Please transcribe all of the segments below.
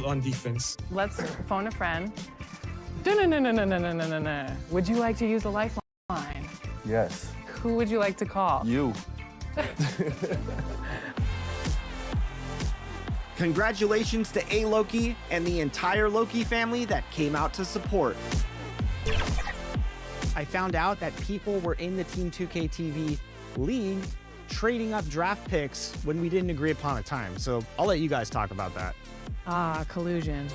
on defense. Let's phone a friend. No. Would you like to use a lifeline? Yes. Who would you like to call? You. Congratulations to A. Loki and the entire Loki family that came out to support. I found out that people were in the Team 2K TV league trading up draft picks when we didn't agree upon a time. So I'll let you guys talk about that. Ah, collusion.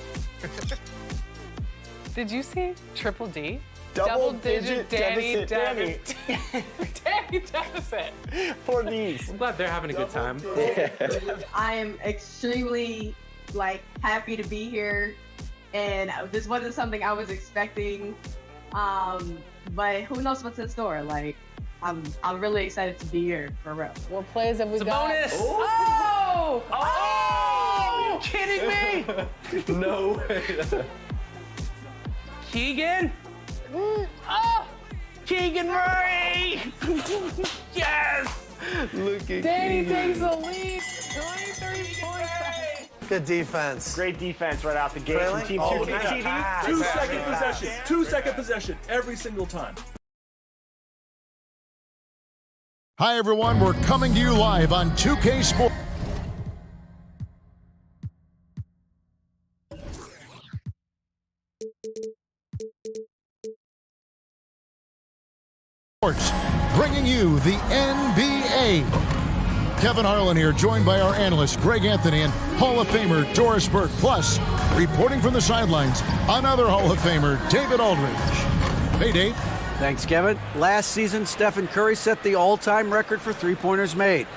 Did you see Triple D? Double-digit Danny deficit, Danny deficit. For these. I'm glad they're having a good time. I am extremely happy to be here, and this wasn't something I was expecting. But who knows what's in store? I'm really excited to be here for real. What plays have we It's a got? bonus! Oh! Oh! Are you kidding me? No way. Keegan? Oh! Keegan Murray! Yes! Look at Danny Keegan. takes the lead. 23 points. Good defense. Great defense right out the gate from Trailing? Team Oh, 2K nice TV. pass. 2-second possession. 2-second possession every single time. Hi, everyone. We're coming to you live on 2K Sports. Bringing you the NBA. Kevin Harlan here, joined by our analyst Greg Anthony and Hall of Famer Doris Burke. Plus, reporting from the sidelines, another Hall of Famer, David Aldridge. Hey, Dave. Thanks, Kevin. Last season, Stephen Curry set the all-time record for three-pointers made.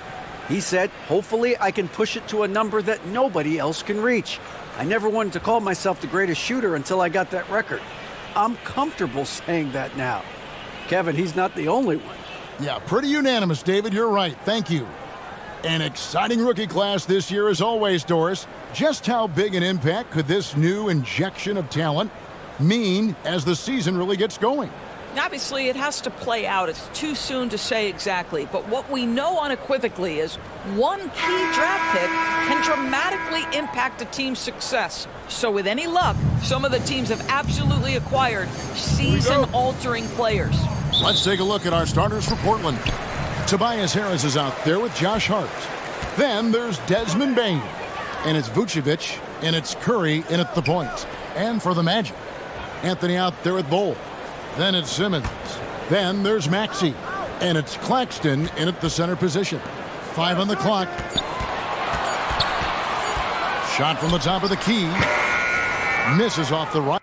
He said, hopefully I can push it to a number that nobody else can reach. I never wanted to call myself the greatest shooter until I got that record. I'm comfortable saying that now. Kevin, he's not the only one. Yeah, pretty unanimous, David. You're right. Thank you. An exciting rookie class this year as always, Doris. Just how big an impact could this new injection of talent mean as the season really gets going? Obviously, it has to play out. It's too soon to say exactly. But what we know unequivocally is one key draft pick can dramatically impact a team's success. So with any luck, some of the teams have absolutely acquired season-altering players. Let's take a look at our starters for Portland. Tobias Harris is out there with Josh Hart. Then there's Desmond Bane. And it's Vucevic, and it's Curry in at the point. And for the Magic, Anthony out there with Bol. Then it's Simmons. Then there's Maxey. And it's Claxton in at the center position. 5 on the clock. Shot from the top of the key. Misses off the right.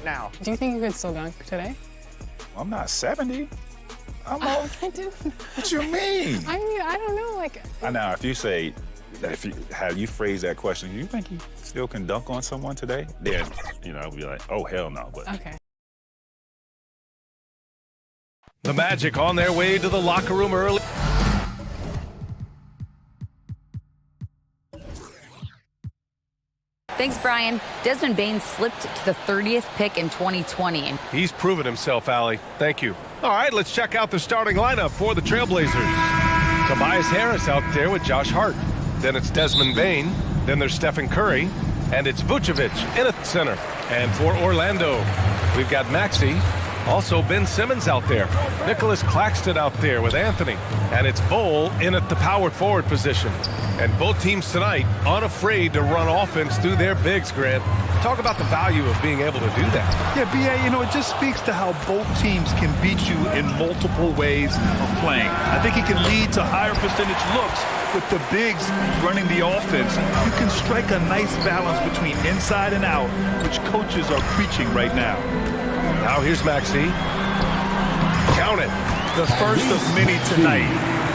now. Do you think you could still dunk today? I'm not 70. I'm old. I do. What you mean? I mean, I don't know. Like, I know if you say, how you phrase that question, you think you still can dunk on someone today? Then, I'll be like, oh, hell no. But okay. The Magic on their way to the locker room early. Thanks, Brian. Desmond Bain slipped to the 30th pick in 2020. He's proven himself, Allie. Thank you. All right, let's check out the starting lineup for the Trailblazers. Tobias Harris out there with Josh Hart. Then it's Desmond Bain. Then there's Stephen Curry. And it's Vucevic in at the center. And for Orlando, we've got Maxey. Also Ben Simmons out there. Nicholas Claxton out there with Anthony. And it's Bol in at the power forward position. And both teams tonight unafraid to run offense through their bigs, Grant. Talk about the value of being able to do that. Yeah, B.A., it just speaks to how both teams can beat you in multiple ways of playing. I think it can lead to higher percentage looks with the bigs running the offense. You can strike a nice balance between inside and out, which coaches are preaching right now. Now here's Maxey. Count it. The first of many tonight.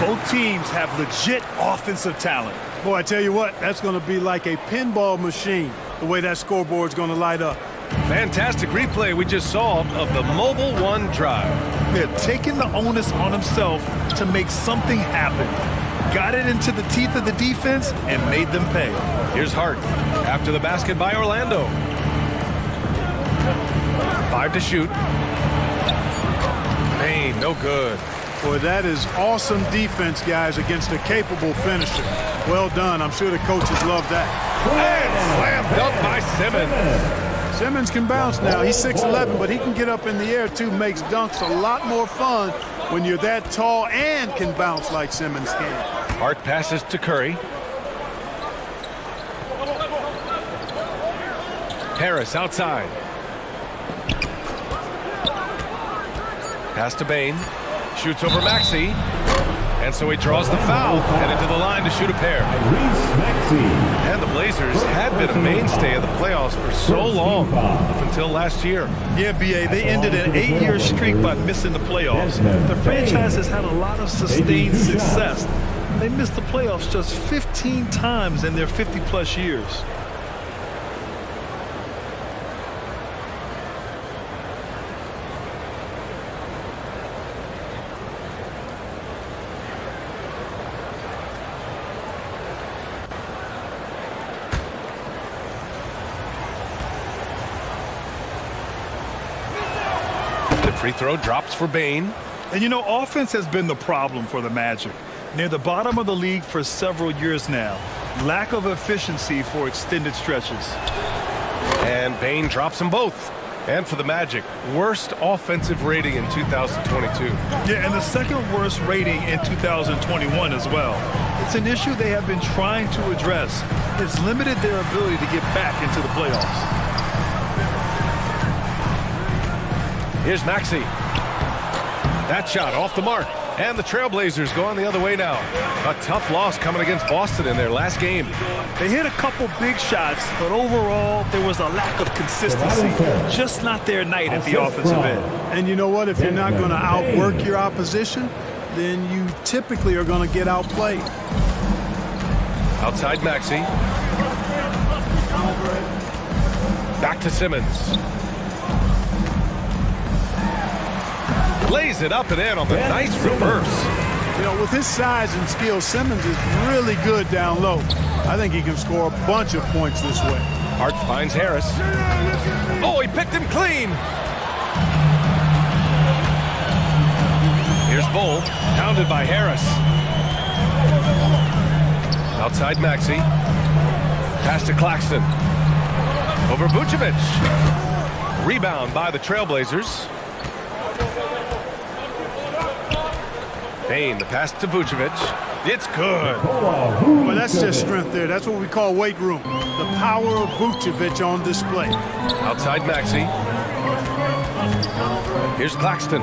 Both teams have legit offensive talent. Boy, I tell you what, that's going to be like a pinball machine, the way that scoreboard's going to light up. Fantastic replay we just saw of the Mobile One drive. Yeah, taking the onus on himself to make something happen. Got it into the teeth of the defense and made them pay. Here's Hart after the basket by Orlando. 5 to shoot. Bain, no good. Boy, that is awesome defense, guys, against a capable finisher. Well done. I'm sure the coaches love that. And slam dunk by Simmons. Simmons can bounce now. He's 6'11", but he can get up in the air, too. Makes dunks a lot more fun when you're that tall and can bounce like Simmons can. Hart passes to Curry. Harris outside. Pass to Bain. Shoots over Maxey. And so he draws the foul. Headed to the line to shoot a pair. And the Blazers had been a mainstay of the playoffs for so long, up until last year. Yeah, B.A., they ended an 8-year streak by missing the playoffs. The franchise has had a lot of sustained success. They missed the playoffs just 15 times in their 50-plus years. Free throw drops for Bain. And offense has been the problem for the Magic. Near the bottom of the league for several years now. Lack of efficiency for extended stretches. And Bain drops them both. And for the Magic, worst offensive rating in 2022. Yeah, and the second worst rating in 2021 as well. It's an issue they have been trying to address. It's limited their ability to get back into the playoffs. Here's Maxey. That shot off the mark. And the Trailblazers going the other way now. A tough loss coming against Boston in their last game. They hit a couple big shots, but overall, there was a lack of consistency. Just not their night at the offensive end. And you know what? If you're not going to outwork your opposition, then you typically are going to get outplayed. Outside Maxey. Back to Simmons. Lays it up and in on the nice reverse. With his size and skill, Simmons is really good down low. I think he can score a bunch of points this way. Hart finds Harris. Oh, he picked him clean. Here's Bol, pounded by Harris. Outside Maxey. Pass to Claxton. Over Vucevic. Rebound by the Trailblazers. Bain, the pass to Vucevic. It's good. Well, that's just strength there. That's what we call weight room. The power of Vucevic on display. Outside Maxey. Here's Claxton.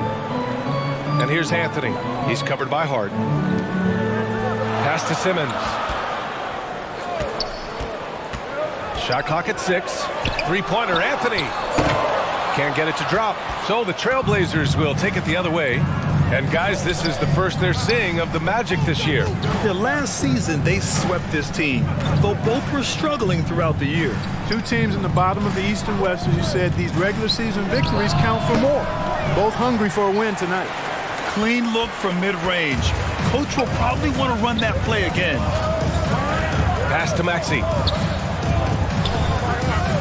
And here's Anthony. He's covered by Hart. Pass to Simmons. Shot clock at 6. Three-pointer, Anthony. Can't get it to drop. So the Trailblazers will take it the other way. And guys, this is the first they're seeing of the Magic this year. Yeah, last season they swept this team, though both were struggling throughout the year. Two teams in the bottom of the East and West, as you said, these regular season victories count for more. Both hungry for a win tonight. Clean look from mid-range. Coach will probably want to run that play again. Pass to Maxey.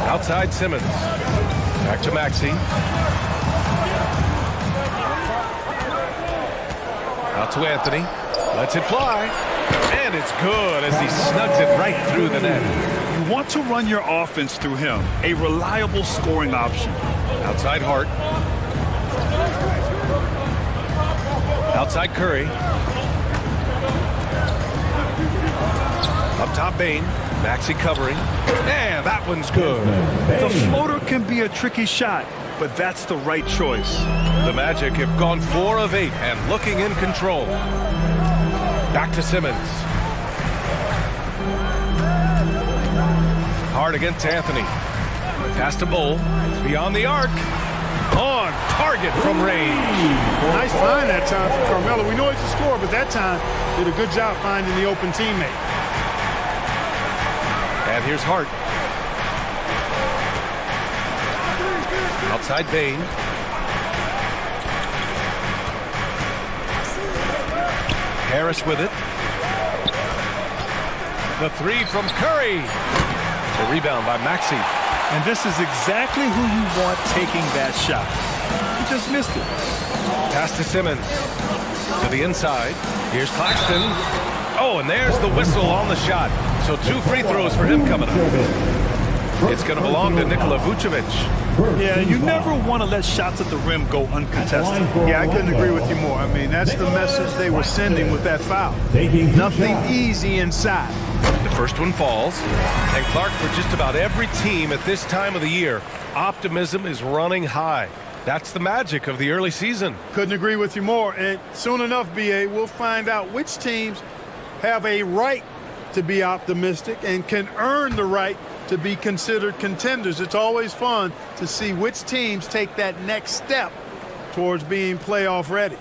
Outside Simmons. Back to Maxey. Out to Anthony. Lets it fly. And it's good as he snugs it right through the net. You want to run your offense through him. A reliable scoring option. Outside Hart. Outside Curry. Up top Bane. Maxey covering. And that one's good. The floater can be a tricky shot, but that's the right choice. The Magic have gone 4 of 8 and looking in control. Back to Simmons. Hard against Anthony. Pass to Bull. Beyond the arc. On target from range. Nice find that time for Carmelo. We know he's a scorer, but that time did a good job finding the open teammate. And here's Hart. Outside Bane. Harris with it. The 3 from Curry. The rebound by Maxey. And this is exactly who you want taking that shot. He just missed it. Pass to Simmons. To the inside. Here's Claxton. Oh, and there's the whistle on the shot. So 2 free throws for him coming up. It's going to belong to Nikola Vucevic. Yeah, you never want to let shots at the rim go uncontested. Yeah, I couldn't agree with you more. I mean, that's the message they were sending with that foul. Nothing easy inside. The first one falls. And Clark, for just about every team at this time of the year, optimism is running high. That's the magic of the early season. Couldn't agree with you more. And soon enough, BA, we'll find out which teams have a right to be optimistic and can earn the right to be considered contenders. It's always fun to see which teams take that next step towards being playoff ready.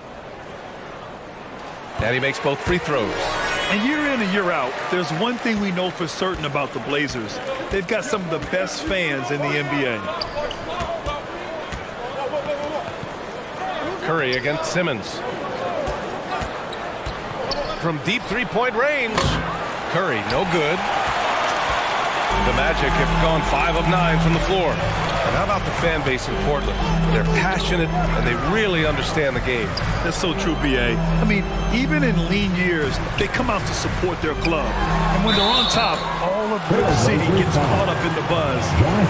And he makes both free throws. And year in and year out, there's one thing we know for certain about the Blazers. They've got some of the best fans in the NBA. Curry against Simmons. From deep three-point range. Curry, no good. The Magic have gone 5 of 9 from the floor. And how about the fan base in Portland? They're passionate and they really understand the game. That's so true, B.A. I mean, even in lean years, they come out to support their club. And when they're on top, all of the city gets caught up in the buzz.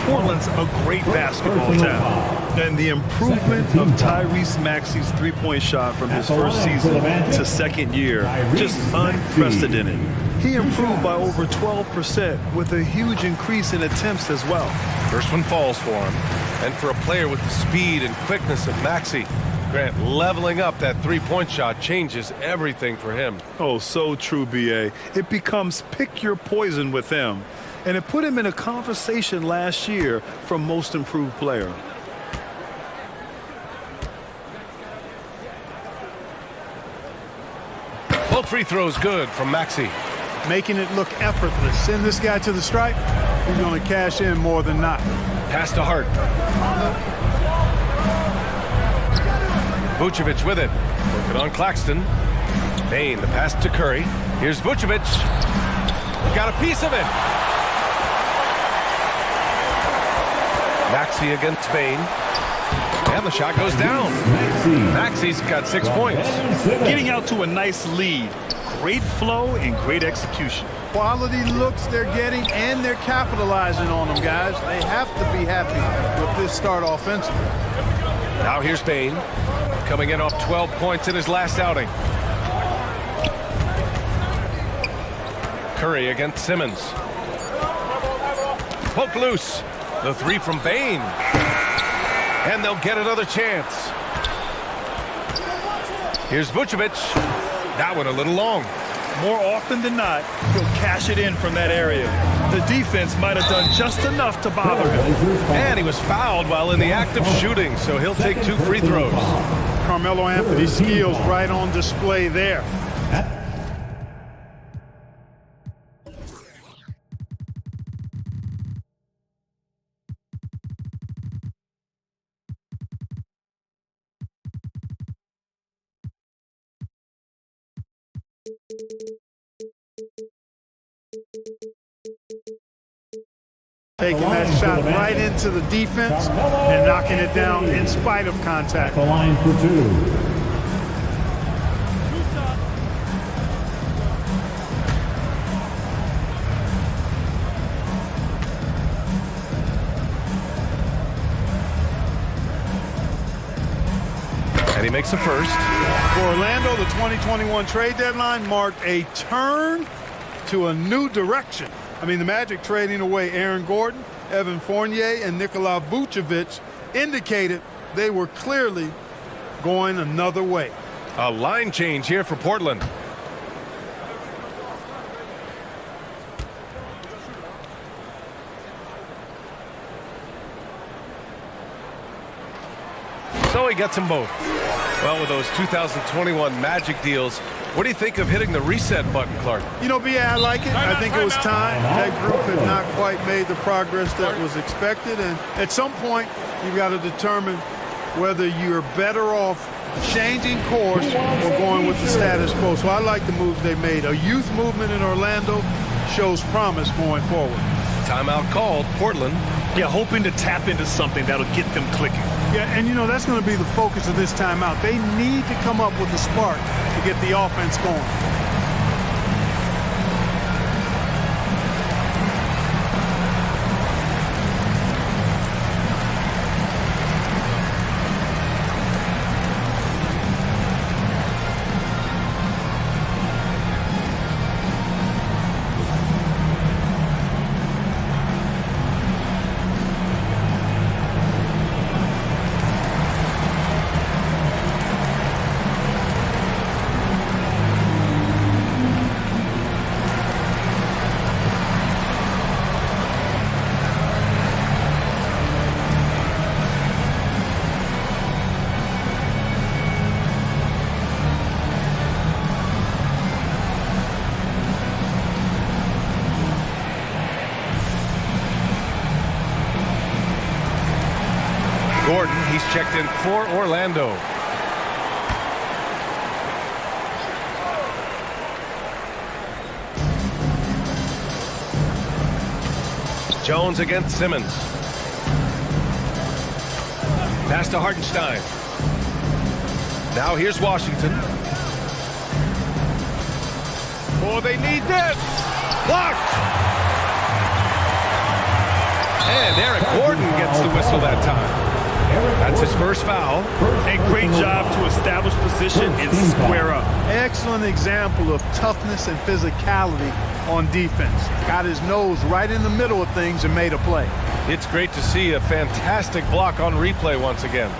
Portland's a great basketball town. And the improvement of Tyrese Maxey's three-point shot from his first season to second year, just unprecedented. He improved by over 12% with a huge increase in attempts as well. First one falls for him. And for a player with the speed and quickness of Maxey, Grant, leveling up that three-point shot changes everything for him. Oh, so true, B.A. It becomes pick your poison with him. And it put him in a conversation last year for most improved player. Both free throws good from Maxey. Making it look effortless. Send this guy to the stripe. He's going to cash in more than not. Pass to Hart. Vucevic with it. Working on Claxton. Bane, the pass to Curry. Here's Vucevic. Got a piece of it. Maxey against Bane. And the shot goes down. Maxey's got 6 points. Getting out to a nice lead. Great flow and great execution. Quality looks they're getting, and they're capitalizing on them, guys. They have to be happy with this start offensively. Now here's Bane, coming in off 12 points in his last outing. Curry against Simmons. Poke loose. The 3 from Bane. And they'll get another chance. Here's Vucevic. That one a little long. More often than not, he'll cash it in from that area. The defense might have done just enough to bother him. And he was fouled while in the act of shooting, so he'll take 2 free throws. Carmelo Anthony's skills right on display there. Taking that shot right into the defense and knocking it down in spite of contact. The line for 2. And he makes the first. For Orlando, the 2021 trade deadline marked a turn to a new direction. I mean, the Magic trading away Aaron Gordon, Evan Fournier, and Nikola Vucevic indicated they were clearly going another way. A line change here for Portland. So he gets them both. Well, with those 2021 Magic deals, what do you think of hitting the reset button, Clark? You know, B.A., I like it. I think it was time. That group had not quite made the progress that was expected. And at some point, you've got to determine whether you're better off changing course or going with the status quo. So I like the moves they made. A youth movement in Orlando shows promise going forward. Timeout called. Portland. Yeah, hoping to tap into something that'll get them clicking. Yeah, and you know, that's going to be the focus of this timeout. They need to come up with a spark to get the offense going. Gordon, he's checked in for Orlando. Jones against Simmons. Pass to Hartenstein. Now here's Washington. Oh, they need this. Blocked. And Eric Gordon gets the whistle that time. That's his first foul. A great job to establish position and square up. Excellent example of toughness and physicality on defense. Got his nose right in the middle of things and made a play. It's great to see a fantastic block on replay once again.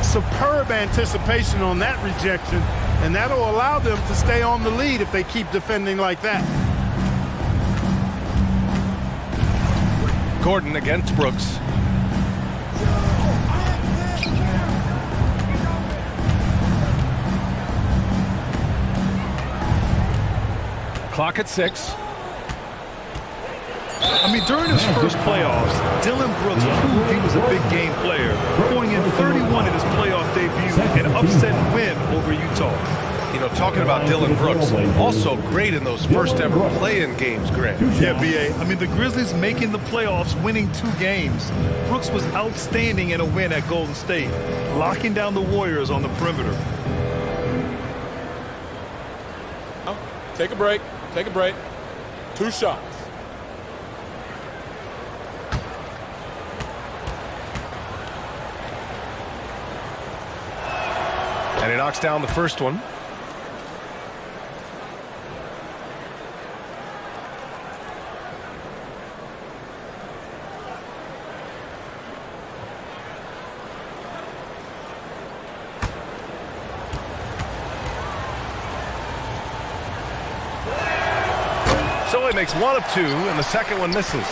Superb anticipation on that rejection, and that'll allow them to stay on the lead if they keep defending like that. Gordon against Brooks. Clock at 6. I mean, during his first playoffs, Dillon Brooks proved he was a big game player, going in 31 in his playoff debut, an upset win over Utah. You know, talking about Dillon Brooks, also great in those first ever play-in games, Grant. Yeah, B.A. I mean, the Grizzlies making the playoffs, winning 2 games. Brooks was outstanding in a win at Golden State, locking down the Warriors on the perimeter. Take a break. Take a break. 2 shots. And he knocks down the first one. So he makes one of two, and the second one misses.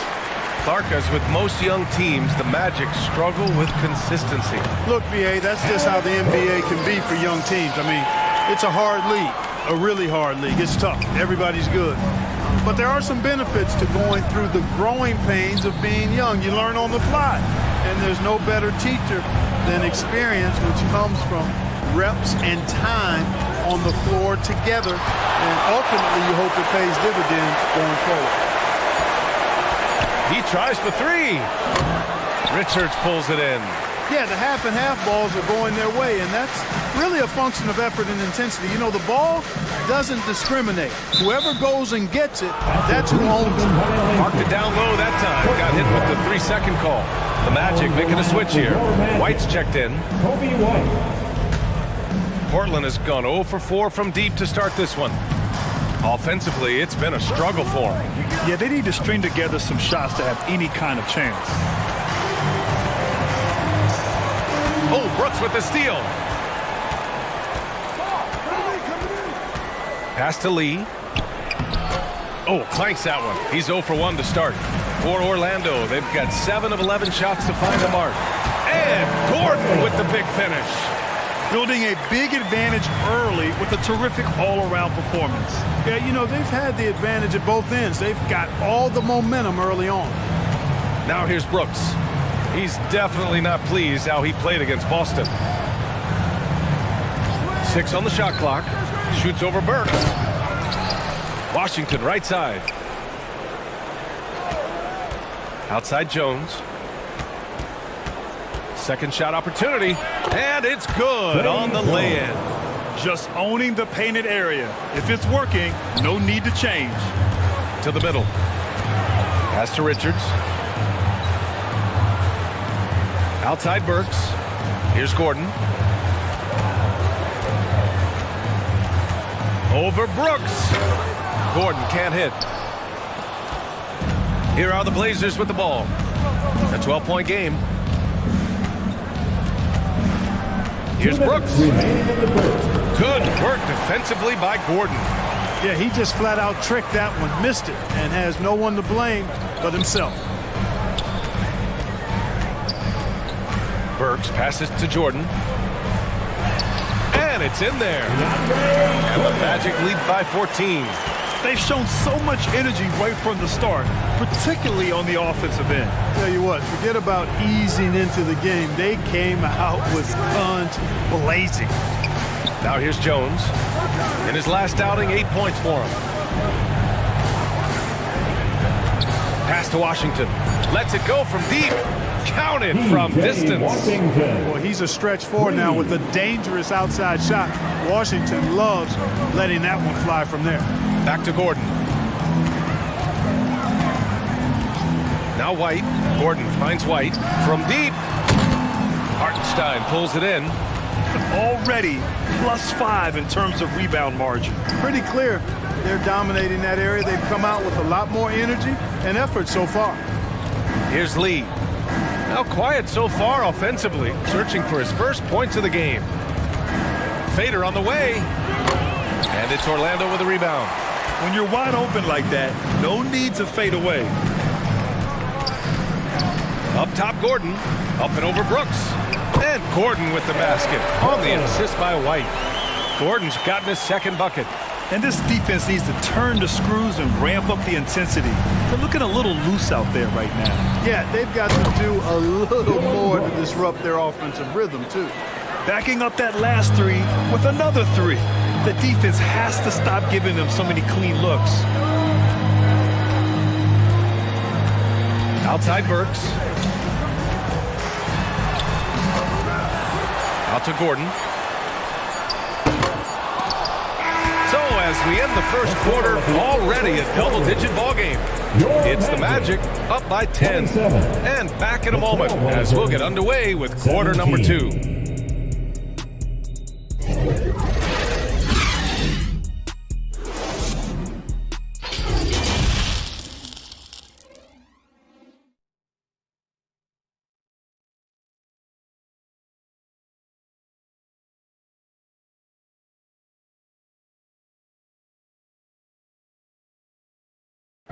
Clark, as with most young teams, the Magic struggle with consistency. Look, BA, that's just how the NBA can be for young teams. I mean, it's a hard league, a really hard league. It's tough. Everybody's good. But there are some benefits to going through the growing pains of being young. You learn on the fly. And there's no better teacher than experience, which comes from reps and time on the floor together. And ultimately, you hope it pays dividends going forward. He tries for three. Richards pulls it in. Yeah, the half and half balls are going their way, and that's really a function of effort and intensity. You know, the ball doesn't discriminate. Whoever goes and gets it, that's who owns it. Marked it down low that time. Got hit with the 3-second call. The Magic making a switch here. White's checked in. Portland has gone 0 for 4 from deep to start this one. Offensively, it's been a struggle for them. Yeah, they need to string together some shots to have any kind of chance. Oh, Brooks with the steal. Pass to Lee. Oh, clanks that one. He's 0 for 1 to start. For Orlando, they've got 7 of 11 shots to find the mark. And Gordon with the big finish. Building a big advantage early with a terrific all-around performance. Yeah, you know, they've had the advantage at both ends. They've got all the momentum early on. Now here's Brooks. He's definitely not pleased how he played against Boston. 6 on the shot clock. Shoots over Burks. Washington right side. Outside Jones. Second shot opportunity, and it's good on the lay-in. Just owning the painted area. If it's working, no need to change. To the middle. Pass to Richards. Outside Burks. Here's Gordon. Over Brooks. Gordon can't hit. Here are the Blazers with the ball. A 12-point game. Here's Brooks. Good work defensively by Gordon. Yeah, he just flat out tricked that one, missed it, and has no one to blame but himself. Burks passes to Jordan. And it's in there. And the Magic lead by 14. They've shown so much energy right from the start, particularly on the offensive end. Tell you what, forget about easing into the game. They came out with guns blazing. Now here's Jones. In his last outing, 8 points for him. Pass to Washington. Lets it go from deep. Counted from distance. Well, he's a stretch four now with a dangerous outside shot. Washington loves letting that one fly from there. Back to Gordon. Now White. Gordon finds White from deep. Hartenstein pulls it in. Already +5 in terms of rebound margin. Pretty clear they're dominating that area. They've come out with a lot more energy and effort so far. Here's Lee. Now quiet so far offensively, searching for his first points of the game. Fader on the way. And it's Orlando with a rebound. When you're wide open like that, no need to fade away. Up top, Gordon. Up and over Brooks. And Gordon with the basket on the assist by White. Gordon's gotten his second bucket. And this defense needs to turn the screws and ramp up the intensity. They're looking a little loose out there right now. Yeah, they've got to do a little more to disrupt their offensive rhythm, too. Backing up that last three with another three. The defense has to stop giving them so many clean looks. Outside Burks. Out to Gordon. So as we end the first quarter, already a double-digit ball game. It's the Magic up by 10. And back in a moment as we'll get underway with quarter number 2.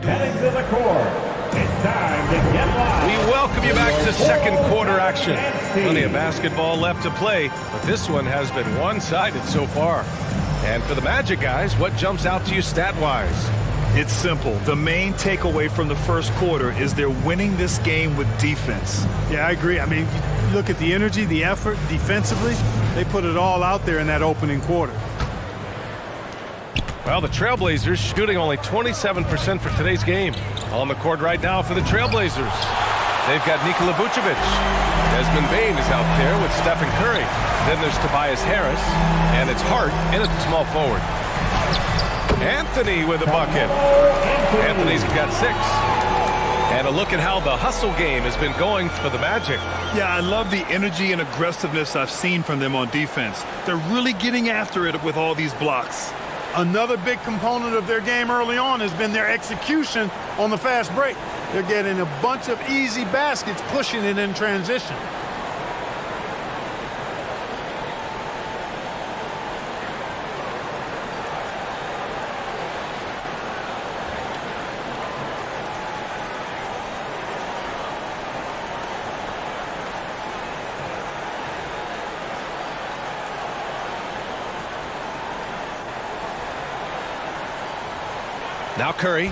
Heading to the court, it's time to get live. We welcome you back to second quarter action. Plenty of basketball left to play, but this one has been one-sided so far. And for the Magic guys, what jumps out to you stat-wise? It's simple. The main takeaway from the first quarter is they're winning this game with defense. Yeah, I agree. I mean, look at the energy, the effort defensively. They put it all out there in that opening quarter. Well, the Trailblazers shooting only 27% for today's game. On the court right now for the Trailblazers. They've got Nikola Vucevic. Desmond Bane is out there with Stephen Curry. Then there's Tobias Harris, and it's Hart in at small forward. Anthony with a bucket. Anthony's got 6. And a look at how the hustle game has been going for the Magic. Yeah, I love the energy and aggressiveness I've seen from them on defense. They're really getting after it with all these blocks. Another big component of their game early on has been their execution on the fast break. They're getting a bunch of easy baskets, pushing it in transition. Now Curry.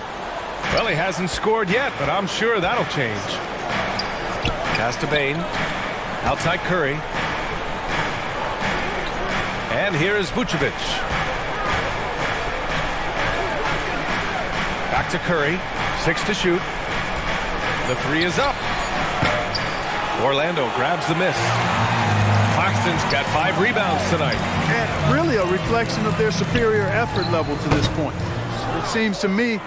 Well, he hasn't scored yet, but I'm sure that'll change. Pass to Bane. Outside Curry. And here is Vucevic. Back to Curry. 6 to shoot. The 3 is up. Orlando grabs the miss. Claxton's got 5 rebounds tonight. And really a reflection of their superior effort level to this point. It seems to me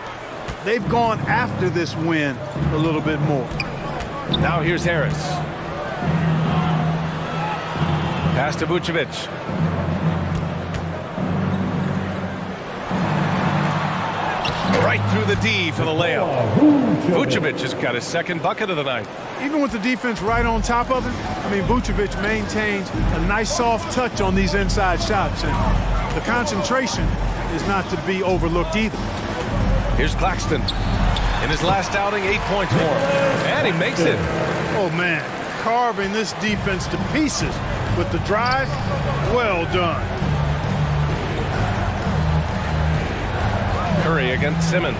they've gone after this win a little bit more. Now here's Harris. Pass to Vucevic. Right through the D for the layup. Vucevic has got his second bucket of the night. Even with the defense right on top of him, I mean, Vucevic maintains a nice soft touch on these inside shots. And the concentration is not to be overlooked either. Here's Claxton. In his last outing, 8 points for him. And he makes it. Oh, man. Carving this defense to pieces with the drive. Well done. Curry against Simmons.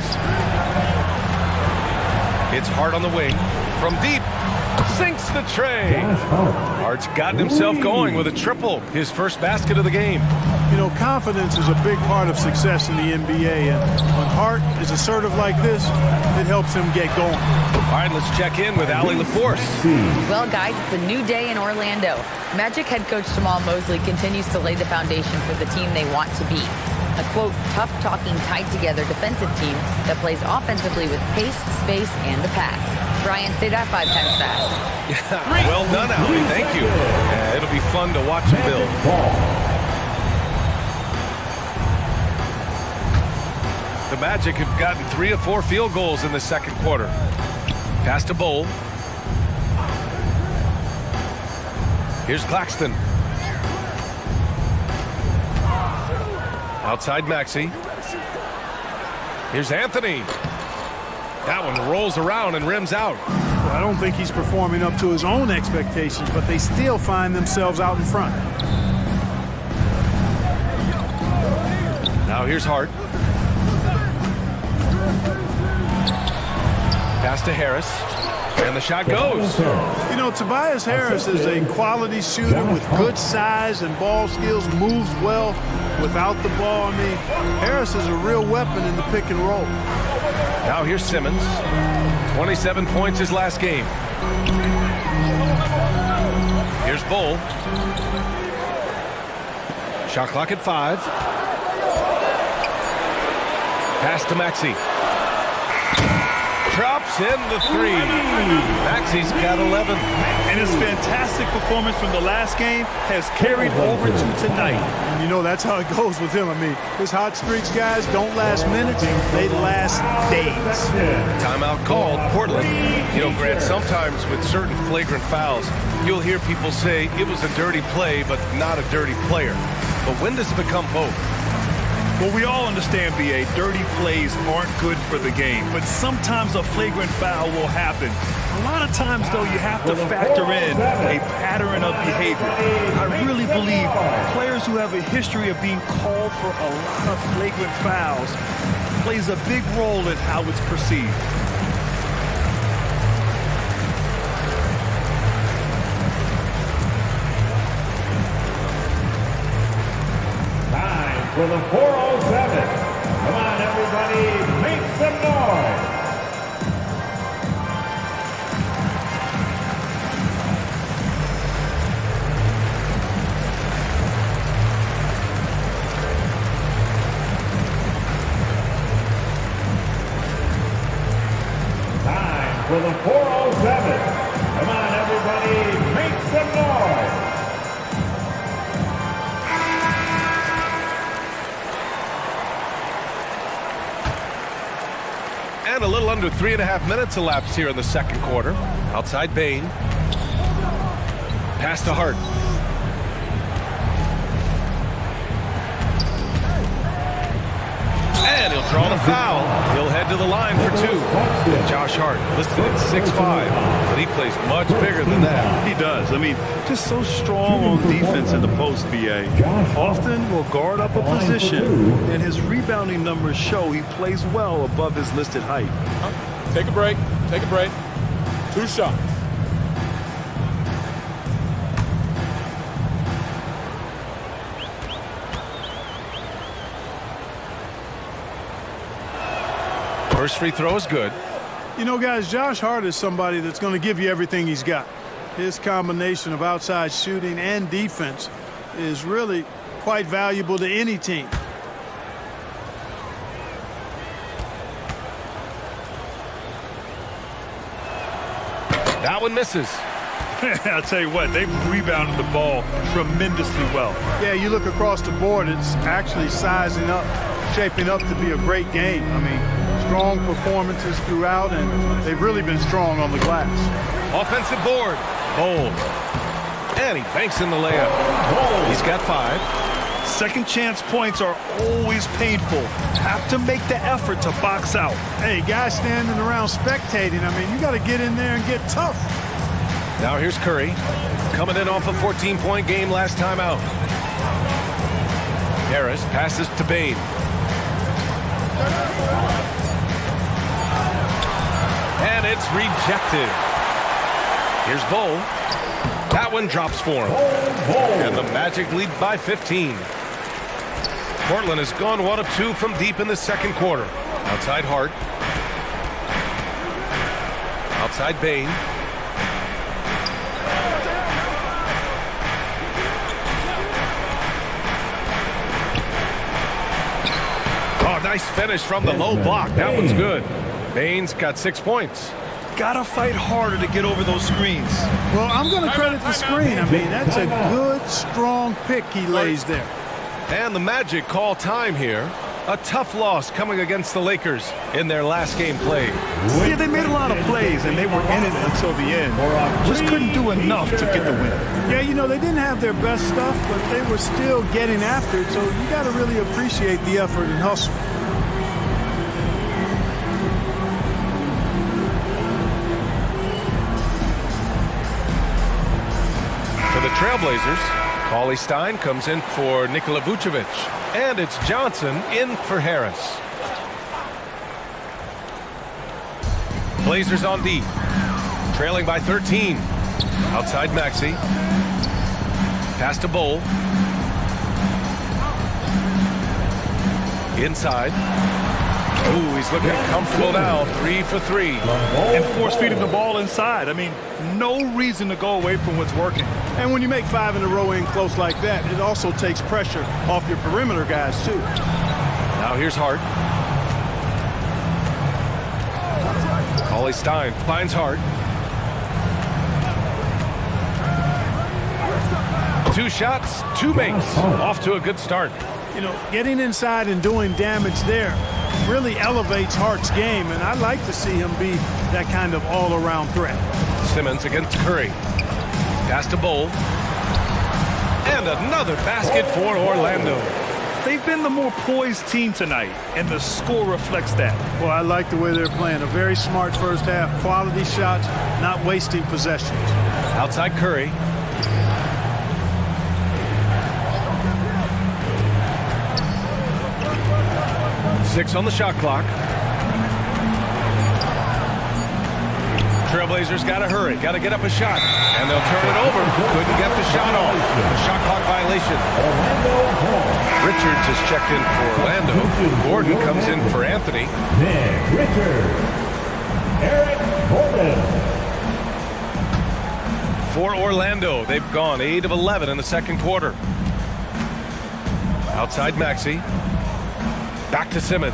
It's Hart on the wing. From deep. Sinks the tray. Hart's gotten himself going with a triple. His first basket of the game. You know, confidence is a big part of success in the NBA, and when Hart is assertive like this, it helps him get going. All right, let's check in with Allie LaForce. Well, guys, it's a new day in Orlando. Magic head coach Jamal Mosley continues to lay the foundation for the team they want to be. A, quote, tough-talking, tied-together defensive team that plays offensively with pace, space, and the pass. Brian, say that 5 times fast. Well done, Allie. Thank you. It'll be fun to watch him build. The Magic have gotten 3 of 4 field goals in the second quarter. Pass to Bowl. Here's Claxton. Outside Maxey. Here's Anthony. That one rolls around and rims out. Well, I don't think he's performing up to his own expectations, but they still find themselves out in front. Now here's Hart. Pass to Harris. And the shot goes. You know, Tobias Harris is a quality shooter with good size and ball skills, moves well without the ball. I mean, Harris is a real weapon in the pick and roll. Now here's Simmons. 27 points his last game. Here's Bull. Shot clock at 5. Pass to Maxey. Drops in the 3. Maxey's got 11. And his fantastic performance from the last game has carried over to tonight. And you know, that's how it goes with him. I mean, his hot streaks, guys, don't last minutes. They last days. Timeout called. Portland. You know, Grant, sometimes with certain flagrant fouls, you'll hear people say it was a dirty play, but not a dirty player. But when does it become both? Well, we all understand, B.A., dirty plays aren't good for the game, but sometimes a flagrant foul will happen. A lot of times, though, you have to factor in a pattern of behavior. I really believe players who have a history of being called for a lot of flagrant fouls plays a big role in how it's perceived. For the 407. Come on, everybody, make some noise. Time for the 407. Come on, everybody, make some noise. And a little under 3.5 minutes elapsed here in the second quarter. Outside Bain. Pass to Hart. And he'll draw the foul. He'll head to the line for two. Josh Hart, listed at 6'5", but he plays much bigger than that. He does. I mean, just so strong on defense in the post, B.A. Often will guard up a position, and his rebounding numbers show he plays well above his listed height. Take a break. Take a break. 2 shots. First free throw is good. You know, guys, Josh Hart is somebody that's going to give you everything he's got. His combination of outside shooting and defense is really quite valuable to any team. That one misses. I'll tell you what, they've rebounded the ball tremendously well. Yeah, you look across the board, it's actually sizing up, shaping up to be a great game. I mean, strong performances throughout, and they've really been strong on the glass. Offensive board. Bold. And he banks in the layup. He's got 5. Second chance points are always painful. Have to make the effort to box out. Hey, guys standing around spectating, I mean, you got to get in there and get tough. Now here's Curry, coming in off a 14-point game last time out. Harris passes to Bain. And it's rejected. Here's Bull. That one drops for him. And the Magic lead by 15. Portland has gone 1 of 2 from deep in the second quarter. Outside Hart. Outside Bain. Oh, nice finish from the low block. That one's good. Bain's got 6 points. Gotta fight harder to get over those screens. Well, I'm going to credit the screen. I mean, that's a good, strong pick he lays there. And the Magic call time here. A tough loss coming against the Lakers in their last game played. Yeah, they made a lot of plays, and they were in it until the end. Just couldn't do enough to get the win. Yeah, you know, they didn't have their best stuff, but they were still getting after it, so you got to really appreciate the effort and hustle. For the Trailblazers, Cauley Stein comes in for Nikola Vucevic. And it's Johnson in for Harris. Blazers on D. Trailing by 13. Outside Maxey. Pass to Bull. Inside. Ooh, he's looking comfortable now. 3 for 3. And force feeding the ball inside. I mean, no reason to go away from what's working. And when you make 5 in a row in close like that, it also takes pressure off your perimeter guys, too. Now here's Hart. Cauley Stein finds Hart. 2 shots, 2 makes. Off to a good start. You know, getting inside and doing damage there really elevates Hart's game, and I'd like to see him be that kind of all-around threat. Simmons against Curry. Pass to Bull. And another basket for Orlando. they've been the more poised team tonight, and the score reflects that. Well, I like the way they're playing. A very smart first half. Quality shots, not wasting possessions. Outside Curry. Six on the shot clock. Trailblazers got to hurry, got to get up a shot, and they'll turn it over. Couldn't get the shot off. A shot clock violation. Richards is checked in for Orlando. Gordon comes in for Anthony. Nick Richards. Eric Gordon. For Orlando, they've gone 8 of 11 in the second quarter. Outside Maxey. Back to Simmons.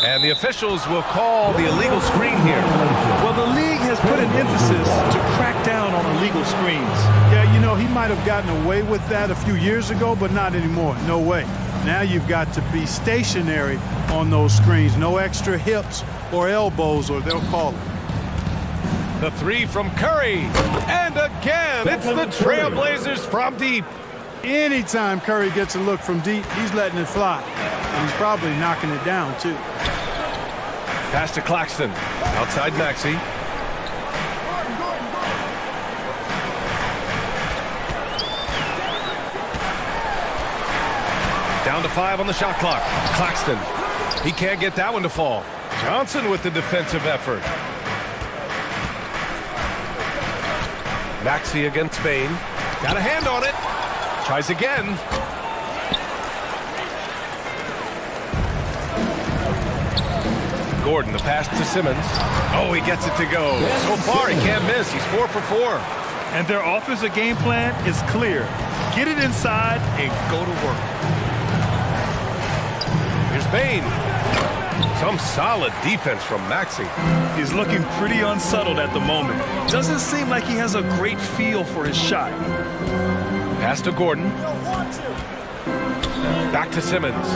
And the officials will call the illegal screen here. Well, the league has put an emphasis to crack down on illegal screens. Yeah, you know, he might have gotten away with that a few years ago, but not anymore. No way. Now you've got to be stationary on those screens. No extra hips or elbows, or they'll call it. The three from Curry. And again, it's the Trailblazers from deep. Anytime Curry gets a look from deep, he's letting it fly. And he's probably knocking it down, too. Pass to Claxton. Outside Maxey. Down to 5 on the shot clock. Claxton. He can't get that one to fall. Johnson with the defensive effort. Maxey against Bain. Got a hand on it. Tries again. Gordon, the pass to Simmons. Oh, he gets it to go. So far, he can't miss. He's 4 for 4. And their offensive game plan is clear. Get it inside and go to work. Here's Bain. Some solid defense from Maxey. He's looking pretty unsettled at the moment. Doesn't seem like he has a great feel for his shot. Pass to Gordon. Back to Simmons.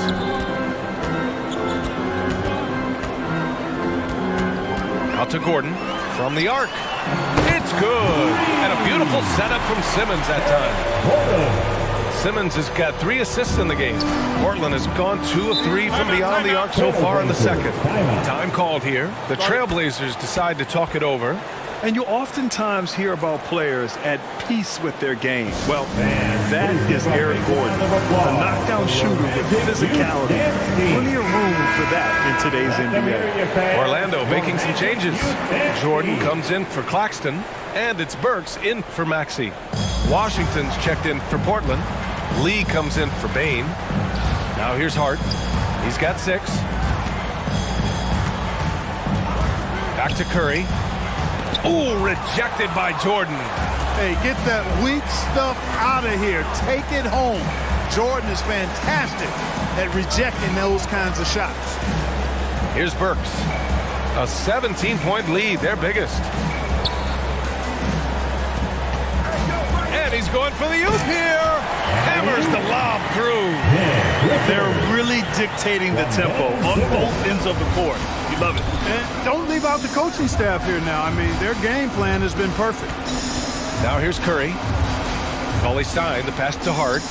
Out to Gordon from the arc. It's good. And a beautiful setup from Simmons that time. Simmons has got 3 assists in the game. Portland has gone 2 of 3 from beyond the arc so far in the second. Time called here. The Trailblazers decide to talk it over. And you oftentimes hear about players at peace with their game. Well, that is Eric Gordon, a knockdown shooter with physicality. Plenty of room for that in today's NBA. Orlando making some changes. Jordan comes in for Claxton, and it's Burks in for Maxey. Washington's checked in for Portland. Lee comes in for Bain. Now here's Hart. He's got 6. Back to Curry. Ooh, rejected by Jordan. Hey, get that weak stuff out of here. Take it home. Jordan is fantastic at rejecting those kinds of shots. Here's Burks. A 17-point lead, their biggest. And he's going for the oop here. Hammers the lob through. They're really dictating the tempo on both ends of the court. You love it. And don't leave out the coaching staff here now. I mean, their game plan has been perfect. Now here's Curry. Cauley Stein, the pass to Hart.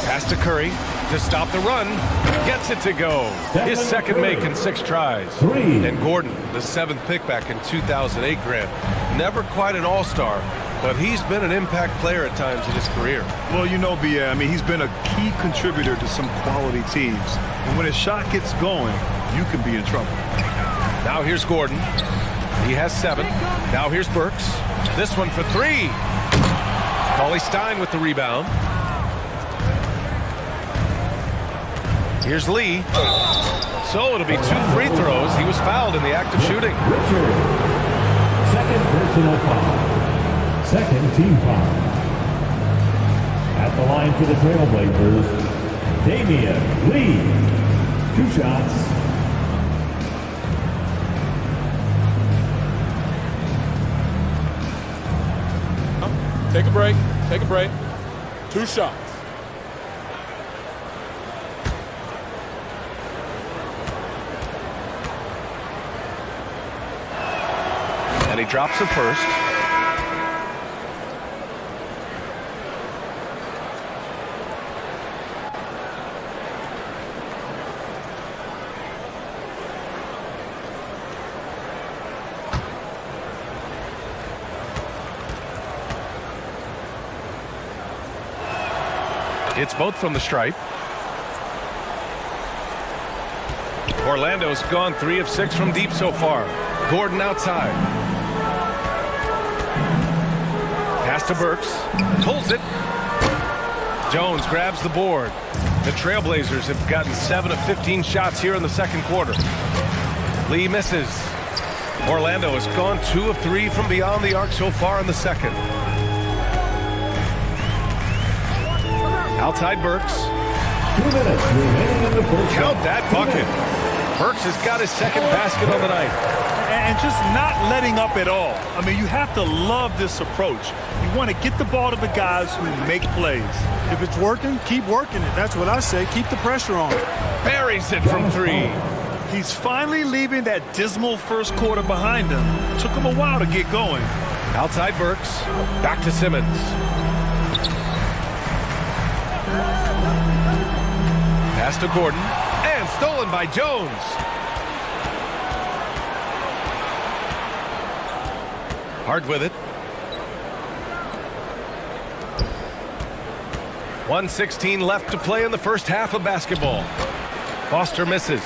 Pass to Curry to stop the run. Gets it to go. His second make in 6 tries. And Gordon, the 7th pick back in 2008 Grant. Never quite an all-star, but he's been an impact player at times in his career. Well, you know, B.A., I mean, he's been a key contributor to some quality teams. And when his shot gets going, you can be in trouble. Now here's Gordon. He has 7. Now here's Burks. This one for 3. Cauley Stein with the rebound. Here's Lee. So it'll be 2 free throws. He was fouled in the act of shooting. Richard. Second personal foul. Second team foul. At the line for the Trailblazers, Damian Lee. 2 shots. Take a break. Take a break. 2 shots. And he drops it first. Hits both from the stripe. Orlando's gone 3 of 6 from deep so far. Gordon outside. Pass to Burks. Pulls it. Jones grabs the board. The Trailblazers have gotten 7 of 15 shots here in the second quarter. Lee misses. Orlando has gone 2 of 3 from beyond the arc so far in the second. Outside Burks. 2 minutes remaining in the first. Count that bucket. Burks has got his second basket on the night. And just not letting up at all. I mean, you have to love this approach. You want to get the ball to the guys who make plays. If it's working, keep working it. That's what I say. Keep the pressure on. Buries it from 3. He's finally leaving that dismal first quarter behind him. Took him a while to get going. Outside Burks. Back to Simmons. Pass to Gordon. And stolen by Jones. Hard with it. 1:16 left to play in the first half of basketball. Foster misses.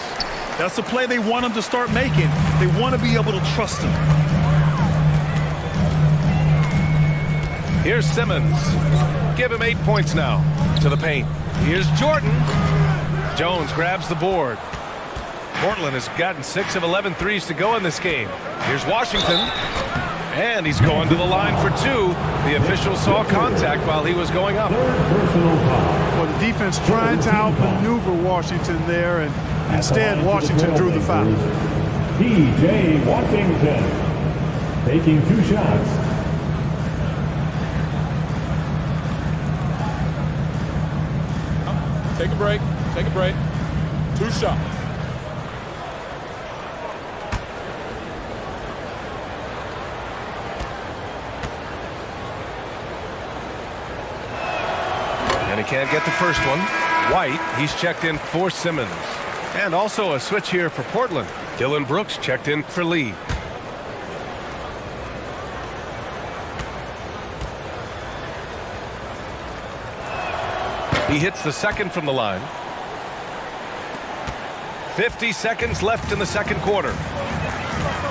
That's the play they want him to start making. They want to be able to trust him. Here's Simmons. Give him 8 points now. To the paint. Here's Jordan. Jones grabs the board. Portland has gotten 6 of 11 threes to go in this game. Here's Washington. And he's going to the line for 2. The official saw contact while he was going up. Well, the defense trying to outmaneuver Washington there, and instead Washington drew the foul. P.J. Washington taking 2 shots. Take a break. Take a break. 2 shots. And he can't get the first one. White, he's checked in for Simmons. And also a switch here for Portland. Dylan Brooks checked in for Lee. He hits the second from the line. 50 seconds left in the second quarter.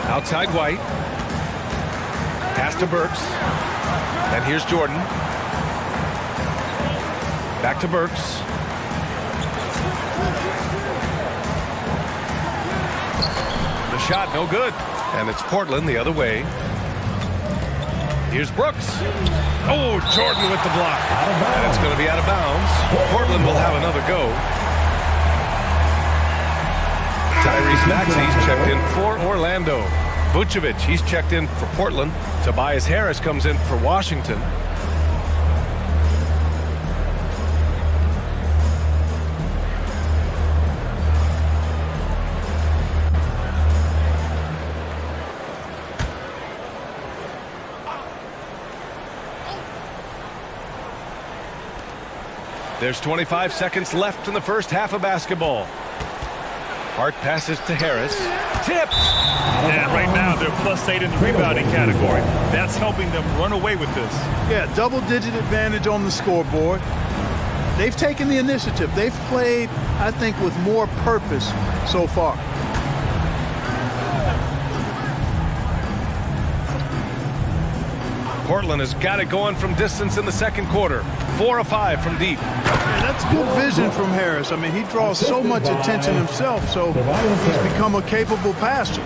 Outside White. Pass to Burks. And here's Jordan. Back to Burks. The shot no good. And it's Portland the other way. Here's Brooks. Oh, Jordan with the block. And it's going to be out of bounds. Portland will have another go. Tyrese Maxey's checked in for Orlando. Vucevic, he's checked in for Portland. Tobias Harris comes in for Washington. There's 25 seconds left in the first half of basketball. Hart passes to Harris. Tipped! And right now they're +8 in the rebounding category. That's helping them run away with this. Yeah, double-digit advantage on the scoreboard. They've taken the initiative. They've played, I think, with more purpose so far. Portland has got it going from distance in the second quarter. 4 of 5 from deep. Yeah, that's good vision from Harris. I mean, he draws so much attention himself, so he's become a capable passer.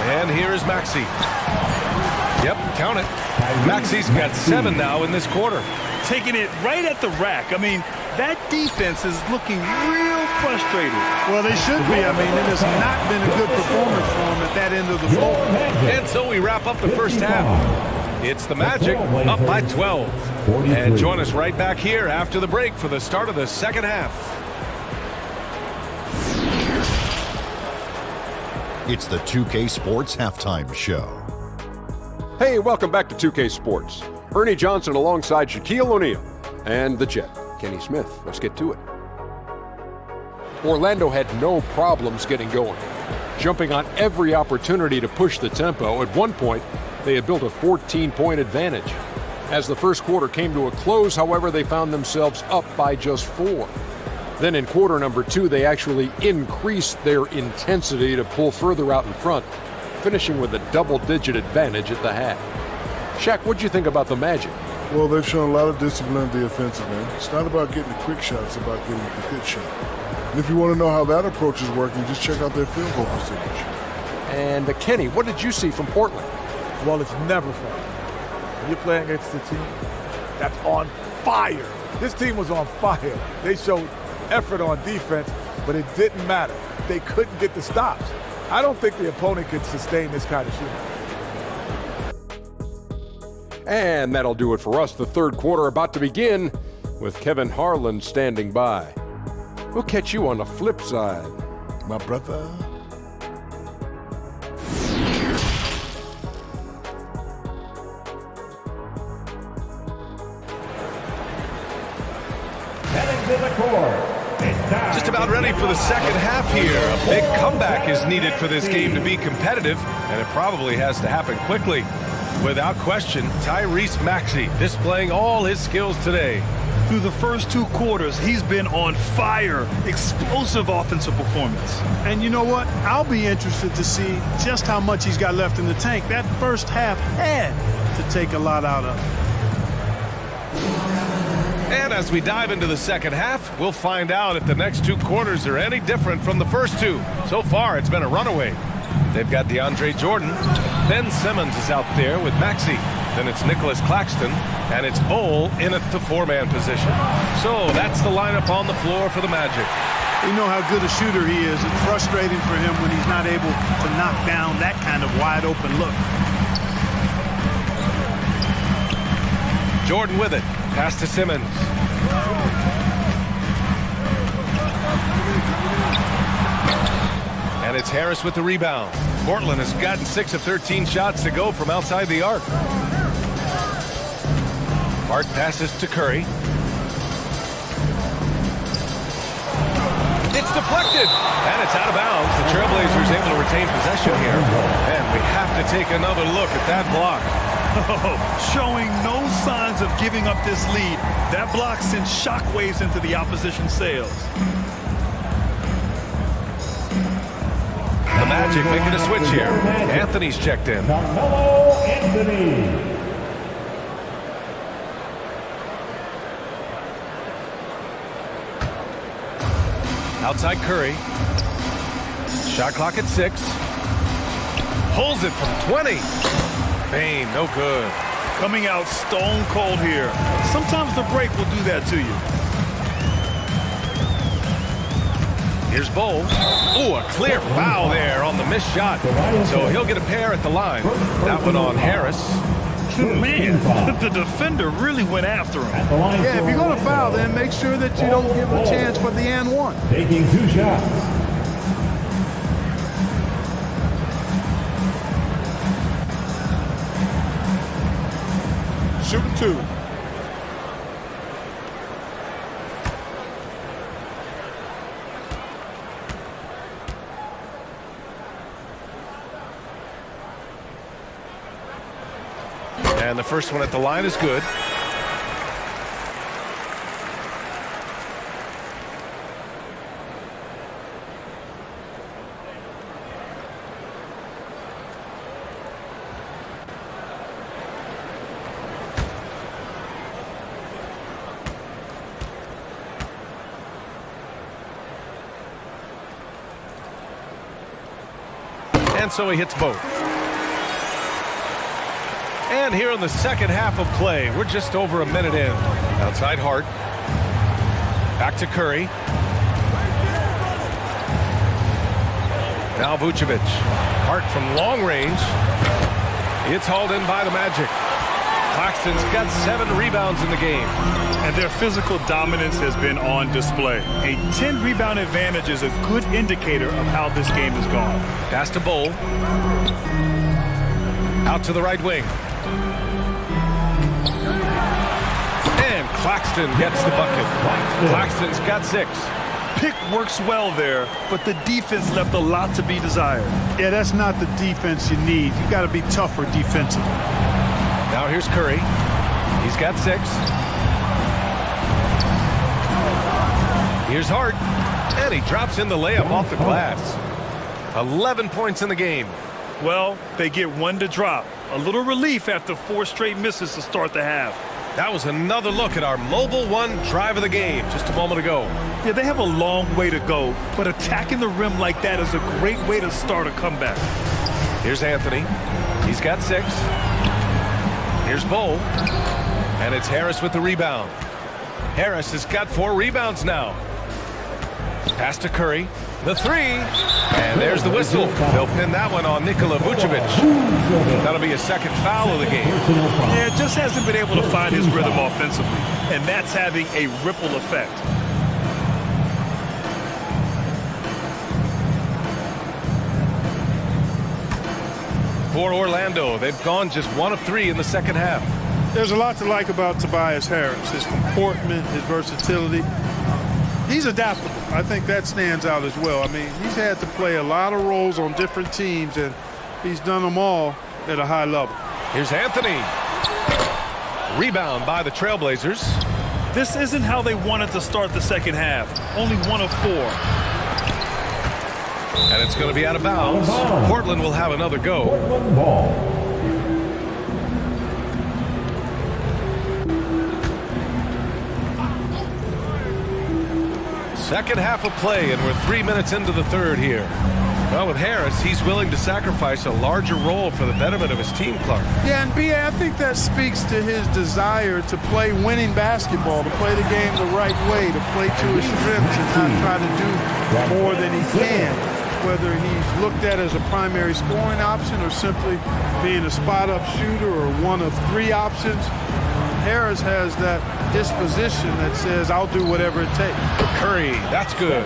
And here is Maxey. Yep, count it. Maxey's got 7 now in this quarter. Taking it right at the rack. I mean, that defense is looking real frustrated. Well, they should be. I mean, it has not been a good performance for them at that end of the floor. And so we wrap up the first half. It's the Magic up by 12. And join us right back here after the break for the start of the second half. It's the 2K Sports Halftime Show. Hey, welcome back to 2K Sports. Ernie Johnson alongside Shaquille O'Neal and the Jet, Kenny Smith. Let's get to it. Orlando had no problems getting going, jumping on every opportunity to push the tempo. At one point, they had built a 14-point advantage. As the first quarter came to a close, however, they found themselves up by just 4. Then in quarter number 2, they actually increased their intensity to pull further out in front, finishing with a double-digit advantage at the half. Shaq, what'd you think about the Magic? Well, they've shown a lot of discipline at the offensive end. It's not about getting the quick shot, it's about getting the good shot. And if you want to know how that approach is working, just check out their field goal percentage. And Kenny, what did you see from Portland? Well, it's never fun. When you're playing against a team that's on fire. This team was on fire. They showed effort on defense, but it didn't matter. They couldn't get the stops. I don't think the opponent could sustain this kind of shooting. And that'll do it for us. The third quarter about to begin with Kevin Harlan standing by. We'll catch you on the flip side, my brother. Heading to the court. Just about ready for the second half here. A big comeback is needed for this game to be competitive, and it probably has to happen quickly. Without question, Tyrese Maxey displaying all his skills today. Through the first 2 quarters, he's been on fire. Explosive offensive performance. And you know what? I'll be interested to see just how much he's got left in the tank. That first half had to take a lot out of him. And as we dive into the second half, we'll find out if the next 2 quarters are any different from the first 2. So far, it's been a runaway. They've got DeAndre Jordan. Ben Simmons is out there with Maxey. Then it's Nicholas Claxton, and it's Bol in at the 4-man position. So that's the lineup on the floor for the Magic. You know how good a shooter he is. It's frustrating for him when he's not able to knock down that kind of wide-open look. Jordan with it. Pass to Simmons. And it's Harris with the rebound. Portland has gotten 6 of 13 shots to go from outside the arc. Hart passes to Curry. It's deflected, and it's out of bounds. The Trailblazers able to retain possession here. And we have to take another look at that block. Showing no signs of giving up this lead. That block sends shockwaves into the opposition sails. The Magic making a switch here. Anthony's checked in. Carmelo Anthony. Outside Curry. Shot clock at 6. Pulls it from 20. Bane, no good. Coming out stone cold here. Sometimes the break will do that to you. Here's Bol. Ooh, a clear foul there on the missed shot. So he'll get a pair at the line. That one on Harris. Man, the defender really went after him. Yeah, if you're going to foul, then make sure that you don't give a chance for the and one. Taking 2 shots. Shooting 2. And the first one at the line is good. And so he hits both. And here in the second half of play, we're just over a minute in. Outside Hart. Back to Curry. Now Vucevic. Hart from long range. It's hauled in by the Magic. Claxton's got 7 rebounds in the game. And their physical dominance has been on display. A 10-rebound advantage is a good indicator of how this game has gone. Pass to Bol. Out to the right wing. And Claxton gets the bucket. Claxton's got 6. Pick works well there, but the defense left a lot to be desired. Yeah, that's not the defense you need. You got to be tougher defensively. Now here's Curry. He's got 6. Here's Hart, and he drops in the layup off the glass. 11 points in the game. Well, they get 1 to drop. A little relief after 4 straight misses to start the half. That was another look at our Mobile One drive of the game just a moment ago. Yeah, they have a long way to go, but attacking the rim like that is a great way to start a comeback. Here's Anthony. He's got 6. Here's Bo. And it's Harris with the rebound. Harris has got 4 rebounds now. Pass to Curry. The 3. And there's the whistle. They'll pin that one on Nikola Vucevic. That'll be a second foul of the game. Yeah, just hasn't been able to find his rhythm offensively, and that's having a ripple effect. For Orlando, they've gone just 1 of 3 in the second half. There's a lot to like about Tobias Harris, his comportment, his versatility. He's adaptable. I think that stands out as well. I mean, he's had to play a lot of roles on different teams, and he's done them all at a high level. Here's Anthony. Rebound by the Trailblazers. This isn't how they wanted to start the second half. Only 1 of 4. And it's going to be out of bounds. Portland will have another go. Portland ball. Second half of play, and we're 3 minutes into the third here. Well, with Harris, he's willing to sacrifice a larger role for the betterment of his team, Clark. Yeah, and B.A., I think that speaks to his desire to play winning basketball, to play the game the right way, to play to his strengths and not try to do more than he can, whether he's looked at as a primary scoring option or simply being a spot-up shooter or 1 of 3 options. Harris has that disposition that says, I'll do whatever it takes. Curry, that's good.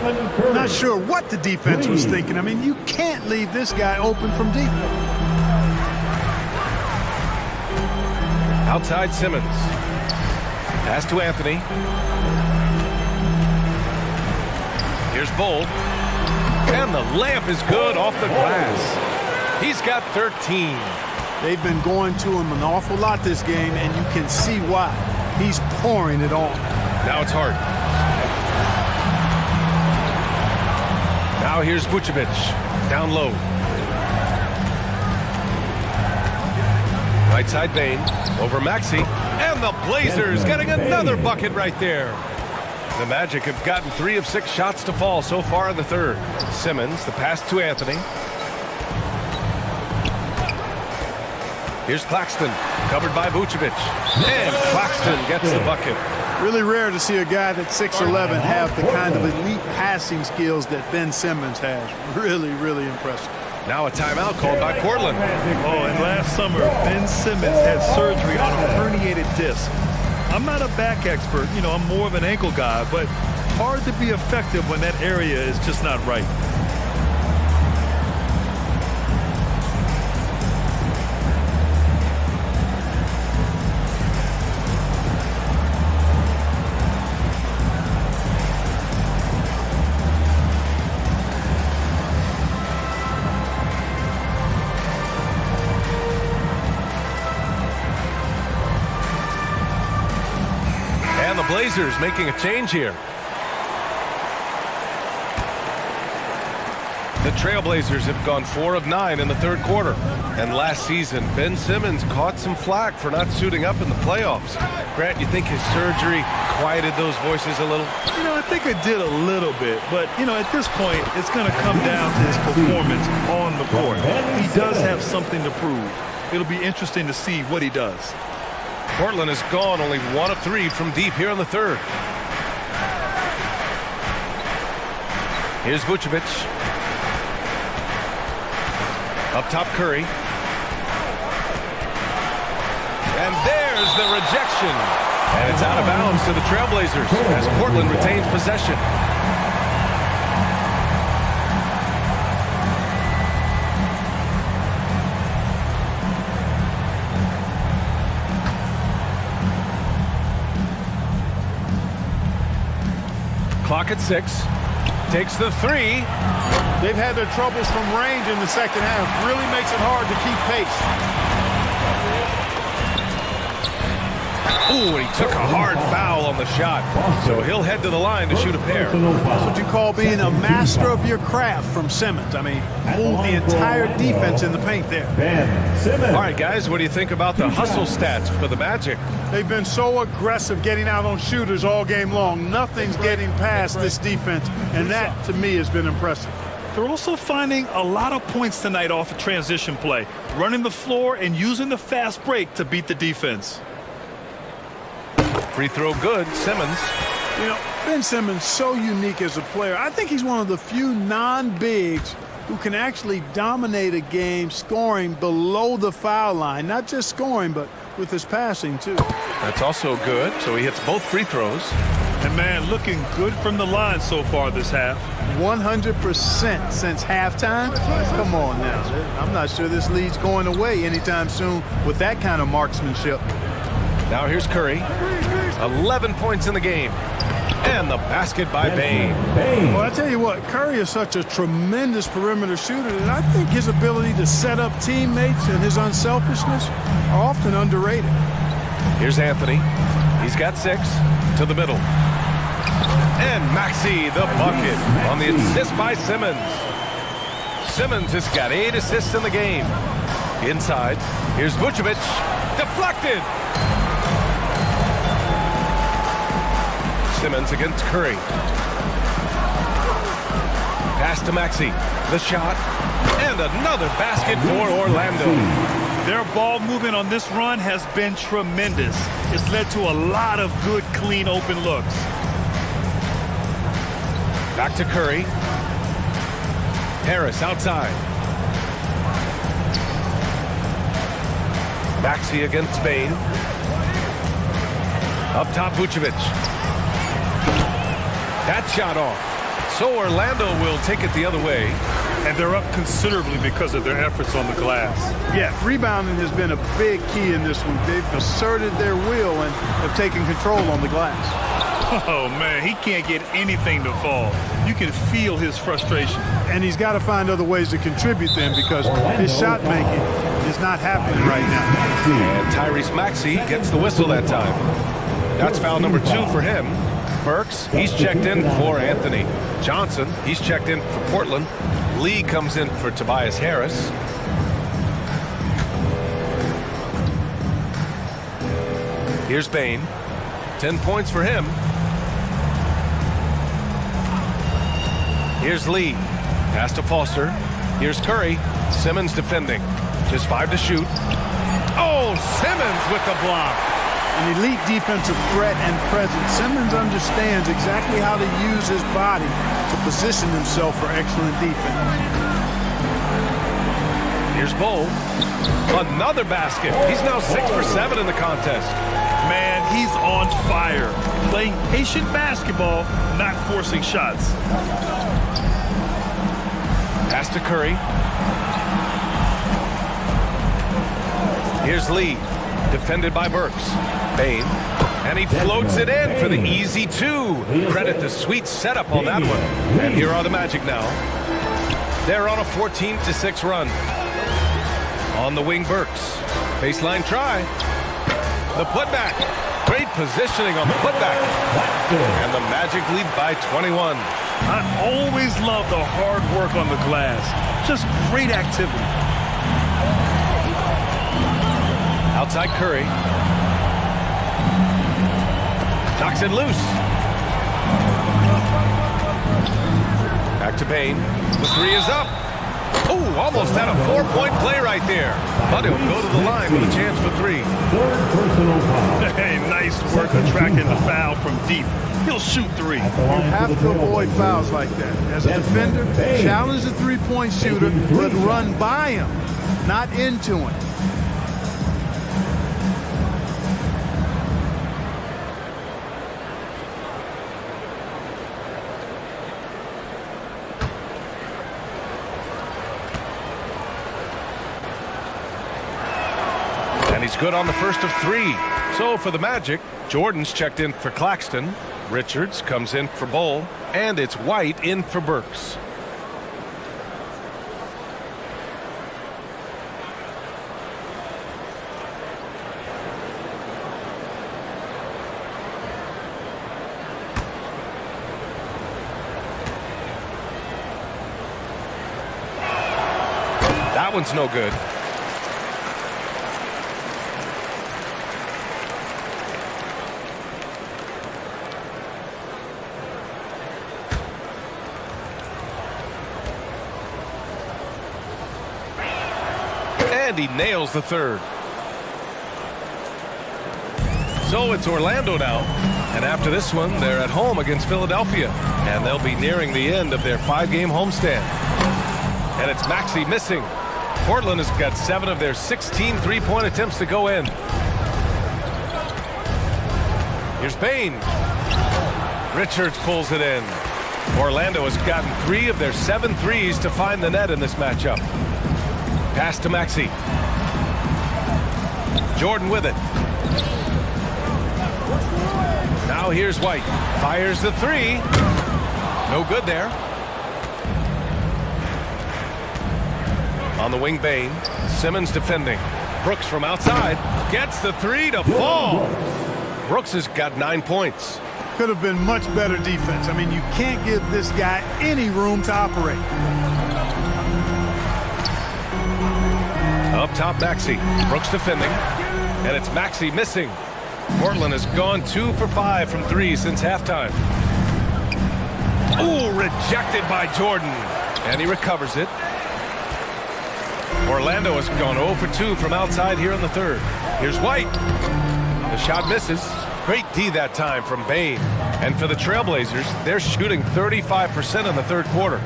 Not sure what the defense was thinking. I mean, you can't leave this guy open from deep. Outside Simmons. Pass to Anthony. Here's Bull. And the layup is good off the glass. He's got 13. They've been going to him an awful lot this game, and you can see why. He's pouring it on. Now it's Hart. Now here's Vucevic. Down low. Right side Bane. Over Maxey. And the Blazers getting another bucket right there. The Magic have gotten 3 of 6 shots to fall so far in the third. Simmons, the pass to Anthony. Here's Claxton, covered by Vucevic. And Claxton gets the bucket. Really rare to see a guy that's 6'11" have the kind of elite passing skills that Ben Simmons has. Really, really impressive. Now a timeout called by Portland. Oh, and last summer, Ben Simmons had surgery on a herniated disc. I'm not a back expert, you know, I'm more of an ankle guy, but hard to be effective when that area is just not right. Blazers making a change here. The Trailblazers have gone 4 of 9 in the third quarter. And last season, Ben Simmons caught some flack for not suiting up in the playoffs. Grant, you think his surgery quieted those voices a little? You know, I think it did a little bit. But, you know, at this point, it's going to come down to his performance on the court. He does have something to prove. It'll be interesting to see what he does. Portland has gone only 1 of 3 from deep here in the third. Here's Vucevic. Up top, Curry. And there's the rejection. And it's out of bounds to the Trailblazers as Portland retains possession. Clock at 6. Takes the 3. They've had their troubles from range in the second half. Really makes it hard to keep pace. Ooh, and he took a hard foul on the shot. So he'll head to the line to shoot a pair. That's what you call being a master of your craft from Simmons. I mean, fooled the entire defense in the paint there. All right, guys, what do you think about the hustle stats for the Magic? They've been so aggressive getting out on shooters all game long. Nothing's getting past this defense, and that, to me, has been impressive. They're also finding a lot of points tonight off of transition play, running the floor and using the fast break to beat the defense. Free throw good, Simmons. You know, Ben Simmons, so unique as a player. I think he's one of the few non-bigs who can actually dominate a game scoring below the foul line. Not just scoring, but with his passing, too. That's also good, so he hits both free throws. And, man, looking good from the line so far this half. 100% since halftime? Come on now. I'm not sure this lead's going away anytime soon with that kind of marksmanship. Now here's Curry. 11 points in the game. And the basket by Bane. Well, I tell you what, Curry is such a tremendous perimeter shooter that I think his ability to set up teammates and his unselfishness are often underrated. Here's Anthony. He's got 6 to the middle. And Maxey, the bucket on the assist by Simmons. Simmons has got 8 assists in the game. Inside, here's Vucevic. Deflected. Simmons against Curry. Pass to Maxey. The shot. And another basket for Orlando. Their ball movement on this run has been tremendous. It's led to a lot of good, clean, open looks. Back to Curry. Harris outside. Maxey against Bane. Up top, Vucevic. That shot off. So Orlando will take it the other way. And they're up considerably because of their efforts on the glass. Yeah, rebounding has been a big key in this one. They've asserted their will and have taken control on the glass. Oh, man, he can't get anything to fall. You can feel his frustration. And he's got to find other ways to contribute then because his shot making is not happening right now. And Tyrese Maxey gets the whistle that time. That's foul number 2 for him. Burks, he's checked in for Anthony. Johnson, he's checked in for Portland. Lee comes in for Tobias Harris. Here's Bane. 10 points for him. Here's Lee. Pass to Foster. Here's Curry. Simmons defending. Just 5 to shoot. Oh, Simmons with the block. An elite defensive threat and presence. Simmons understands exactly how to use his body to position himself for excellent defense. Here's Bull. Another basket. He's now 6 for 7 in the contest. Man, he's on fire. Playing patient basketball, not forcing shots. Pass to Curry. Here's Lee. Defended by Burks. Bane. And he floats it in for the easy 2. Credit the sweet setup on that one. And here are the Magic now. They're on a 14-6 run. On the wing, Burks. Baseline try. The putback. Great positioning on the putback. And the Magic lead by 21. I always love the hard work on the glass. Just great activity. Outside Curry. Knocks it loose. Back to Bane. The 3 is up. Oh, almost had a 4-point play right there. But he'll go to the line with a chance for 3. Hey, nice work attracting the foul from deep. He'll shoot 3. You have to avoid fouls like that. As a defender, challenge the three-point shooter, but run by him, not into him. And he's good on the first of 3. So for the Magic, Jordan's checked in for Claxton. Richards comes in for Bull. And it's White in for Burks. That one's no good. And he nails the third. So it's Orlando now. And after this one, they're at home against Philadelphia. And they'll be nearing the end of their 5-game homestand. And it's Maxey missing. Portland has got 7 of their 16 3-point attempts to go in. Here's Bane. Richards pulls it in. Orlando has gotten 3 of their 7 threes to find the net in this matchup. Pass to Maxey. Jordan with it. Now here's White. Fires the 3. No good there. On the wing, Bane. Simmons defending. Brooks from outside. Gets the 3 to fall. Brooks has got 9 points. Could have been much better defense. I mean, you can't give this guy any room to operate. Up top, Maxey. Brooks defending. And it's Maxey missing. Portland has gone 2 for 5 from 3 since halftime. Ooh, rejected by Jordan. And he recovers it. Orlando has gone 0 for 2 from outside here in the third. Here's White. The shot misses. Great D that time from Bane. And for the Trailblazers, they're shooting 35% in the third quarter.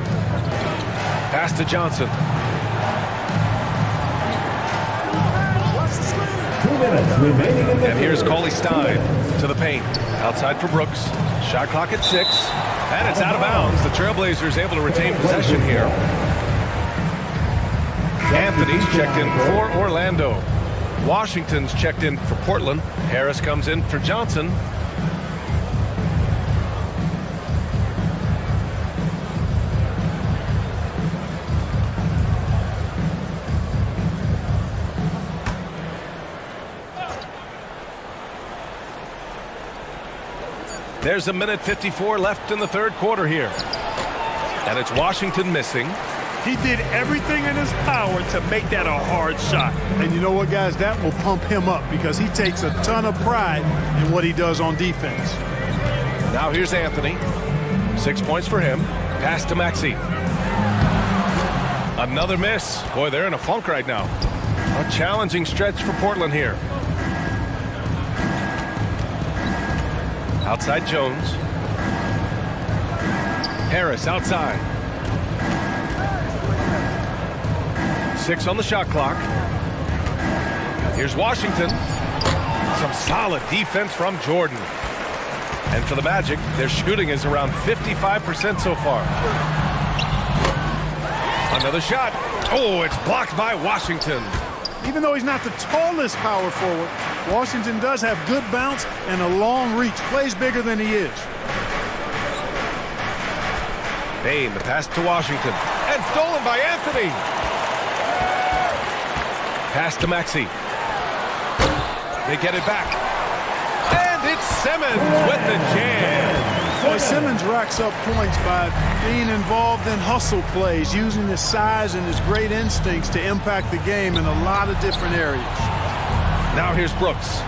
Pass to Johnson. 2 minutes remaining in the And here's Cauley Stein to the paint. Outside for Brooks. Shot clock at 6. And it's out of bounds. The Trailblazers able to retain possession here. Anthony's checked in for Orlando. Washington's checked in for Portland. Harris comes in for Johnson. There's a minute 54 left in the third quarter here. And it's Washington missing. He did everything in his power to make that a hard shot. And you know what, guys? That will pump him up because he takes a ton of pride in what he does on defense. Now here's Anthony. 6 points for him. Pass to Maxey. Another miss. Boy, they're in a funk right now. A challenging stretch for Portland here. Outside Jones. Harris outside. 6 on the shot clock. Here's Washington. Some solid defense from Jordan. And for the Magic, their shooting is around 55% so far. Another shot. Oh, it's blocked by Washington. Even though he's not the tallest power forward, Washington does have good bounce and a long reach. Plays bigger than he is. Bane, the pass to Washington. And stolen by Anthony. Pass to Maxey. They get it back. And it's Simmons with the jam. Boy, Simmons racks up points by being involved in hustle plays, using his size and his great instincts to impact the game in a lot of different areas. Now here's Brooks.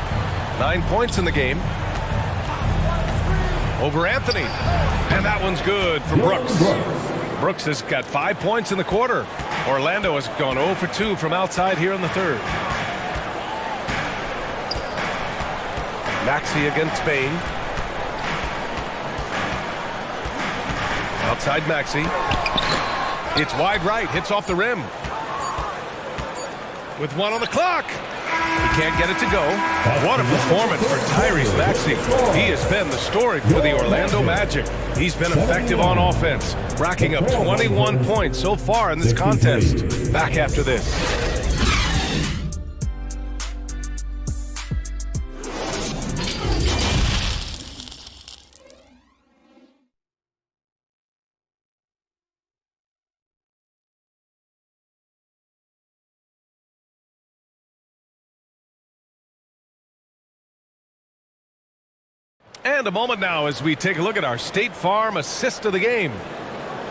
9 points in the game. Over Anthony. And that one's good for Brooks. Brooks has got 5 points in the quarter. Orlando has gone 0 for 2 from outside here in the third. Maxey against Bane. Outside Maxey. It's wide right. Hits off the rim. With 1 on the clock. He can't get it to go. What a performance for Tyrese Maxey. He has been the story for the Orlando Magic. He's been effective on offense, racking up 21 points so far in this contest. Back after this. And a moment now as we take a look at our State Farm assist of the game.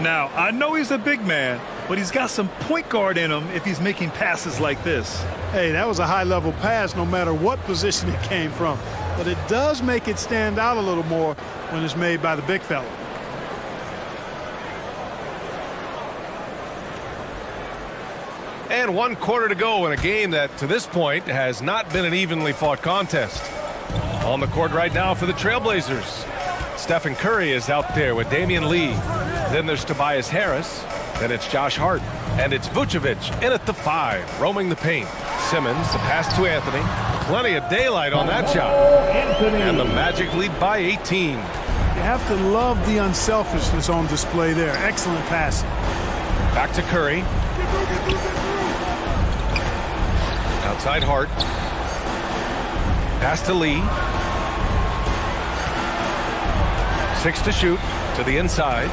Now, I know he's a big man, but he's got some point guard in him if he's making passes like this. Hey, that was a high-level pass no matter what position it came from. But it does make it stand out a little more when it's made by the big fella. And 1 quarter to go in a game that, to this point, has not been an evenly fought contest. On the court right now for the Trailblazers. Stephen Curry is out there with Damian Lee. Then there's Tobias Harris. Then it's Josh Hart. And it's Vucevic in at the 5, roaming the paint. Simmons, the pass to Anthony. Plenty of daylight on that shot. And the Magic lead by 18. You have to love the unselfishness on display there. Excellent passing. Back to Curry. Outside Hart. Pass to Lee. 6 to shoot. To the inside.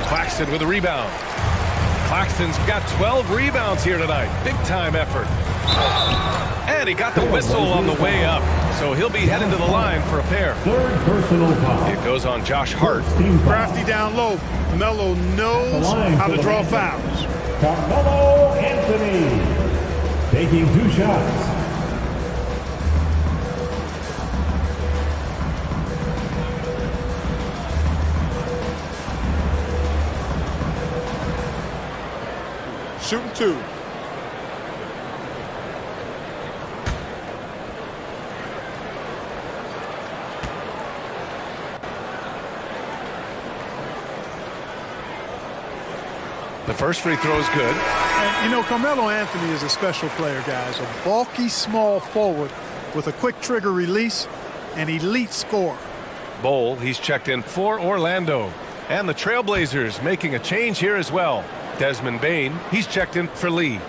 Claxton with a rebound. Claxton's got 12 rebounds here tonight. Big time effort. And he got the whistle on the way up. So he'll be heading to the line for a pair. Third personal foul. It goes on Josh Hart. Crafty down low. Melo knows how to draw fouls. Carmelo Anthony taking 2 shots. Shooting 2. The first free throw is good. And, you know, Carmelo Anthony is a special player, guys. A bulky, small forward with a quick trigger release, an elite scorer. Bowl, he's checked in for Orlando. And the Trailblazers making a change here as well. Desmond Bane, he's checked in for Lee.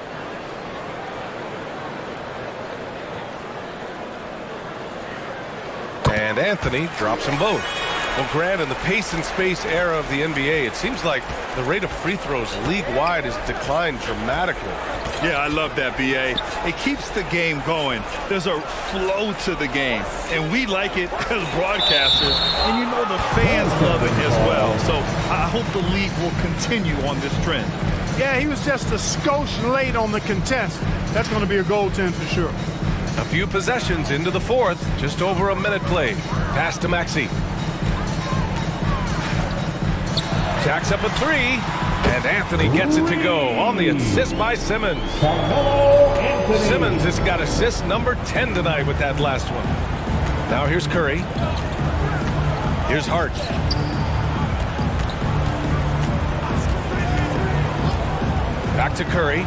And Anthony drops them both. Well, Grant, in the pace and space era of the NBA, it seems like the rate of free throws league-wide has declined dramatically. Yeah, I love that, B.A. It keeps the game going. There's a flow to the game, and we like it as broadcasters, and you know the fans love it as well. So I hope the league will continue on this trend. Yeah, he was just a skosh late on the contest. That's going to be a goaltend for sure. A few possessions into the fourth, just over a minute played. Pass to Maxey. Jacks up a 3, and Anthony gets it to go on the assist by Simmons. Simmons has got assist number 10 tonight with that last one. Now here's Curry. Here's Hart. Back to Curry.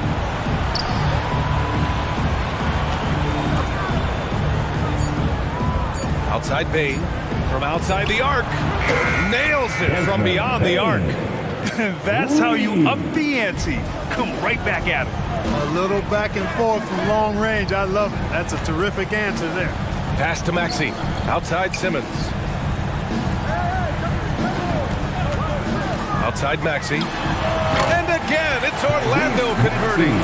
Outside Bane. From outside the arc. Nails it from beyond the arc. That's how you up the ante. Come right back at him. A little back and forth from long range. I love it. That's a terrific answer there. Pass to Maxey. Outside Simmons. Outside Maxey. And again, it's Orlando converting.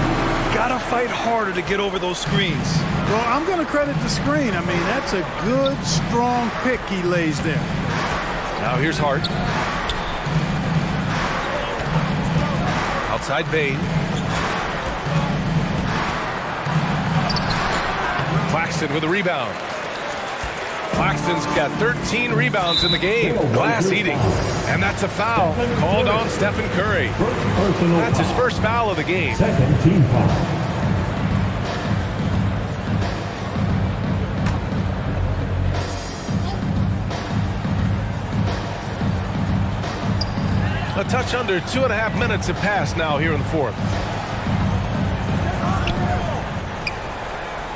Gotta fight harder to get over those screens. Well, I'm going to credit the screen. I mean, that's a good, strong pick he lays there. Now here's Hart. Outside Bane. Claxton with a rebound. Claxton's got 13 rebounds in the game. Glass eating. And that's a foul called on Stephen Curry. That's his first foul of the game. Second team foul. A touch under 2.5 minutes have passed now here in the fourth.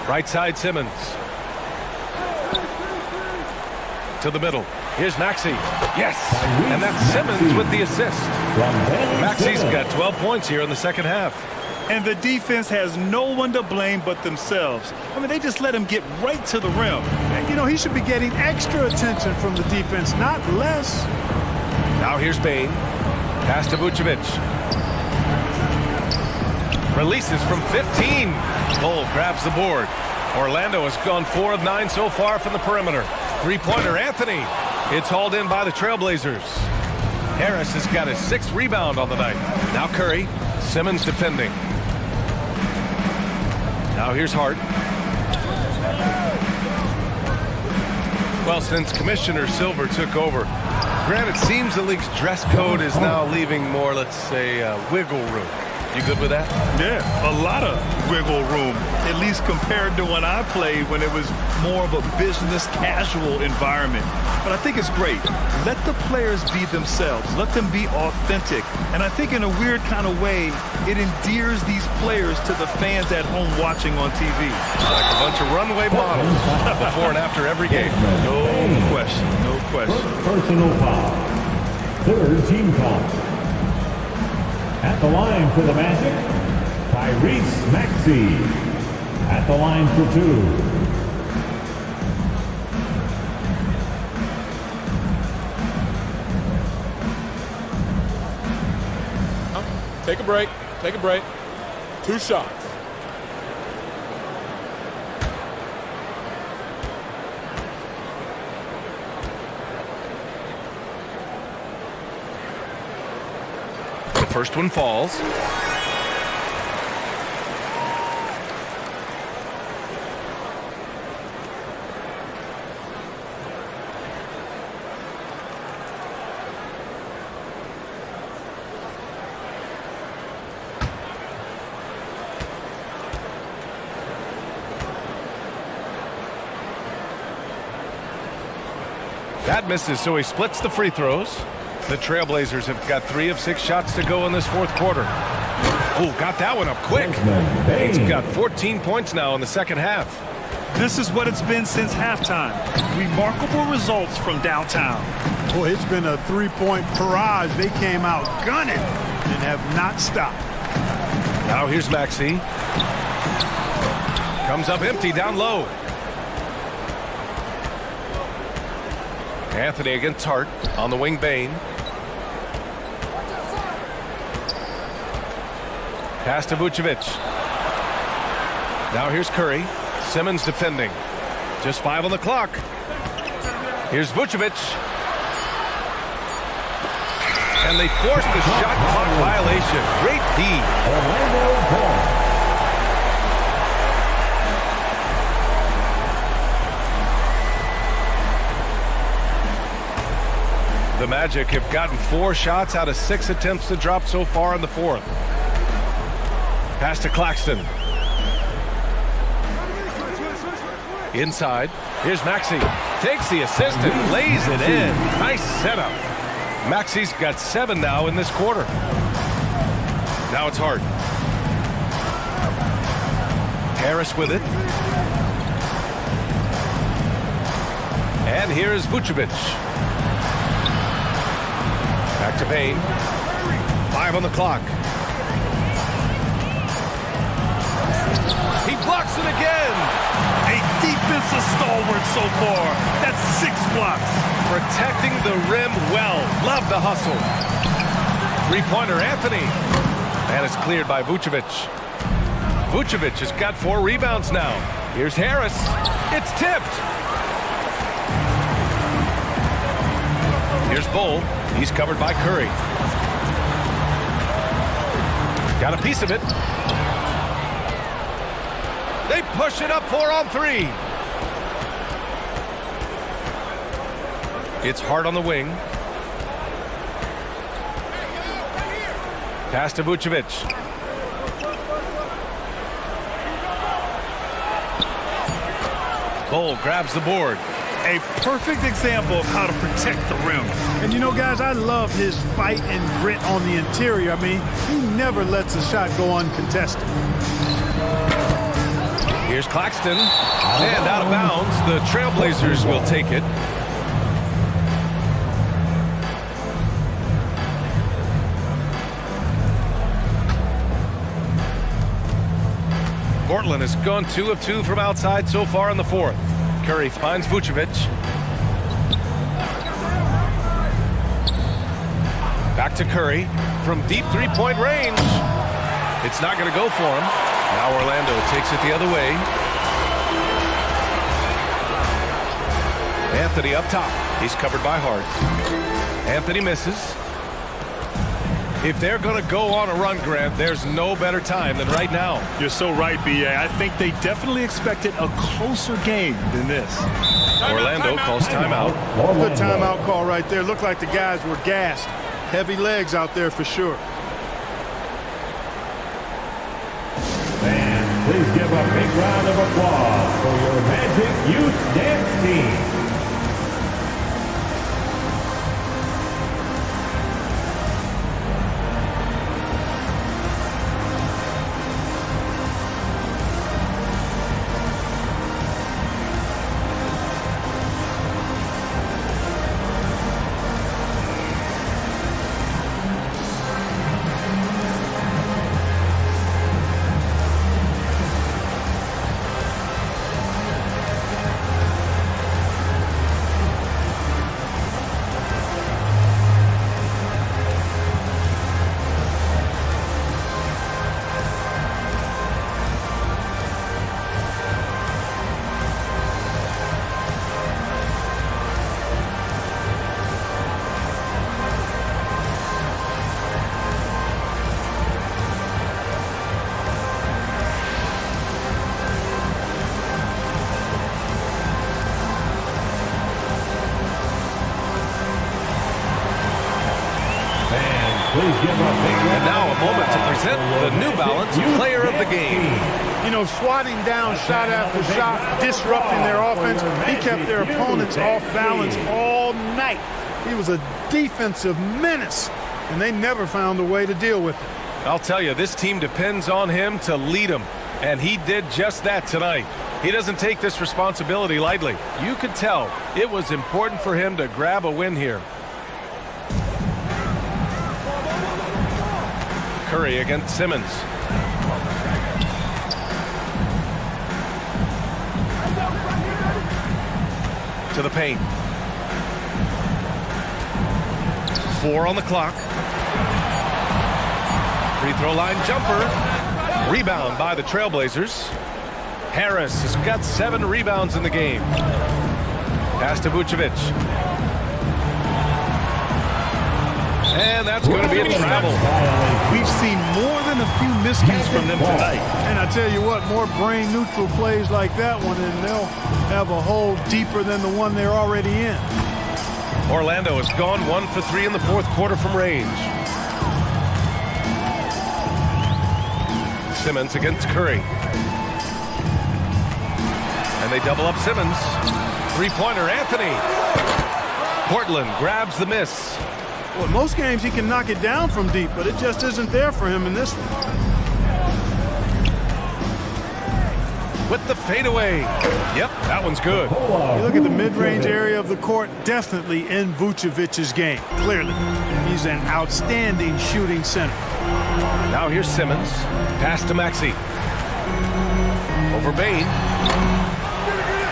Right side Simmons. To the middle. Here's Maxey. Yes! And that's Simmons with the assist. Maxey's got 12 points here in the second half. And the defense has no one to blame but themselves. I mean, they just let him get right to the rim. And, you know, he should be getting extra attention from the defense, not less. Now here's Bane. Pass to Vucevic. Releases from 15. Bull grabs the board. Orlando has gone 4 of 9 so far from the perimeter. Three-pointer Anthony. It's hauled in by the Trailblazers. Harris has got his 6th rebound on the night. Now Curry, Simmons defending. Now here's Hart. Well, since Commissioner Silver took over, Grant, it seems the league's dress code is now leaving more, let's say, wiggle room. You good with that? Yeah, a lot of wiggle room, at least compared to when I played, when it was more of a business casual environment. But I think it's great. Let the players be themselves. Let them be authentic. And I think in a weird kind of way, it endears these players to the fans at home watching on TV. Like a bunch of runway models before and after every game. No question, no question. Personal foul. 3rd team foul. At the line for the Magic, Tyrese Maxey. At the line for 2. Take a break. Take a break. 2 shots. The first one falls. That misses, so he splits the free throws. The Trailblazers have got 3 of 6 shots to go in this 4th quarter. Oh, got that one up quick. He's got 14 points now in the 2nd half. This is what it's been since halftime. Remarkable results from downtown. Boy, it's been a 3-point barrage. They came out gunning and have not stopped. Now here's Maxey. Comes up empty down low. Anthony against Hart on the wing. Bain. Pass to Vucevic. Now here's Curry. Simmons defending. Just 5 on the clock. Here's Vucevic. And they forced the shot clock violation. Great D. Orlando Ball. The Magic have gotten 4 shots out of 6 attempts to drop so far in the 4th. Pass to Claxton. Inside. Here's Maxey. Takes the assist and lays it in. Nice setup. Maxey's got 7 now in this quarter. Now it's Hart. Harris with it. And here's Vucevic. Back to Bain. 5 on the clock. He blocks it again. A defensive stalwart so far. That's 6 blocks. Protecting the rim well. Love the hustle. 3-pointer Anthony. And it's cleared by Vucevic. Vucevic has got 4 rebounds now. Here's Harris. It's tipped. Here's Bull. He's covered by Curry. Got a piece of it. They push it up 4 on 3. It's Hart on the wing. Pass to Vucevic. Bull grabs the board. A perfect example of how to protect the rim. And you know, guys, I love his fight and grit on the interior. I mean, he never lets a shot go uncontested. Here's Claxton. And out of bounds. The Trailblazers will take it. Portland has gone 2 of 2 from outside so far in the 4th. Curry finds Vucevic. Back to Curry from deep 3-point range. It's not going to go for him. Now Orlando takes it the other way. Anthony up top. He's covered by Hart. Anthony misses. If they're going to go on a run, Grant, there's no better time than right now. You're so right, B.A. I think they definitely expected a closer game than this. Orlando calls timeout. Good timeout call right there. Looked like the guys were gassed. Heavy legs out there for sure. And please give a big round of applause for your Magic Youth Dance Team. And now a moment to present the New Balance Player of the Game. You know, swatting down shot after shot, disrupting their offense. He kept their opponents off balance all night. He was a defensive menace, and they never found a way to deal with it. I'll tell you, this team depends on him to lead them, and he did just that tonight. He doesn't take this responsibility lightly. You could tell it was important for him to grab a win here. Curry against Simmons. To the paint. 4 on the clock. Free throw line jumper. Rebound by the Trailblazers. Harris has got 7 rebounds in the game. Pass to Vucevic. And that's going to be a travel. We've seen more than a few miscues from them tonight. And I tell you what, more brain-neutral plays like that one, and they'll have a hole deeper than the one they're already in. Orlando has gone 1 for 3 in the fourth quarter from range. Simmons against Curry. And they double up Simmons. Three-pointer, Anthony. Portland grabs the miss. Well, in most games he can knock it down from deep, but it just isn't there for him in this one. With the fadeaway. Yep, that one's good. You look at the mid-range area of the court, definitely in Vucevic's game. Clearly, he's an outstanding shooting center. Now here's Simmons. Pass to Maxey. Over Bain.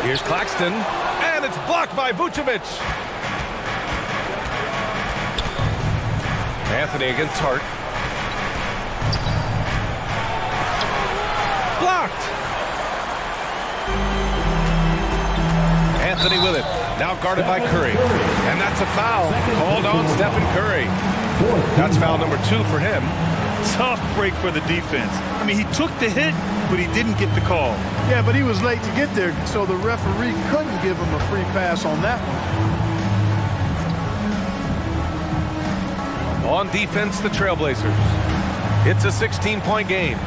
Here's Claxton. And it's blocked by Vucevic. Anthony against Hart. Blocked. Anthony with it. Now guarded by Curry. And that's a foul. Called on Stephen Curry. That's foul number 2 for him. Tough break for the defense. I mean, he took the hit, but he didn't get the call. Yeah, but he was late to get there, so the referee couldn't give him a free pass on that one. On defense, the Trailblazers. It's a 16-point game.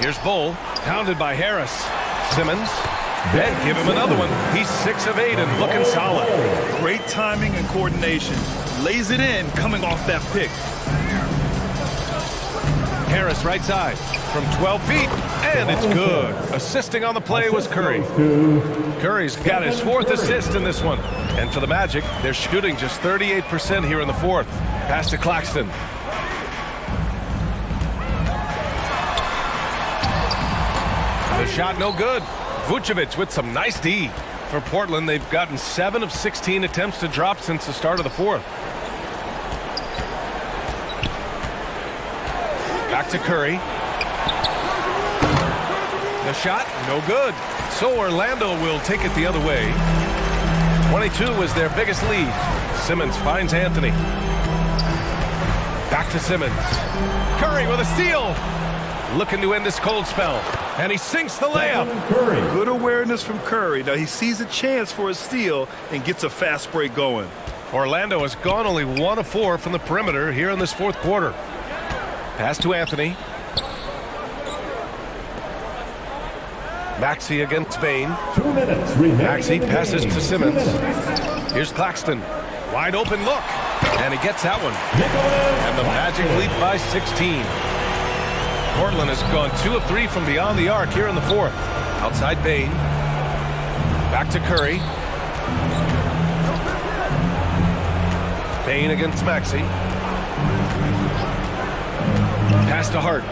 Here's Bull, pounded by Harris. Simmons, then give him another one. He's 6 of 8 and looking solid. Great timing and coordination. Lays it in, coming off that pick. Harris right side from 12 feet, and it's good. Assisting on the play was Curry. Curry's got his 4th assist in this one. And for the Magic, they're shooting just 38% here in the 4th. Pass to Claxton. The shot no good. Vucevic with some nice D. For Portland, they've gotten 7 of 16 attempts to drop since the start of the 4th. Back to Curry. The shot, no good. So Orlando will take it the other way. 22 was their biggest lead. Simmons finds Anthony. Back to Simmons. Curry with a steal. Looking to end this cold spell. And he sinks the layup. Good awareness from Curry. Now he sees a chance for a steal and gets a fast break going. Orlando has gone only 1 of 4 from the perimeter here in this fourth quarter. Pass to Anthony. Maxey against Bain. 2 minutes remaining. Maxey passes to Simmons. Here's Claxton. Wide open look. And he gets that one. And the Magic lead by 16. Portland has gone 2 of 3 from beyond the arc here in the fourth. Outside Bain. Back to Curry. Bain against Maxey. Pass to Hart.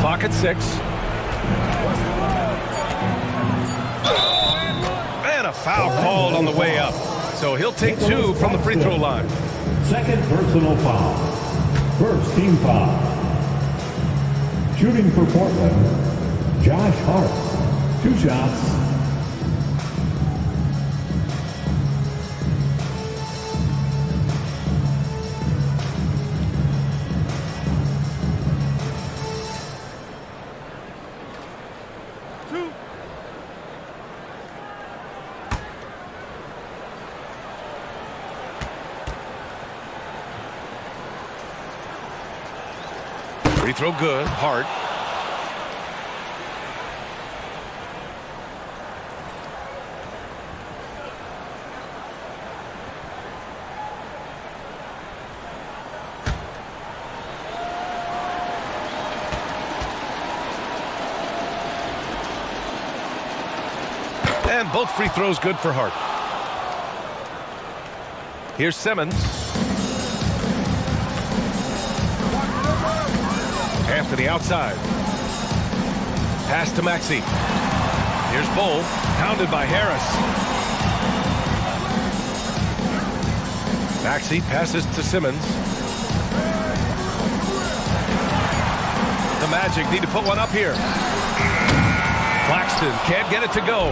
Clock at 6. And a foul called on the way up. So he'll take 2 from the free throw line. Second personal foul. First team foul. Shooting for Portland, Josh Hart. 2 shots. Free throw good. Hart. And both free throws good for Hart. Here's Simmons. Anthony outside. Pass to Maxey. Here's Bull. Pounded by Harris. Maxey passes to Simmons. The Magic need to put one up here. Claxton can't get it to go.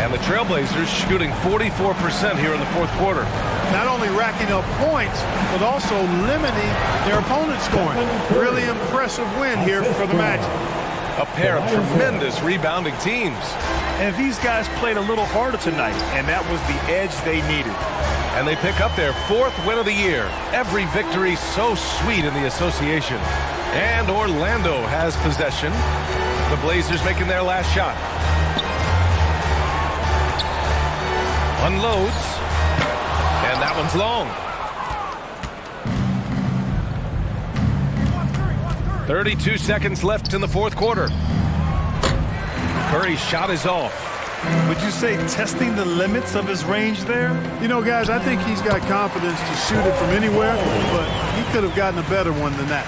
And the Trailblazers shooting 44% here in the fourth quarter. Not only racking up points, but also limiting their opponent's scoring. Really impressive win here for the Magic. A pair of tremendous rebounding teams. And these guys played a little harder tonight, and that was the edge they needed. And they pick up their 4th win of the year. Every victory so sweet in the association. And Orlando has possession. The Blazers making their last shot. Unloads. And that one's long. 32 seconds left in the fourth quarter. Curry's shot is off. Would you say testing the limits of his range there? You know, guys, I think he's got confidence to shoot it from anywhere, but he could have gotten a better one than that.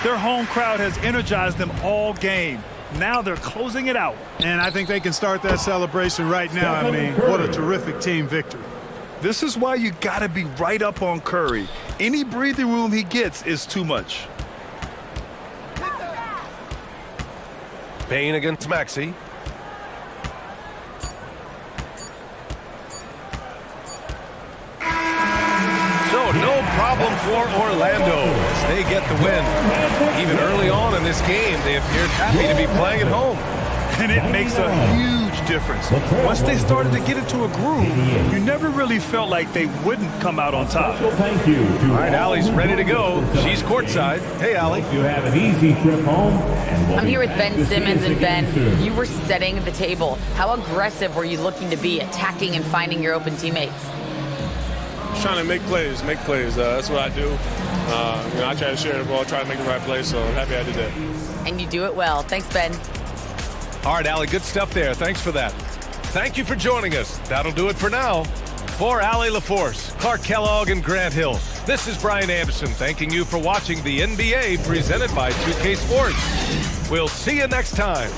Their home crowd has energized them all game. Now they're closing it out. And I think they can start that celebration right now. I mean, what a terrific team victory. This is why you got to be right up on Curry. Any breathing room he gets is too much. Bain against Maxey. So no problem for Orlando as they get the win. Even early on in this game, they appeared happy to be playing at home. And it makes a huge difference. Once they started to get into a groove, you never really felt like they wouldn't come out on top. Thank you. All right, Allie's ready to go. She's courtside. Hey, Allie. You have an easy trip home. I'm here with Ben Simmons, and Ben, you were setting the table. How aggressive were you looking to be, attacking and finding your open teammates? Trying to make plays. That's what I do. I try to share the ball, try to make the right play, so I'm happy I did that. And you do it well. Thanks, Ben. All right, Allie, good stuff there. Thanks for that. Thank you for joining us. That'll do it for now. For Allie LaForce, Clark Kellogg, and Grant Hill, this is Brian Anderson thanking you for watching the NBA presented by 2K Sports. We'll see you next time.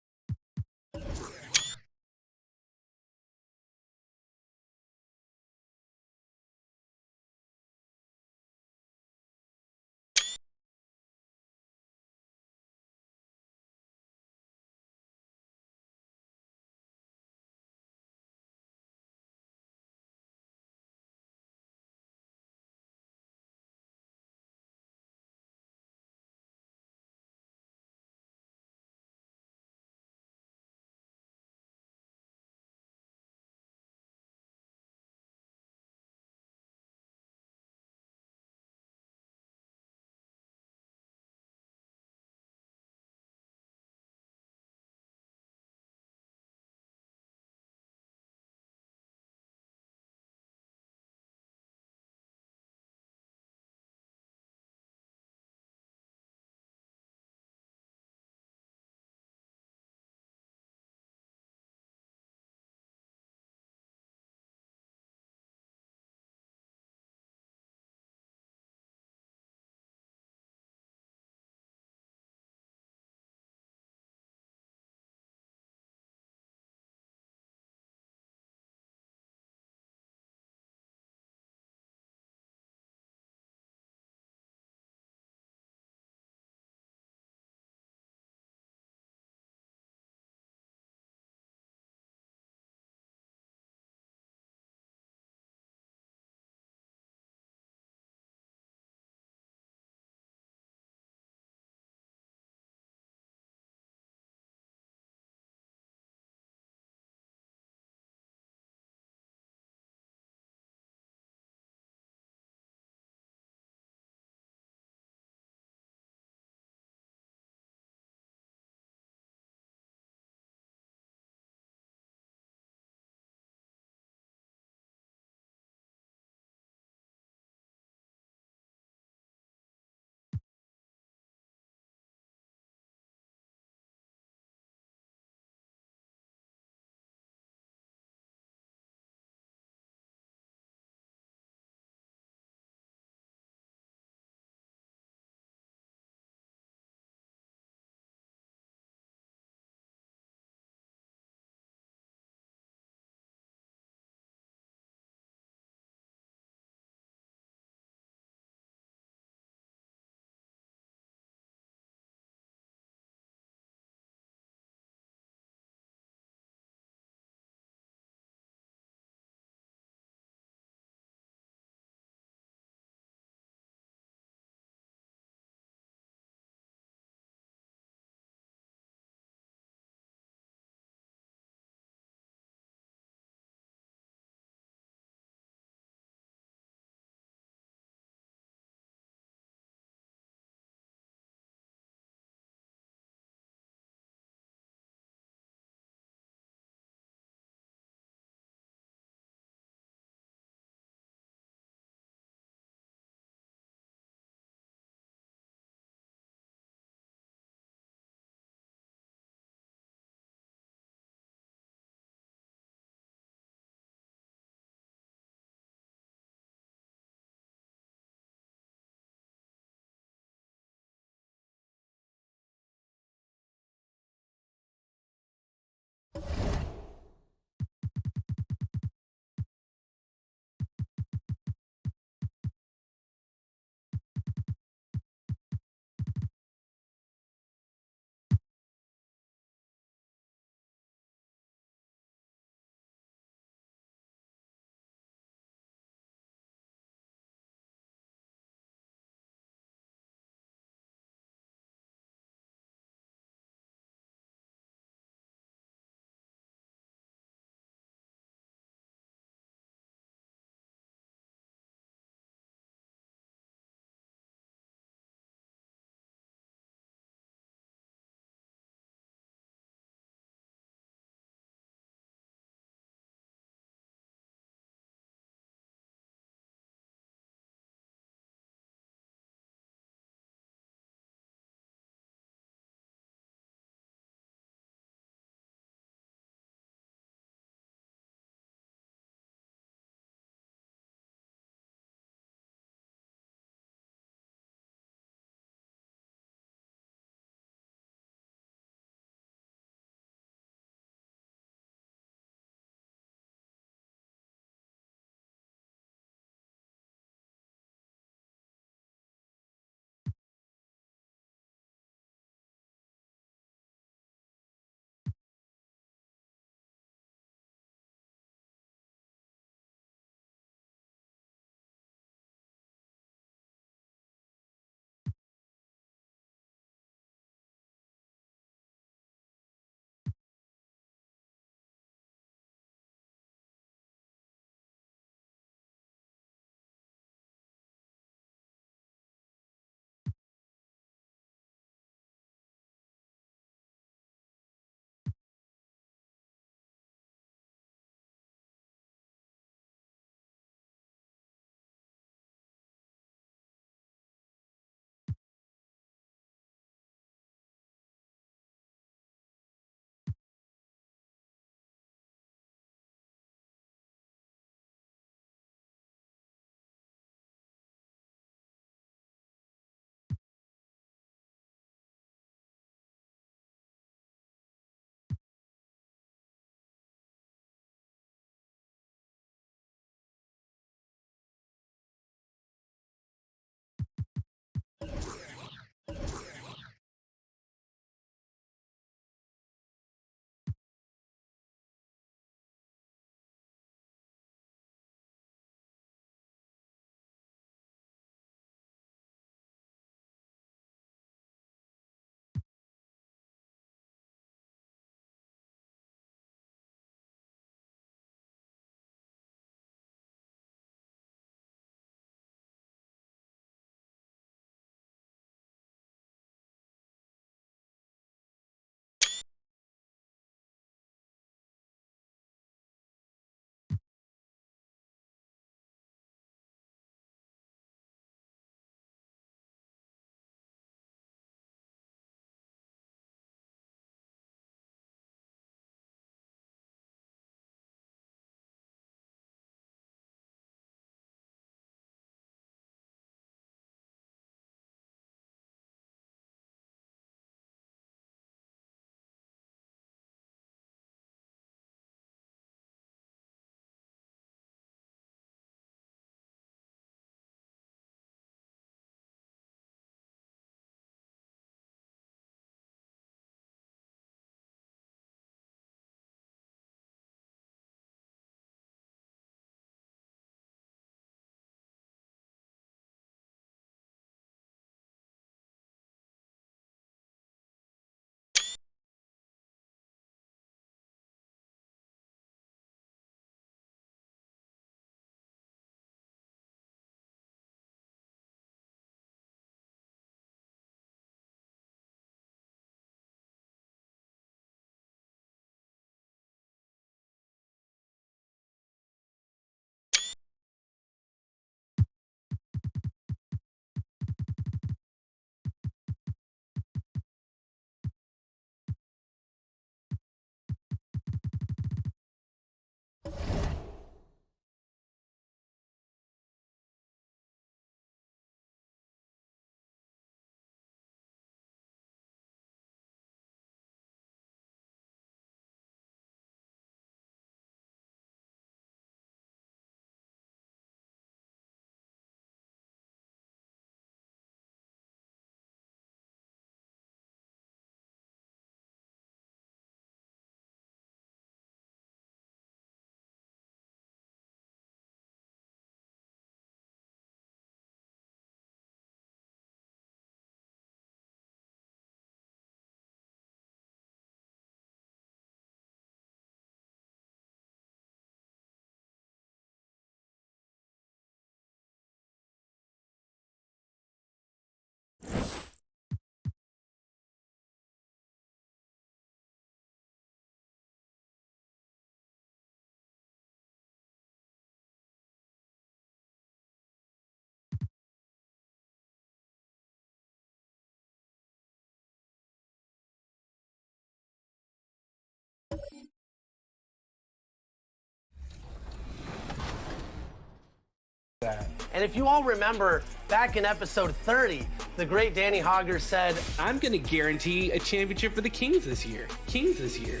that. And if you all remember, back in episode 30, the great Danny Hogger said, I'm going to guarantee a championship for the Kings this year. Kings this year.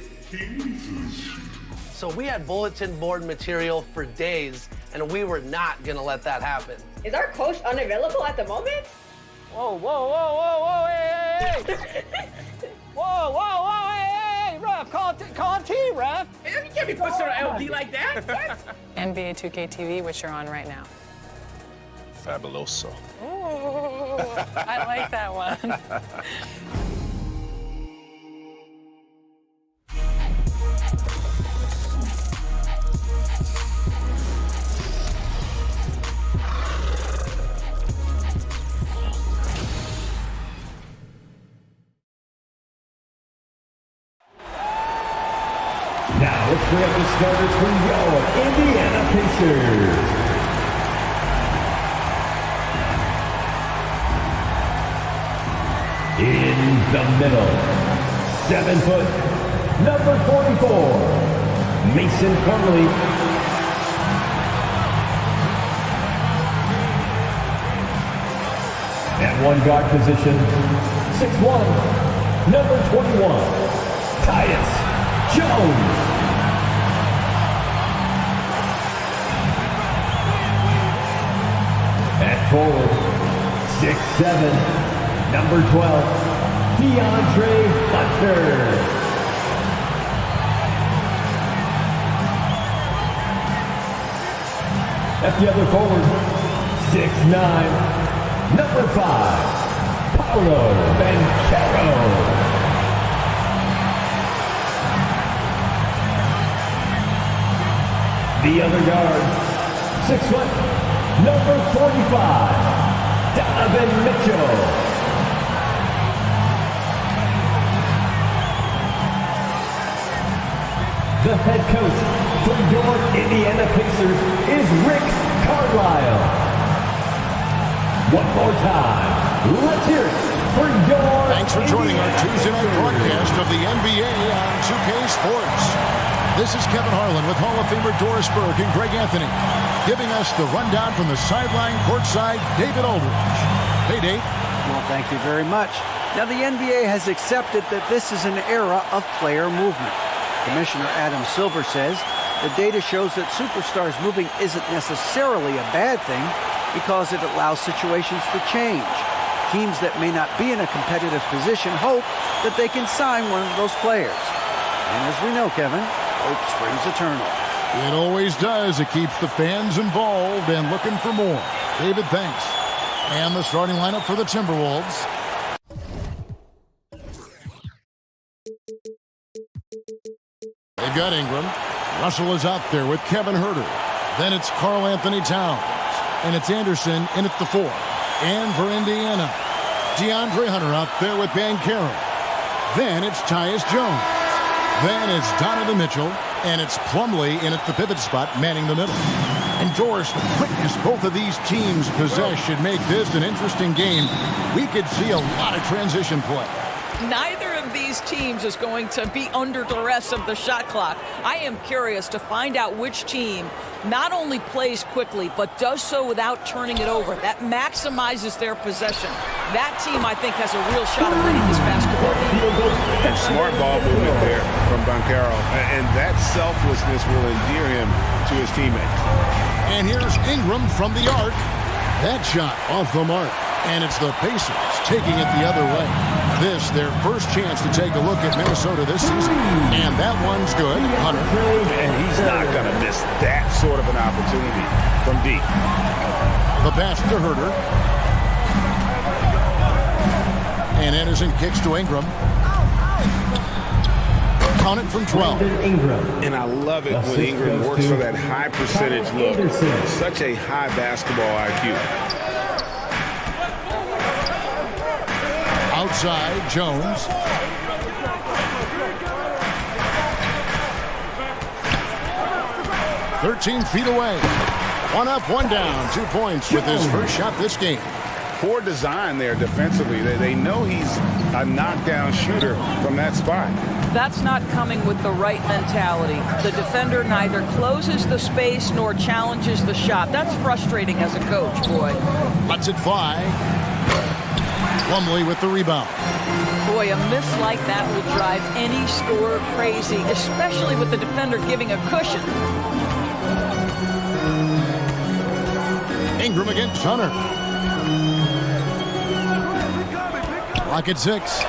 So we had bulletin board material for days, and we were not going to let that happen. Is our coach unavailable at the moment? Whoa, whoa, whoa, whoa, whoa, hey, hey, hey. Whoa, whoa, whoa, hey, hey, hey, ref, call T, ref. You can't be pushing on LD like that. NBA 2K TV, which you're on right now. Fabuloso. Ooh, I like that one. Now let's bring up the starters for your Indiana Pacers. In the middle, 7 foot, number 44, Mason Plumlee. At one guard position, 6'1", number 21, Tyus Jones. At forward, 6'7", number 12, DeAndre Hunter. At the other forward, 6'9", number 5, Paolo Banchero. The other guard, 6 foot, number 45, Donovan Mitchell. The head coach for your Indiana Pacers is Rick Carlisle. One more time, let's hear it for your Thanks for joining our Tuesday night broadcast of the NBA on 2K Sports. This is Kevin Harlan with Hall of Famer Doris Burke and Greg Anthony, giving us the rundown from the sideline courtside, David Aldridge. Hey, Dave. Well, thank you very much. Now, the NBA has accepted that this is an era of player movement. Commissioner Adam Silver says the data shows that superstars moving isn't necessarily a bad thing because it allows situations to change. Teams that may not be in a competitive position hope that they can sign one of those players. And as we know, Kevin, hope springs eternal. It always does. It keeps the fans involved and looking for more. David, thanks. And the starting lineup for the Timberwolves. They've got Ingram. Russell is out there with Kevin Huerter. Then it's Karl Anthony Towns. And it's Anderson in at the 4. And for Indiana, DeAndre Hunter out there with Banchero. Then it's Tyus Jones. Then it's Donovan Mitchell. And it's Plumlee in at the pivot spot, manning the middle. And Doris, the quickness both of these teams possess should make this an interesting game. We could see a lot of transition play. Neither of these teams is going to be under duress of the shot clock. I am curious to find out which team not only plays quickly, but does so without turning it over. That maximizes their possession. That team, I think, has a real shot at winning this basketball game. And smart ball movement there from Banchero. And that selflessness will endear him to his teammates. And here's Ingram from the arc. That shot off the mark. And it's the Pacers taking it the other way. This, their first chance to take a look at Minnesota this season. And that one's good. Hunter. And he's not going to miss that sort of an opportunity from deep. The pass to Huerter. And Anderson kicks to Ingram. Count it from 12. And I love it when Ingram works for that high percentage look. Such a high basketball IQ. Outside, Jones. "13 feet away. One up, one down. 2 points with his first shot this game. Poor design there defensively. They know he's a knockdown shooter from that spot. That's not coming with the right mentality. The defender neither closes the space nor challenges the shot. That's frustrating as a coach, boy. Lets it fly. Plumlee with the rebound. Boy, a miss like that will drive any scorer crazy, especially with the defender giving a cushion. Ingram against Hunter. Clock at 6.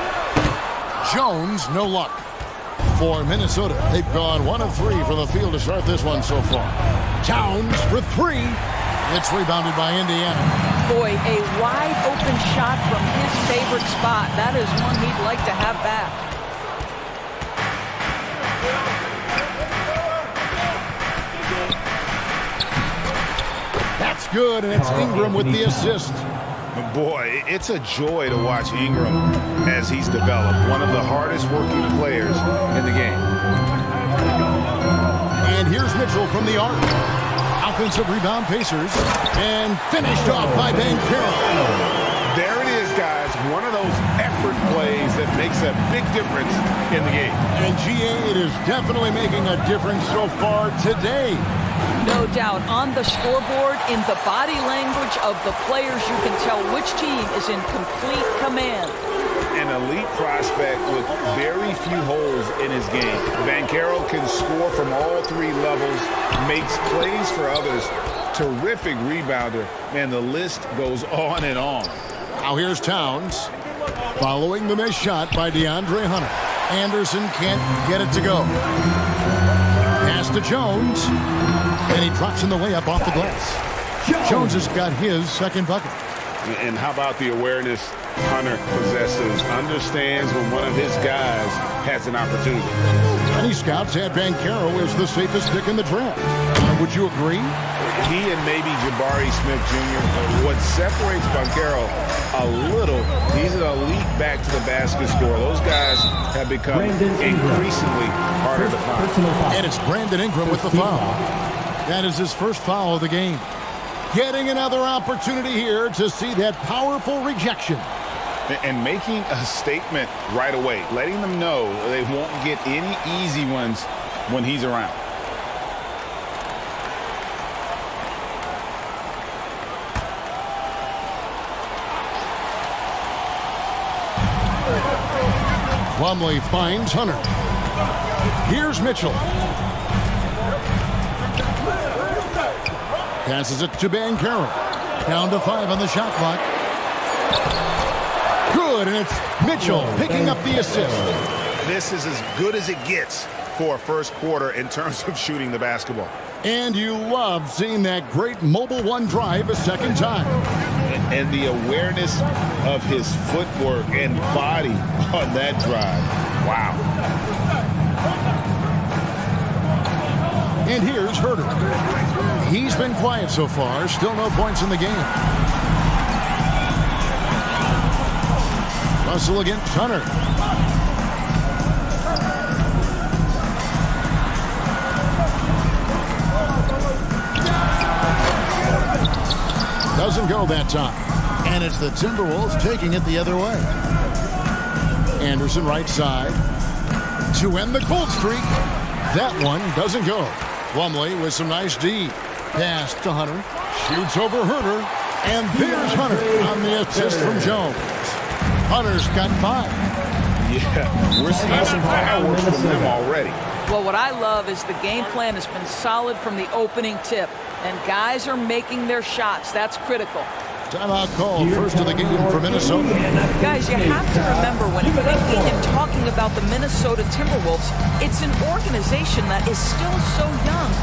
Jones, no luck. For Minnesota, they've gone 1 of 3 from the field to start this one so far. Towns for 3. It's rebounded by Indiana. Boy, a wide open shot from his favorite spot. That is one he'd like to have back. That's good, and it's Ingram with the assist. Boy, it's a joy to watch Ingram as he's developed. One of the hardest working players in the game. And here's Mitchell from the arc. Offensive rebound, Pacers. And finished off by Banchero. There it is, guys. One of those effort plays that makes a big difference in the game. And GA, it is definitely making a difference so far today. No doubt. On the scoreboard, in the body language of the players, you can tell which team is in complete command. An elite prospect with very few holes in his game. Banchero can score from all 3 levels, makes plays for others. Terrific rebounder. Man, the list goes on and on. Now here's Towns. Following the missed shot by DeAndre Hunter. Anderson can't get it to go. Pass to Jones. And he drops in the layup off the glass. Jones has got his second bucket. And how about the awareness Hunter possesses? Understands when one of his guys has an opportunity. Many scouts had Banchero as the safest pick in the draft. Would you agree? He and maybe Jabari Smith Jr. What separates Banchero a little, he's an elite back to the basket scorer. Those guys have become increasingly harder to find. And it's Brandon Ingram with the foul. That is his first foul of the game. Getting another opportunity here to see that powerful rejection. And making a statement right away, letting them know they won't get any easy ones when he's around. Plumlee finds Hunter. Here's Mitchell. Passes it to Banchero. Down to 5 on the shot clock. Good, and it's Mitchell picking up the assist. This is as good as it gets for a first quarter in terms of shooting the basketball. And you love seeing that great mobile one drive a second time. And the awareness of his footwork and body on that drive. Wow. And here's Herter. He's been quiet so far. Still no points in the game. Russell against Hunter. Doesn't go that time. And it's the Timberwolves taking it the other way. Anderson right side to end the cold streak. That one doesn't go. Plumlee with some nice D. Pass to Hunter. Shoots over Herter. And there's Hunter on the assist from Jones. Hunter's got 5. Yeah, we're seeing some fireworks from them already. Well, what I love is the game plan has been solid from the opening tip. And guys are making their shots. That's critical. Timeout called first of the game for Minnesota. Guys, you have to remember when thinking and talking about the Minnesota Timberwolves, it's an organization that is still so young.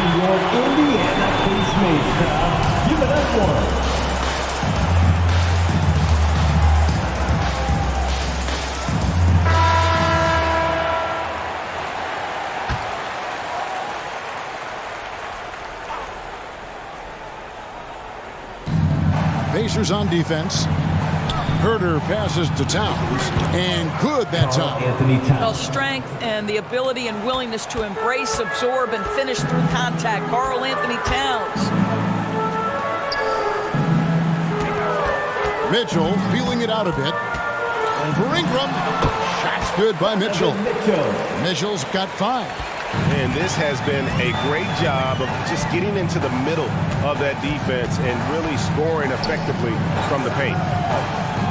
from your Indiana Casemates, pal. Give it up for him. Pacers on defense. Herter passes to Towns, and good that time. Well, strength and the ability and willingness to embrace, absorb, and finish through contact. Karl Anthony Towns. Mitchell feeling it out a bit. Over Ingram. Shot's good by Mitchell. Mitchell's got 5. And this has been a great job of just getting into the middle of that defense and really scoring effectively from the paint.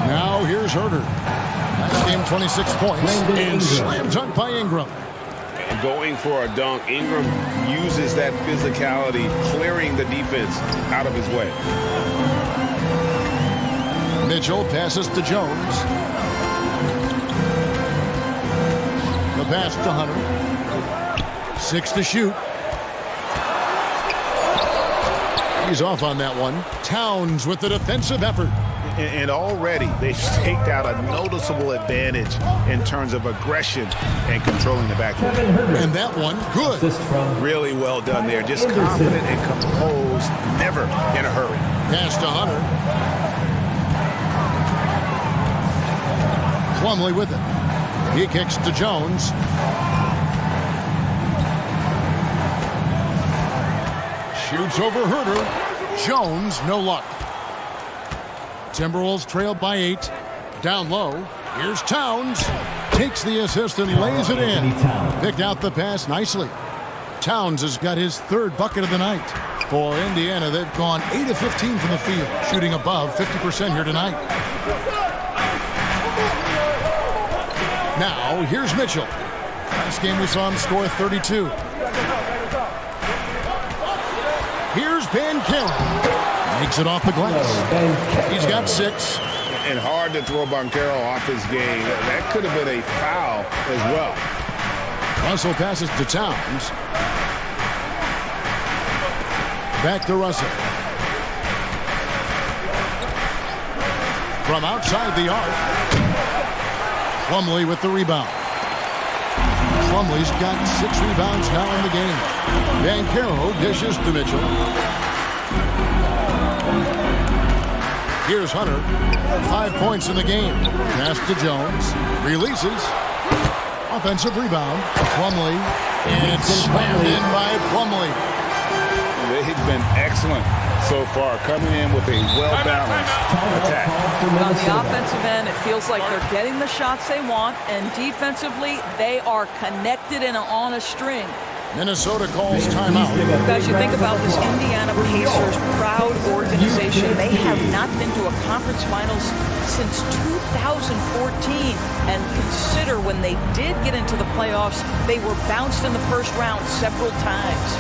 Now here's Herter. Last game 26 points and slam dunk by Ingram. And going for a dunk, Ingram uses that physicality, clearing the defense out of his way. Mitchell passes to Jones. The pass to Hunter. 6 to shoot. He's off on that one. Towns with the defensive effort. And already they've staked out a noticeable advantage in terms of aggression and controlling the backcourt. And that one, good. Really well done there. Just confident and composed, never in a hurry. Pass to Hunter. Plumlee with it. He kicks to Jones. Shoots over Herter. Jones, no luck. Timberwolves trail by 8. Down low. Here's Towns. Takes the assist and lays it in. Picked out the pass nicely. Towns has got his 3rd bucket of the night. For Indiana, they've gone 8 of 15 from the field, shooting above 50% here tonight. Now, here's Mitchell. Last game we saw him score 32. Here's Banchero. Makes it off the glass. He's got 6. And hard to throw Banchero off his game. That could have been a foul as well. Russell passes to Towns. Back to Russell. From outside the arc. Plumlee with the rebound. Plumlee's got 6 rebounds now in the game. Banchero dishes to Mitchell. Here's Hunter. 5 points in the game. Pass to Jones. Releases. Offensive rebound. Plumlee. And it's slammed in by Plumlee. They've been excellent so far, coming in with a well-balanced attack. On the offensive end, it feels like they're getting the shots they want, and defensively, they are connected and on a string. Minnesota calls timeout. As you think about this Indiana Pacers proud organization, they have not been to a conference finals since 2014. And consider when they did get into the playoffs, they were bounced in the first round several times.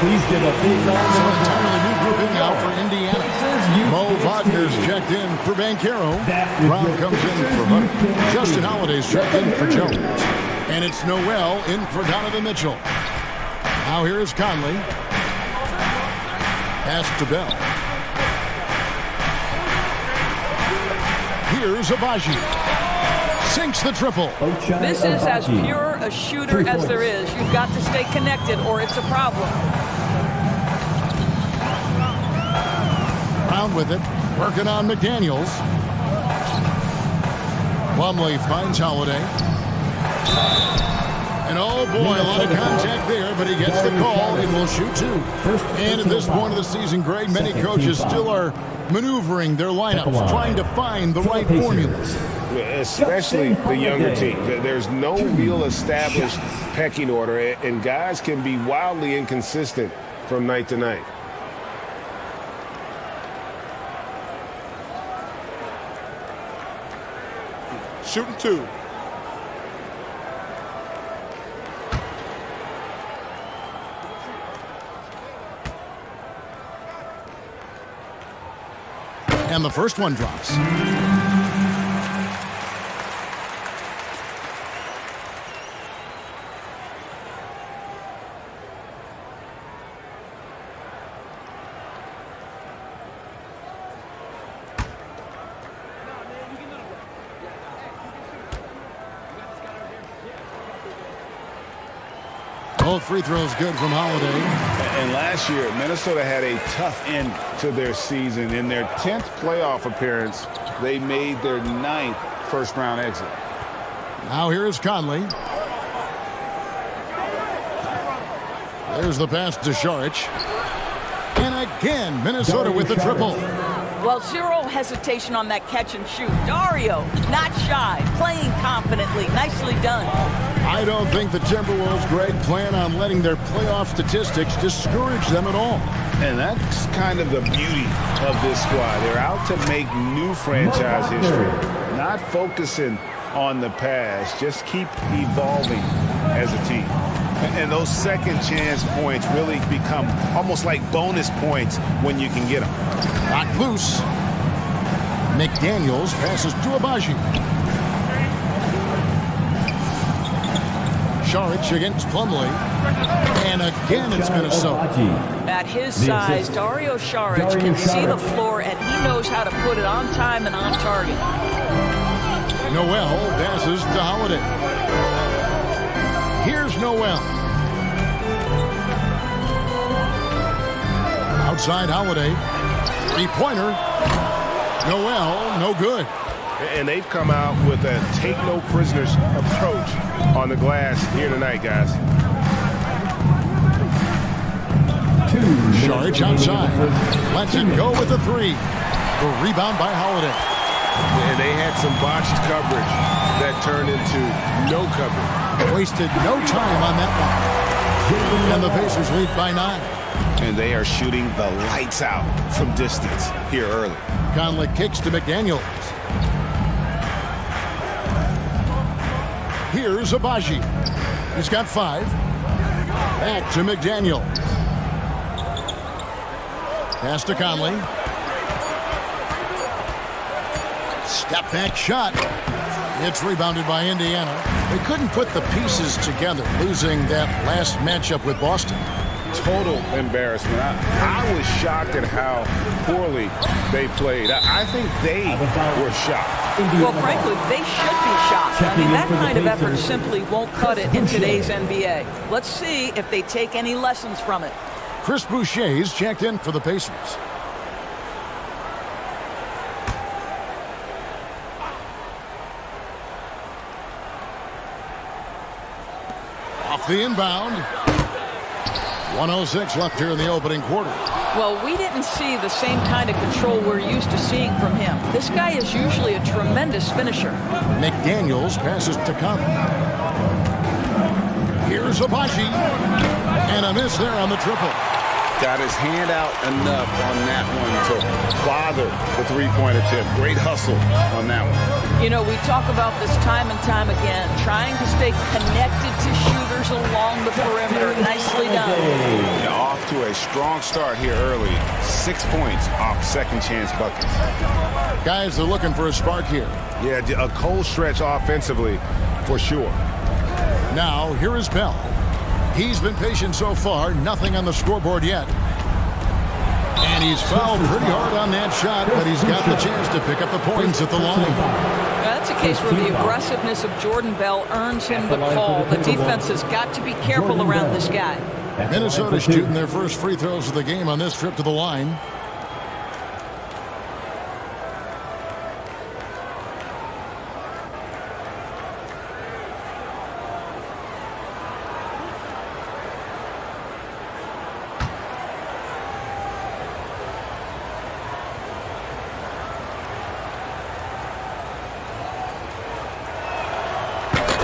Please give a big round of An entirely new grouping now for Indiana. Mo Wagner's checked in for Banchero. Brown comes in for Hunter. Justin Holiday's checked in for Jones. And it's Noel in for Donovan Mitchell. Now here is Conley. Pass to Bell. Here's Abaji. Sinks the triple. This is as pure a shooter as there is. You've got to stay connected or it's a problem. Brown with it. Working on McDaniels. Plumlee finds Holiday. And oh boy, a lot of contact there, but he gets the call and will shoot two. And at this point of the season, Greg, many coaches still are maneuvering their lineups, trying to find the right formulas. Especially the younger teams. There's no real established pecking order, and guys can be wildly inconsistent from night to night. Shooting two. And the first one drops. Both free throws good from Holiday. And last year, Minnesota had a tough end to their season. In their 10th playoff appearance, they made their 9th first-round exit. Now here is Conley. There's the pass to Šarić. And again, Minnesota with the triple. Well, zero hesitation on that catch and shoot. Dario, not shy, playing confidently. Nicely done. I don't think the Timberwolves, Greg, plan on letting their playoff statistics discourage them at all. And that's kind of the beauty of this squad. They're out to make new franchise history, not focusing on the past, just keep evolving as a team. And those second chance points really become almost like bonus points when you can get them. Knocked loose. McDaniels passes to Agbaji. Šarić against Plumlee. And again, it's Minnesota. At his size, Dario Šarić can see the floor, and he knows how to put it on time and on target. Noel passes to Holiday. Here's Noel. Outside Holiday. Three-pointer. Noel, no good. And they've come out with a take-no-prisoners approach on the glass here tonight, guys. Šarić outside. Lets it go with a three. The rebound by Holiday. And they had some botched coverage that turned into no coverage. Wasted no time on that one. And the Pacers lead by 9. And they are shooting the lights out from distance here early. Conley kicks to McDaniels. Here's Agbaji. He's got 5. Back to McDaniels. Pass to Conley. Step back shot. It's rebounded by Indiana. They couldn't put the pieces together, losing that last matchup with Boston. Total embarrassment. I was shocked at how poorly they played. I think they were shocked. Well, frankly, they should be shocked. I mean, that kind of effort simply won't cut it in today's NBA. Let's see if they take any lessons from it. Chris Boucher's checked in for the Pacers. Off the inbound. 1:06 left here in the opening quarter. Well, we didn't see the same kind of control we're used to seeing from him. This guy is usually a tremendous finisher. McDaniels passes to Conley. Here's Agbaji. And a miss there on the triple. Got his hand out enough on that one to bother the three-point attempt. Great hustle on that one. You know, we talk about this time and time again, trying to stay connected to shooters along the perimeter. Nicely done. Yeah, off to a strong start here early. 6 points off second chance buckets. Guys are looking for a spark here. Yeah, a cold stretch offensively for sure. Now, here is Bell. He's been patient so far, nothing on the scoreboard yet. And he's fouled pretty hard on that shot, but he's got the chance to pick up the points at the line. That's a case where the aggressiveness of Jordan Bell earns him the call. The defense has got to be careful around this guy. Minnesota's shooting their first free throws of the game on this trip to the line.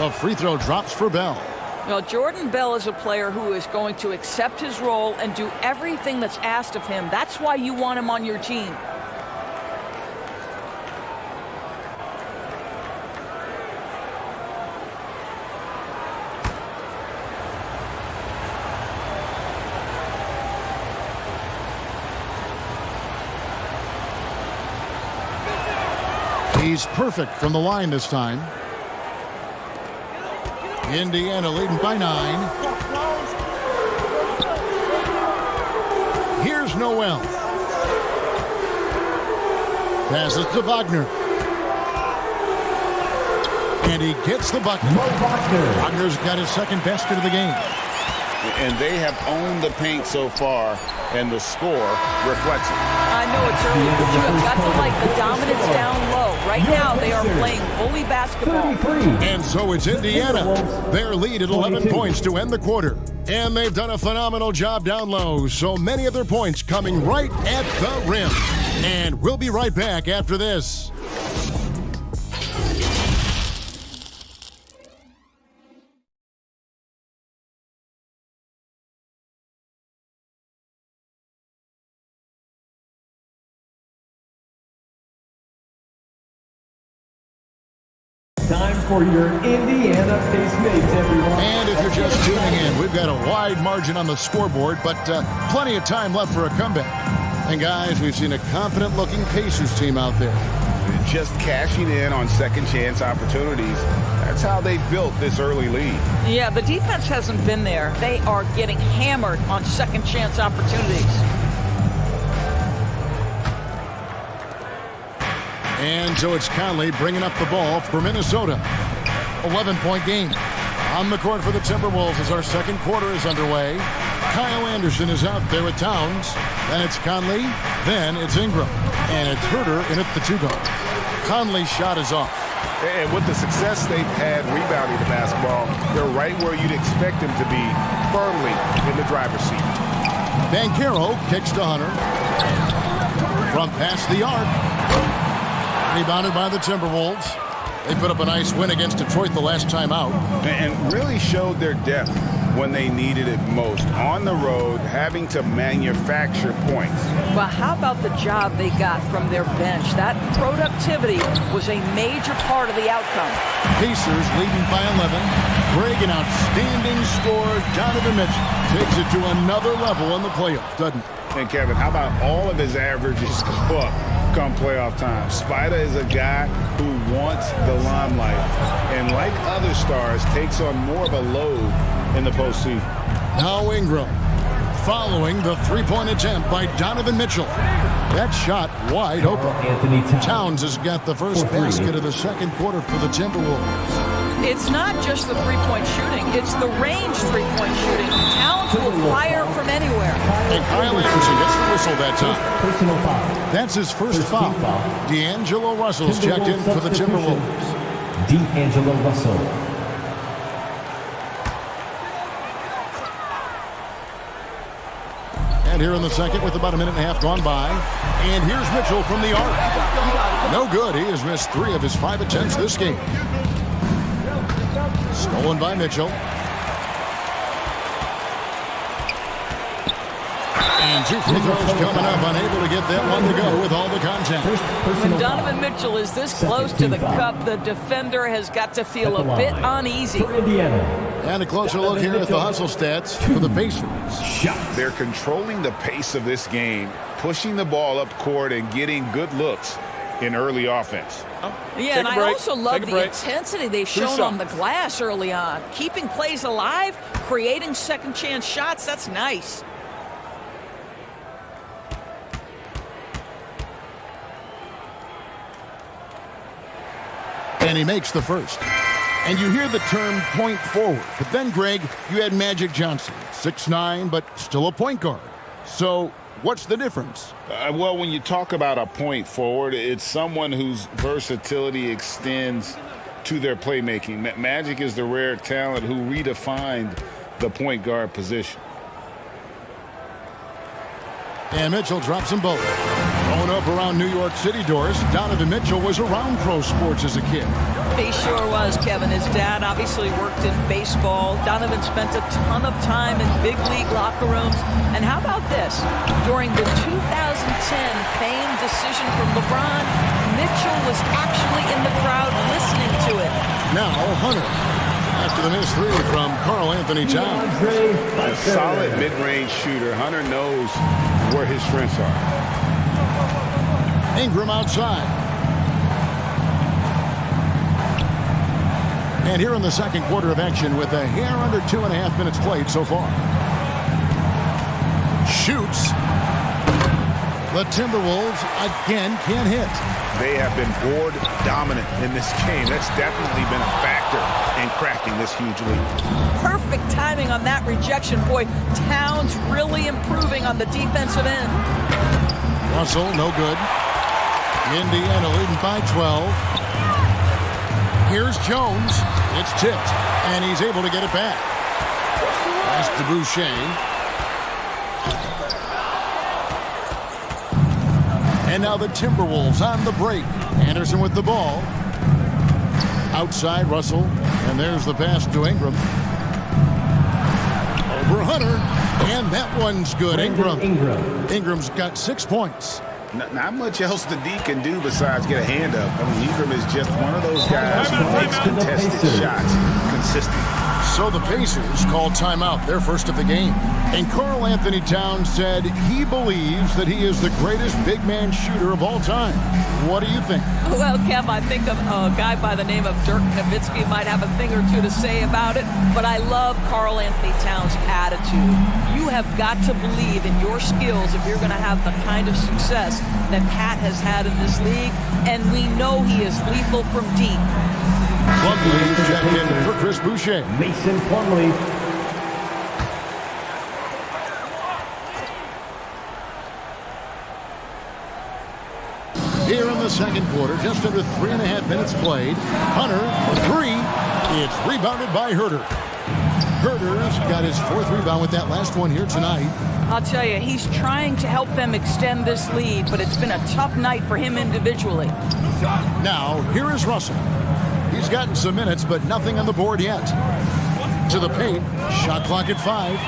A free throw drops for Bell. Well, Jordan Bell is a player who is going to accept his role and do everything that's asked of him. That's why you want him on your team. He's perfect from the line this time. Indiana leading by 9. Here's Noel. Passes to Wagner. And he gets the bucket. Wagner's got his second basket of the game. And they have owned the paint so far, and the score reflects it. I know it's early, but you have got to like the dominance down low. Right now, they are playing bully basketball. And so it's Indiana. Their lead at 11 points to end the quarter. And they've done a phenomenal job down low. So many of their points coming right at the rim. And we'll be right back after this. Time for your Indiana Pacemates, everyone. And if you're just tuning in, we've got a wide margin on the scoreboard, but plenty of time left for a comeback. And guys, we've seen a confident-looking Pacers team out there. Just cashing in on second chance opportunities. That's how they built this early lead. Yeah, the defense hasn't been there. They are getting hammered on second chance opportunities. And so it's Conley bringing up the ball for Minnesota. 11-point game. On the court for the Timberwolves as our second quarter is underway. Kyle Anderson is out there with Towns. Then it's Conley. Then it's Ingram. And it's Herter in at the 2-guard. Conley's shot is off. And with the success they've had rebounding the basketball, they're right where you'd expect them to be, firmly in the driver's seat. Banchero kicks to Hunter. From past the arc. Rebounded by the Timberwolves. They put up a nice win against Detroit the last time out. And really showed their depth when they needed it most. On the road, having to manufacture points. Well, how about the job they got from their bench? That productivity was a major part of the outcome. Pacers leading by 11. Greg, an outstanding scorer. Donovan Mitchell takes it to another level in the playoffs, doesn't he? And Kevin, how about all of his averages go up come playoff time? Spider is a guy who wants the limelight, and like other stars, takes on more of a load in the postseason. Now Ingram, following the three-point attempt by Donovan Mitchell. That shot wide open. Anthony Towns has got the first basket of the second quarter for the Timberwolves. It's not just the three-point shooting. It's the range three-point shooting. Towns will fire from anywhere. And Kyle Anderson gets the whistle that time. Personal foul. That's his first foul. D'Angelo Russell's checked in for the Timberwolves. D'Angelo Russell. And here in the second with about a minute and a half gone by. And here's Mitchell from the arc. No good. He has missed 3 of his 5 attempts this game. Stolen by Mitchell. And 2 free throws coming up. Unable to get that one to go with all the contact. When Donovan Mitchell is this close to the cup, the defender has got to feel a bit uneasy. And a closer look here at the hustle stats for the Pacers. They're controlling the pace of this game, pushing the ball up court and getting good looks in early offense. Yeah, and I also love the intensity they've shown on the glass early on. Keeping plays alive, creating second chance shots, that's nice. And he makes the first. And you hear the term point forward. But then, Greg, you had Magic Johnson, 6'9", but still a point guard. So what's the difference? Well, when you talk about a point forward, it's someone whose versatility extends to their playmaking. Magic is the rare talent who redefined the point guard position. And Mitchell drops them both. Growing up around New York City doors, Donovan Mitchell was around pro sports as a kid. He sure was, Kevin. His dad obviously worked in baseball. Donovan spent a ton of time in big league locker rooms. And how about this? During the 2010 famed decision from LeBron, Mitchell was actually in the crowd listening to it. Now Hunter, after the missed three from Karl Anthony Towns. A solid mid-range shooter. Hunter knows where his strengths are. Ingram outside. And here in the second quarter of action with a hair under 2.5 minutes played so far. Shoots. The Timberwolves again can't hit. They have been board dominant in this game. That's definitely been a factor in crafting this huge lead. Perfect timing on that rejection. Boy, Towns really improving on the defensive end. Russell, no good. Indiana leading by 12. Here's Jones. It's tipped, and he's able to get it back. Pass to Boucher. And now the Timberwolves on the break. Anderson with the ball. Outside Russell. And there's the pass to Ingram. Over Hunter. And that one's good. Ingram's got 6 points. Not much else the D can do besides get a hand up. I mean, Ingram is just one of those guys who makes contested shots consistent. So the Pacers called timeout, their first of the game. And Karl Anthony Towns said he believes that he is the greatest big man shooter of all time. What do you think? Well, Kev, I think a guy by the name of Dirk Nowitzki might have a thing or two to say about it, but I love Karl Anthony Towns' attitude. You have got to believe in your skills if you're going to have the kind of success that Cat has had in this league, and we know he is lethal from deep. Plumlee checked in for Chris Boucher. Mason Plumlee. Here in the second quarter, just under 3.5 minutes played. Hunter for three. It's rebounded by Herter. Herter's got his 4th rebound with that last one here tonight. I'll tell you, he's trying to help them extend this lead, but it's been a tough night for him individually. Now, here is Russell. He's gotten some minutes, but nothing on the board yet. To the paint. Shot clock at 5.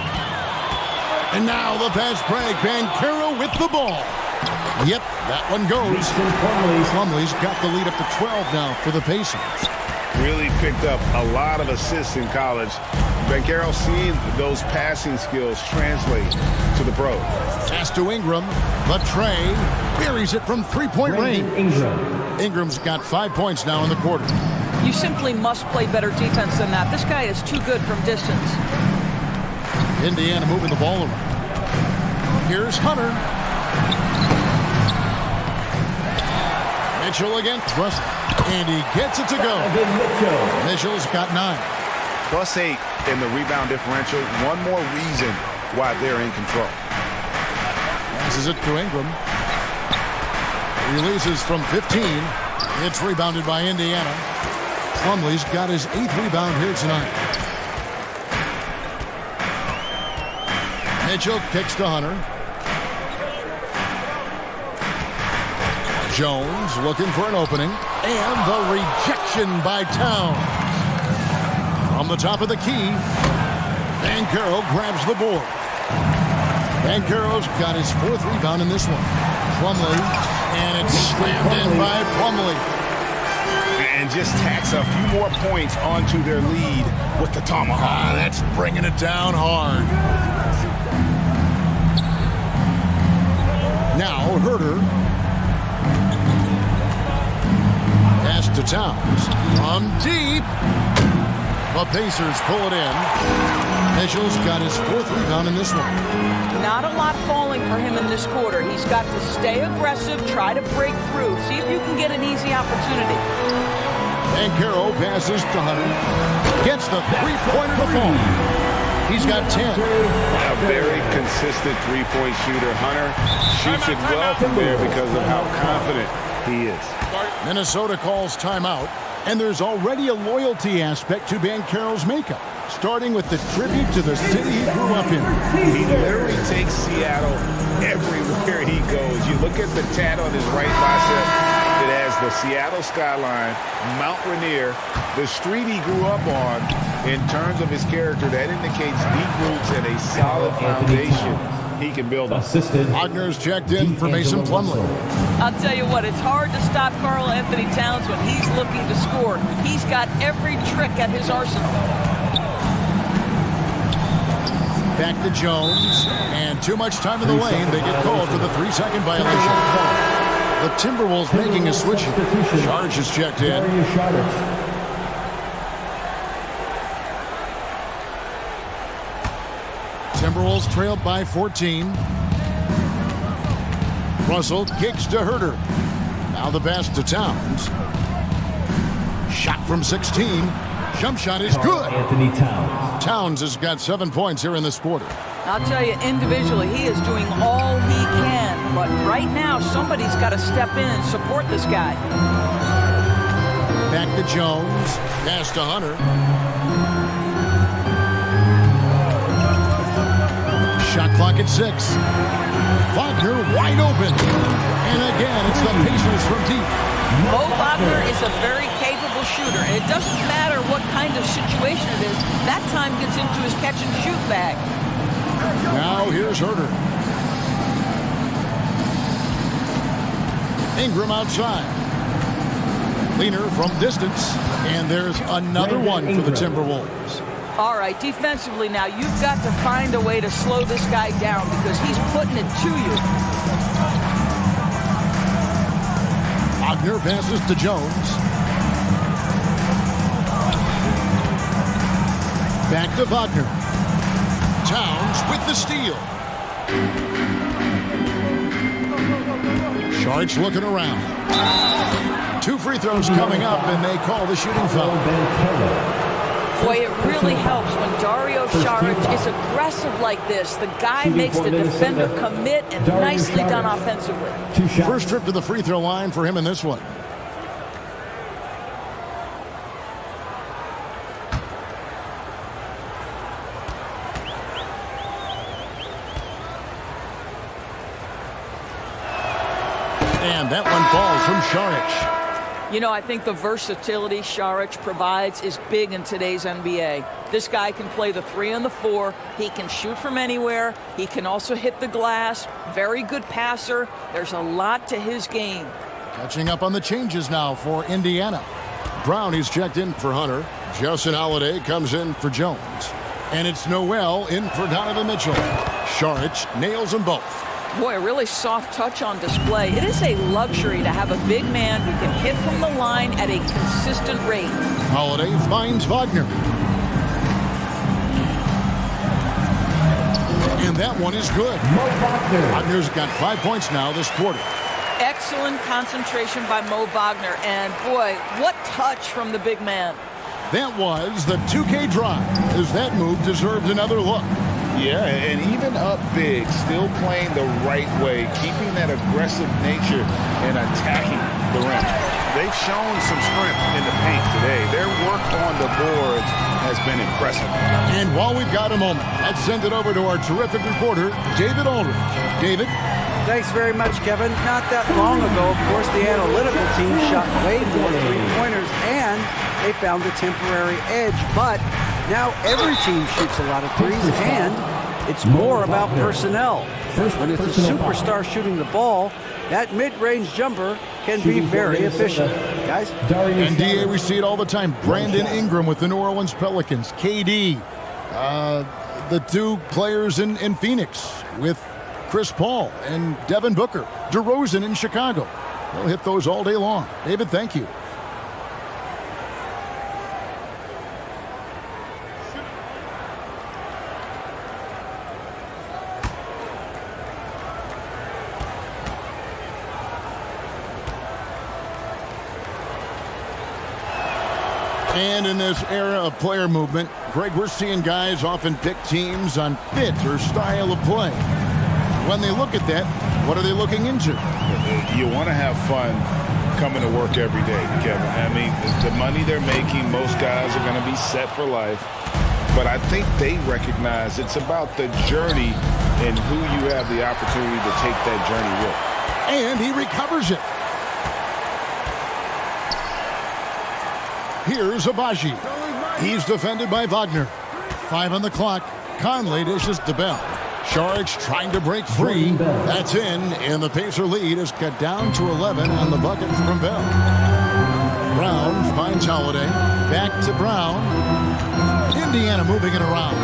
And now the fast break. Banchero with the ball. Yep, that one goes. Plumlee's got the lead up to 12 now for the Pacers. Really picked up a lot of assists in college. Banchero seeing those passing skills translate to the pros. Pass to Ingram. The tray. Buries it from three-point range. Ingram's got 5 points now in the quarter. You simply must play better defense than that. This guy is too good from distance. Indiana moving the ball around. Here's Hunter. Mitchell against Russell. And he gets it to go. Mitchell's got 9. +8 in the rebound differential. One more reason why they're in control. Passes it to Ingram. Releases from 15. It's rebounded by Indiana. Plumlee's got his 8th rebound here tonight. Mitchell kicks to Hunter. Jones looking for an opening. And the rejection by Towns. From the top of the key, Banchero grabs the board. Banchero's got his 4th rebound in this one. Plumlee, and it's slammed in by Plumlee. And just tacks a few more points onto their lead with the tomahawk. That's bringing it down hard. Now Herter. Pass to Towns. From deep. The Pacers pull it in. Mitchell's got his 4th rebound in this one. Not a lot falling for him in this quarter. He's got to stay aggressive, try to break through, see if you can get an easy opportunity. Banchero passes to Hunter. Gets the three-pointer to fall. He's got 10. A very consistent three-point shooter. Hunter shoots it well from there because of how confident he is. Minnesota calls timeout, and there's already a loyalty aspect to Banchero's makeup, starting with the tribute to the city he grew up in. He literally takes Seattle everywhere he goes. You look at the tat on his right bicep, it has the Seattle skyline, Mount Rainier, the street he grew up on. In terms of his character, that indicates deep roots and a solid foundation he can build on. Wagner's checked in for Mason Plumlee. I'll tell you what, it's hard to stop Karl Anthony Towns when he's looking to score. He's got every trick at his arsenal. Back to Jones, and too much time in the lane. They get called for the 3-second violation. The Timberwolves making a switch. Charge is checked in. Timberwolves trailed by 14. Russell kicks to Herter. Now the pass to Towns. Shot from 16. Jump shot is good. Anthony Towns. Towns has got 7 points here in this quarter. I'll tell you, individually, he is doing all he can. But right now, somebody's got to step in and support this guy. Back to Jones. Pass to Hunter. Shot clock at 6. Wagner wide open. And again, it's the Pacers from deep. Mo Wagner is a very capable shooter, and it doesn't matter what kind of situation it is. That time gets into his catch-and-shoot bag. Now here's Herter. Ingram outside. Leaner from distance. And there's another one for the Timberwolves. All right, defensively now, you've got to find a way to slow this guy down because he's putting it to you. Wagner passes to Jones. Back to Wagner. Towns with the steal. Sharks looking around. 2 free throws coming up, and they call the shooting foul. Boy, it really helps when Dario Saric is aggressive like this. The guy makes the defender commit, and nicely done offensively. First trip to the free throw line for him in this one. And that one falls from Saric. You know, I think the versatility Saric provides is big in today's NBA. This guy can play the 3 and the 4. He can shoot from anywhere. He can also hit the glass. Very good passer. There's a lot to his game. Catching up on the changes now for Indiana. Brown is checked in for Hunter. Justin Holiday comes in for Jones. And it's Noel in for Donovan Mitchell. Saric nails them both. Boy, a really soft touch on display. It is a luxury to have a big man who can hit from the line at a consistent rate. Holiday finds Wagner. And that one is good. Wagner's got 5 points now this quarter. Excellent concentration by Mo Wagner. And boy, what touch from the big man. That was the 2K drive, as that move deserved another look. Yeah, and even up big, still playing the right way, keeping that aggressive nature and attacking the rim. They've shown some strength in the paint today. Their work on the boards has been impressive. And while we've got a moment, let's send it over to our terrific reporter, David Aldridge. David? Thanks very much, Kevin. Not that long ago, of course, the analytical team shot way more three-pointers, and they found a temporary edge. But now every team shoots a lot of threes, and it's more about personnel. When it's a superstar shooting the ball, that mid-range jumper can be very efficient. Guys? NBA, we see it all the time. Brandon Ingram with the New Orleans Pelicans. KD. The 2 players in Phoenix with Chris Paul and Devin Booker. DeRozan in Chicago. They'll hit those all day long. David, thank you. And in this era of player movement, Greg, we're seeing guys often pick teams on fit or style of play. When they look at that, what are they looking into? You want to have fun coming to work every day, Kevin. I mean, the money they're making, most guys are going to be set for life. But I think they recognize it's about the journey and who you have the opportunity to take that journey with. And he recovers it. Here's Abaji. He's defended by Wagner. 5 on the clock. Conley dishes to Bell. Saric trying to break free. That's in, and the Pacer lead is cut down to 11 on the bucket from Bell. Brown finds Holiday. Back to Brown. Indiana moving it around.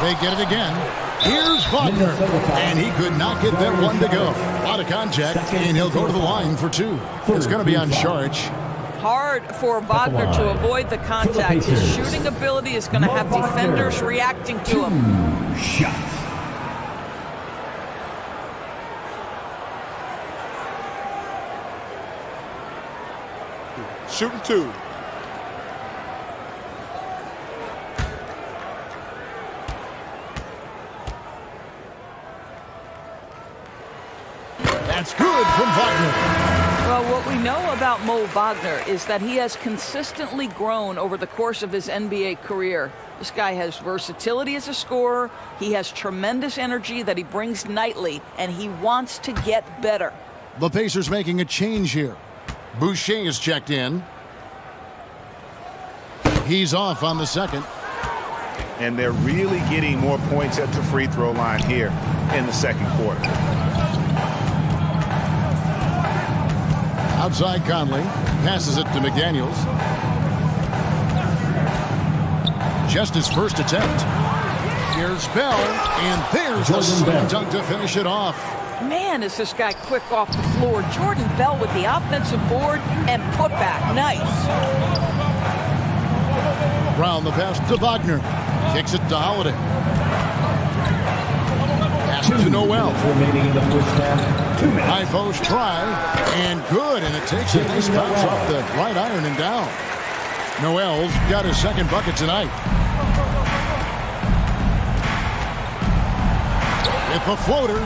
They get it again. Here's Wagner, and he could not get that one to go. A lot of contact, and he'll go to the line for 2. It's going to be on Saric. Hard for Wagner to avoid the contact. His shooting ability is going to have defenders reacting to him. Shots. Shooting 2. That's good from Wagner. Well, what we know about Mo Wagner is that he has consistently grown over the course of his NBA career. This guy has versatility as a scorer. He has tremendous energy that he brings nightly, and he wants to get better. The Pacers making a change here. Boucher is checked in. He's off on the second. And they're really getting more points at the free throw line here in the second quarter. Outside Conley. Passes it to McDaniels. Just his first attempt. Here's Bell. And there's the slam dunk to finish it off. Man, is this guy quick off the floor. Jordan Bell with the offensive board and putback. Nice. Brown the pass to Wagner. Kicks it to Holiday. Pass to Noel. Remaining in the first half. 2 minutes. High post try. And good. And it takes a nice bounce off the right iron and down. Noel's got his second bucket tonight. With the floater.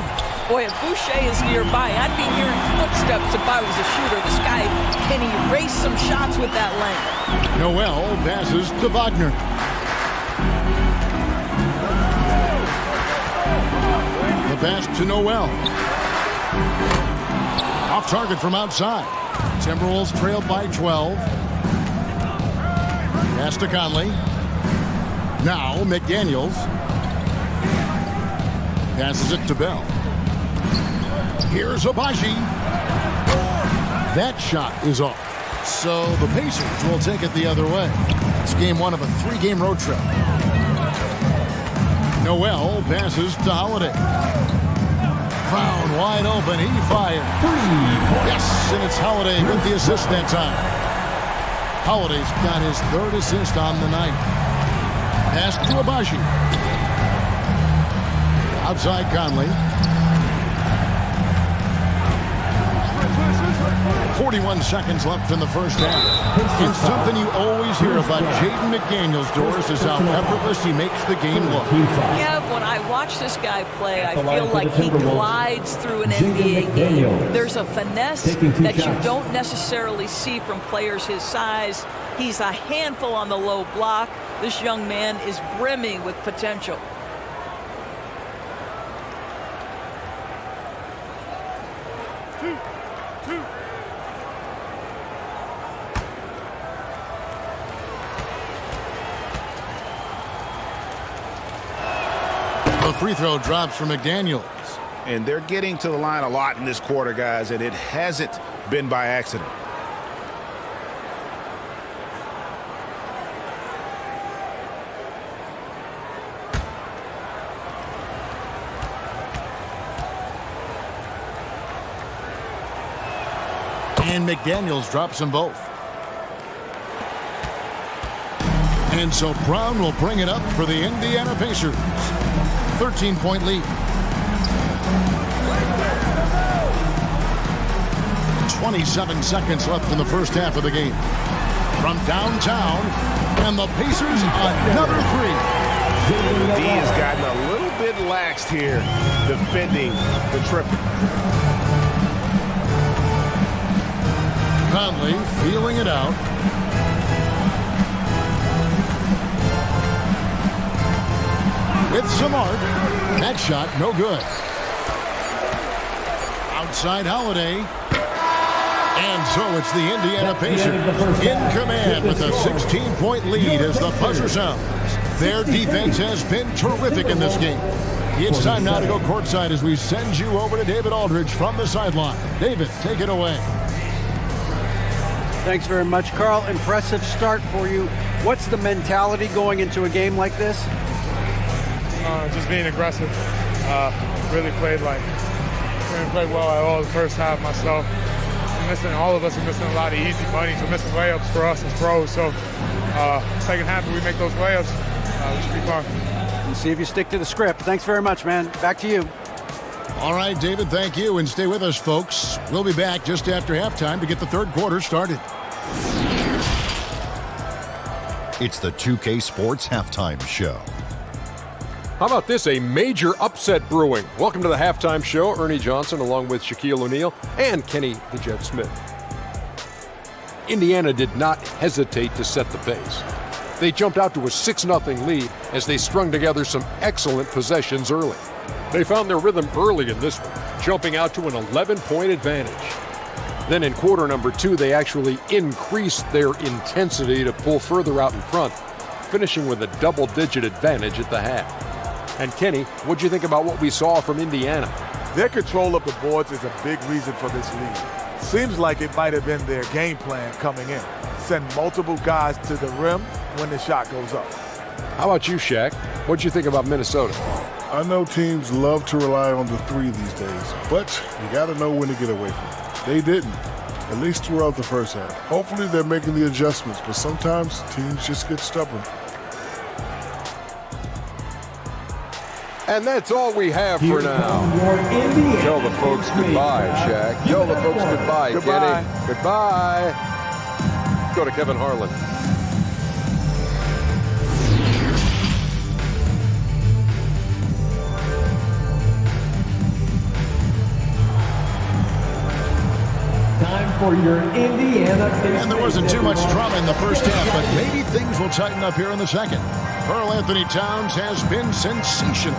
Boy, if Boucher is nearby, I'd be hearing footsteps if I was a shooter. This guy can erase some shots with that length. Noel passes to Wagner. The pass to Noel. Off target from outside. Timberwolves trailed by 12. Pass to Conley. Now McDaniels. Passes it to Bell. Here's Abaji. That shot is off. So the Pacers will take it the other way. It's game 1 of a 3-game road trip. Noel passes to Holiday. Brown wide open. He fired. Yes, and it's Holiday with the assist that time. Holiday's got his 3rd assist on the night. Pass to Abaji. Outside Conley. 41 seconds left in the first half. And something you always hear about Jaden McDaniels, Doris, is how effortless he makes the game look. Yeah, when I watch this guy play, I feel like he glides through an NBA game. There's a finesse that you don't necessarily see from players his size. He's a handful on the low block. This young man is brimming with potential. The free throw drops for McDaniels. And they're getting to the line a lot in this quarter, guys, and it hasn't been by accident. And McDaniels drops them both. And so Brown will bring it up for the Indiana Pacers. 13-point lead. 27 seconds left in the first half of the game. From downtown, and the Pacers another 3. D has gotten a little bit laxed here defending the triple. Conley feeling it out. With some arc. That shot, no good. Outside Holiday. And so it's the Indiana Pacers in command with a 16-point lead as the buzzer sounds. Their defense has been terrific in this game. It's time now to go courtside as we send you over to David Aldridge from the sideline. David, take it away. Thanks very much, Carl. Impressive start for you. What's the mentality going into a game like this? Just being aggressive. Really played well at all the first half myself. All of us are missing a lot of easy money, so missing layups for us as pros. So second half, if we make those layups, it should be fun. And see if you stick to the script. Thanks very much, man. Back to you. All right, David, thank you. And stay with us, folks. We'll be back just after halftime to get the third quarter started. It's the 2K Sports Halftime Show. How about this? A major upset brewing. Welcome to the halftime show. Ernie Johnson along with Shaquille O'Neal and Kenny the Jet Smith. Indiana did not hesitate to set the pace. They jumped out to a 6-0 lead as they strung together some excellent possessions early. They found their rhythm early in this one, jumping out to an 11-point advantage. Then in quarter number 2, they actually increased their intensity to pull further out in front, finishing with a double-digit advantage at the half. And Kenny, what'd you think about what we saw from Indiana? Their control of the boards is a big reason for this lead. Seems like it might have been their game plan coming in. Send multiple guys to the rim when the shot goes up. How about you, Shaq? What'd you think about Minnesota? I know teams love to rely on the three these days, but you got to know when to get away from it. They didn't, at least throughout the first half. Hopefully they're making the adjustments, but sometimes teams just get stubborn. And that's all we have for now. Tell the folks goodbye, Shaq. Tell the folks goodbye, Kenny. Goodbye. Go to Kevin Harlan. Time for your Indiana Pacers. And there wasn't too much drama in the first half, but maybe things will tighten up here in the second. Karl Anthony Towns has been sensational.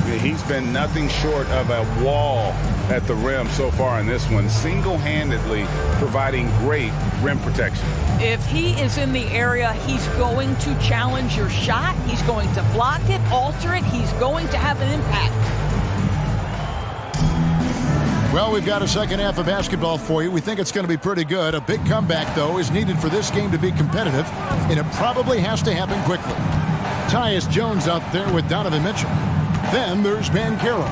Yeah, he's been nothing short of a wall at the rim so far in this one, single-handedly providing great rim protection. If he is in the area, he's going to challenge your shot. He's going to block it, alter it. He's going to have an impact. Well, we've got a second half of basketball for you. We think it's going to be pretty good. A big comeback, though, is needed for this game to be competitive, and it probably has to happen quickly. Tyus Jones out there with Donovan Mitchell. Then there's Banchero.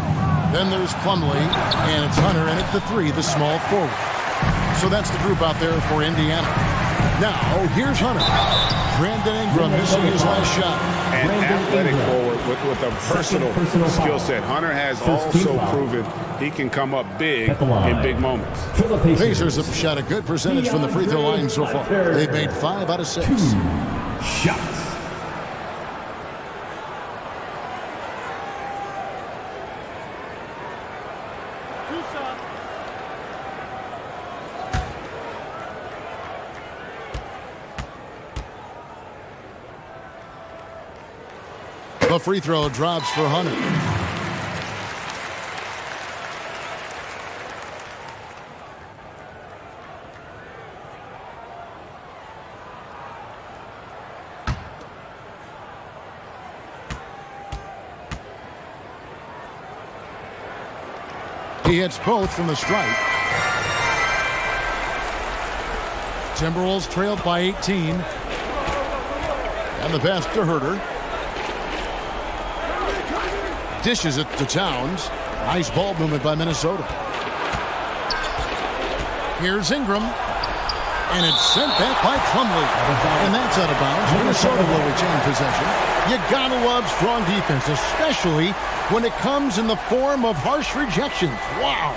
Then there's Plumlee, and it's Hunter in at the 3, the small forward. So that's the group out there for Indiana. Now, here's Hunter. Brandon Ingram missing his last shot. An athletic forward with a personal skill set. Hunter has also proven he can come up big in big moments. Pacers have shot a good percentage from the free throw line so far. They've made 5 out of 6. 2 shots. The free throw drops for Hunter. He hits both from the stripe. Timberwolves trailed by 18. And the pass to Herter. Dishes it to Towns. Nice ball movement by Minnesota. Here's Ingram. And it's sent back by Plumlee. And that's out of bounds. Minnesota will retain possession. You gotta love strong defense, especially when it comes in the form of harsh rejections. Wow.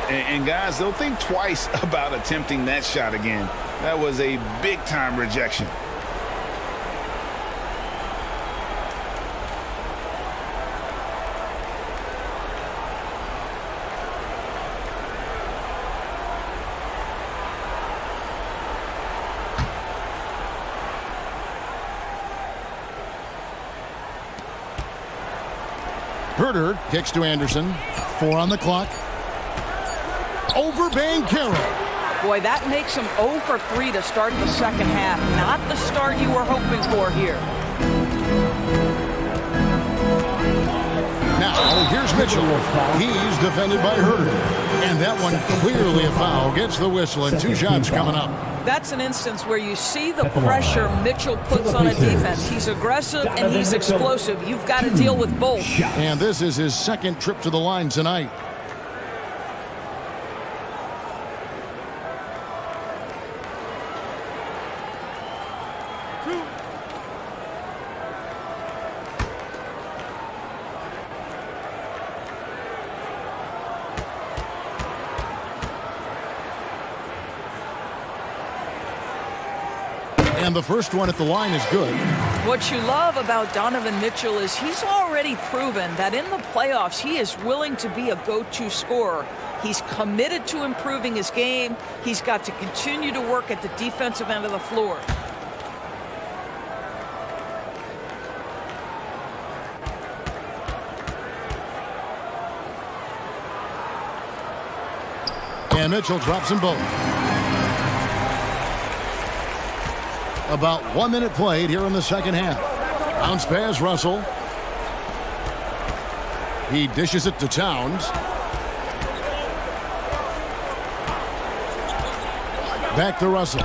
And guys, they'll think twice about attempting that shot again. That was a big-time rejection. Herter kicks to Anderson. 4 on the clock. Over Banchero. Boy, that makes him 0 for 3 to start the second half. Not the start you were hoping for here. Now, here's Mitchell. He's defended by Herter. And that one clearly a foul. Gets the whistle, and 2 shots coming up. That's an instance where you see the pressure Mitchell puts on a defense. He's aggressive and he's explosive. You've got to deal with both. And this is his second trip to the line tonight. And the first one at the line is good. What you love about Donovan Mitchell is he's already proven that in the playoffs he is willing to be a go-to scorer. He's committed to improving his game. He's got to continue to work at the defensive end of the floor. And Mitchell drops them both. About 1 minute played here in the second half. Bounce pass, Russell. He dishes it to Towns. Back to Russell.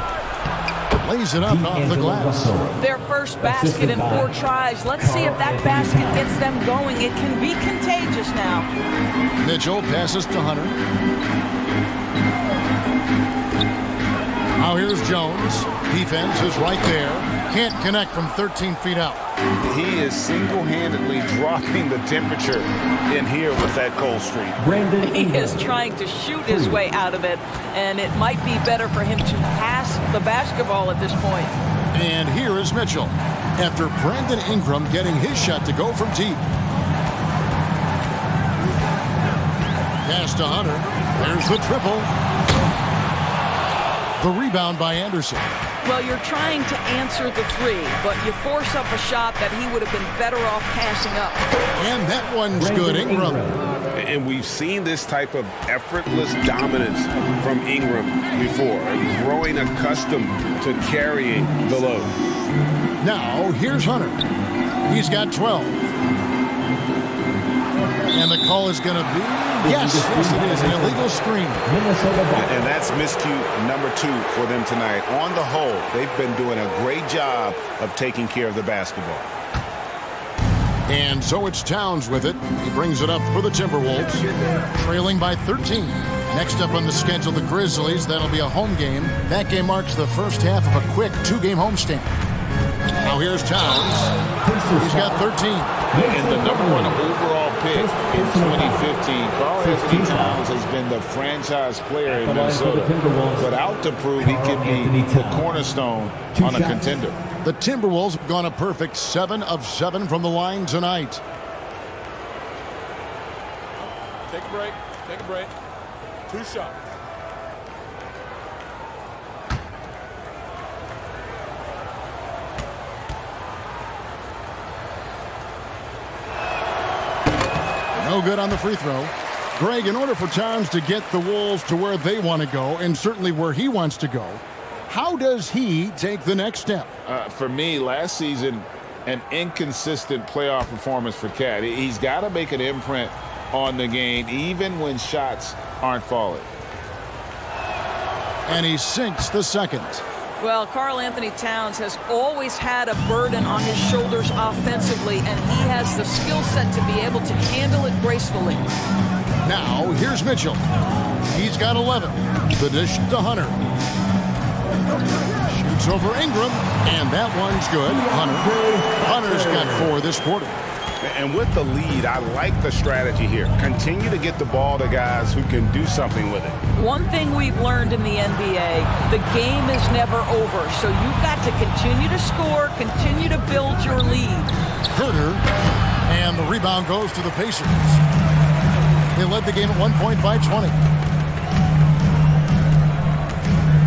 Lays it up off the glass. Their first basket in 4 tries. Let's see if that basket gets them going. It can be contagious now. Mitchell passes to Hunter. Now here's Jones. Defense is right there. Can't connect from 13 feet out. He is single-handedly dropping the temperature in here with that cold streak. He is trying to shoot his way out of it, and it might be better for him to pass the basketball at this point. And here is Mitchell, after Brandon Ingram getting his shot to go from deep. Pass to Hunter. There's the triple. The rebound by Anderson. Well, you're trying to answer the 3, but you force up a shot that he would have been better off passing up. And that one's good, Ingram. And we've seen this type of effortless dominance from Ingram before, growing accustomed to carrying the load. Now, here's Hunter. He's got 12. And the call is going to be, yes, it is, an illegal screen. And that's miscue number 2 for them tonight. On the whole, they've been doing a great job of taking care of the basketball. And so it's Towns with it. He brings it up for the Timberwolves, trailing by 13. Next up on the schedule, the Grizzlies. That'll be a home game. That game marks the first half of a quick 2-game homestand. Now here's Towns. He's got 13. And the number 1 overall pick in 2015, Karl-Anthony Towns has been the franchise player in Minnesota, but out to prove he can be the cornerstone on a contender. The Timberwolves have gone a perfect 7 of 7 from the line tonight. Take a break. Take a break. 2 shots. No good on the free throw. Greg, in order for Towns to get the Wolves to where they want to go, and certainly where he wants to go, how does he take the next step? For me, last season, an inconsistent playoff performance for Cat. He's got to make an imprint on the game, even when shots aren't falling. And he sinks the second. Well, Karl-Anthony Towns has always had a burden on his shoulders offensively, and he has the skill set to be able to handle it gracefully. Now, here's Mitchell. He's got 11. The dish to Hunter. Shoots over Ingram, and that one's good. Hunter's got 4 this quarter. And with the lead, I like the strategy here. Continue to get the ball to guys who can do something with it. One thing we've learned in the NBA, the game is never over. So you've got to continue to score, continue to build your lead. Herter, and the rebound goes to the Pacers. They led the game at 1 point by 20.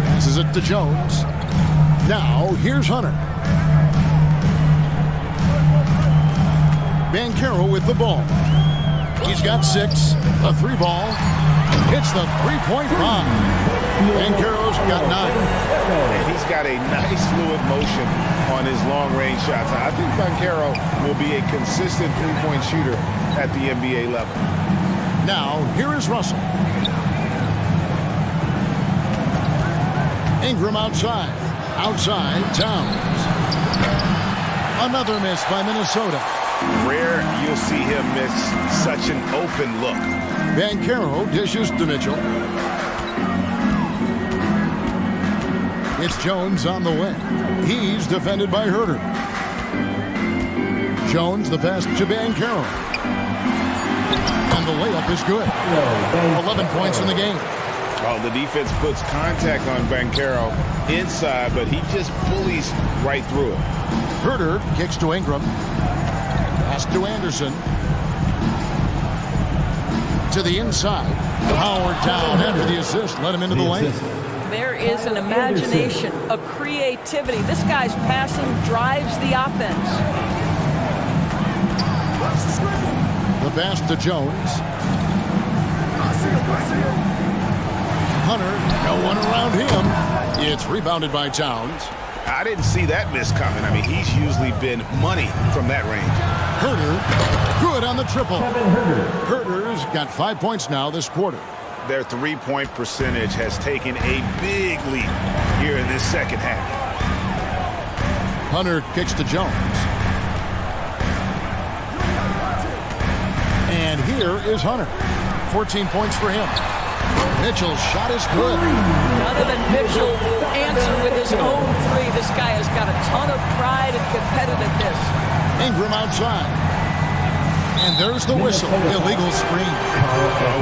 Passes it to Jones. Now, here's Hunter. Banchero with the ball. He's got 6. A 3 ball. hits the three-point bomb. Banchero's got 9. And he's got a nice fluid motion on his long-range shots. I think Banchero will be a consistent three-point shooter at the NBA level. Now, here is Russell. Ingram outside. Outside, Towns. Another miss by Minnesota. Rare you'll see him miss such an open look. Banchero dishes to Mitchell. It's Jones on the wing. He's defended by Herter. Jones the pass to Banchero. And the layup is good. 11 points in the game. Oh, the defense puts contact on Banchero inside, but he just bullies right through it. Herter kicks to Ingram. Pass to Anderson. To the inside. Howard down after the assist. Let him into the lane. There is an imagination, a creativity. This guy's passing drives the offense. The pass to Jones. Hunter, no one around him. It's rebounded by Towns. I didn't see that miss coming. I mean, he's usually been money from that range. Herter, good on the triple. Herter's got 5 points now this quarter. Their three-point percentage has taken a big leap here in this second half. Hunter kicks to Jones. And here is Hunter. 14 points for him. Mitchell's shot is good. Donovan Mitchell will answer with his own three. This guy has got a ton of pride and competitiveness. Ingram outside. And there's the whistle. Illegal screen.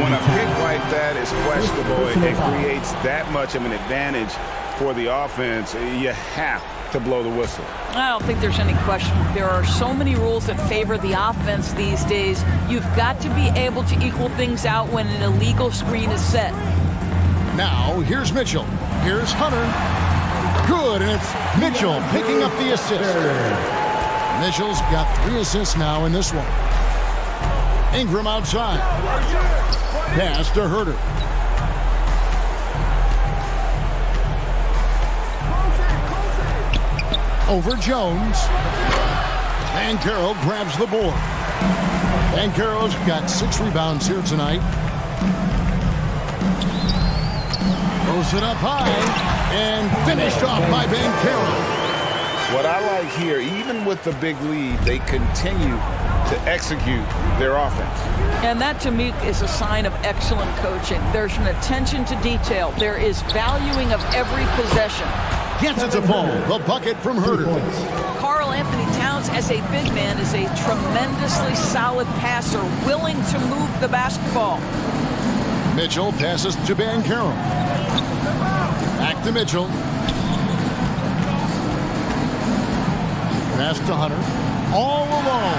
When a pick like that is questionable, it creates that much of an advantage for the offense. You have to blow the whistle. I don't think there's any question. There are so many rules that favor the offense these days. You've got to be able to equal things out when an illegal screen is set. Now, here's Mitchell. Here's Hunter. Good, and it's Mitchell picking up the assist. Mitchell's got 3 assists now in this one. Ingram outside. Pass to Herter. Over Jones. Banchero grabs the board. Banchero's got 6 rebounds here tonight. Throws it up high and finished off by Banchero. What I like here, even with the big lead, they continue to execute their offense. And that, to me, is a sign of excellent coaching. There's an attention to detail. There is valuing of every possession. Gets it to fall. The bucket from Herter. Karl Anthony Towns, as a big man, is a tremendously solid passer, willing to move the basketball. Mitchell passes to Banchero. Back to Mitchell. Pass to Hunter. All alone.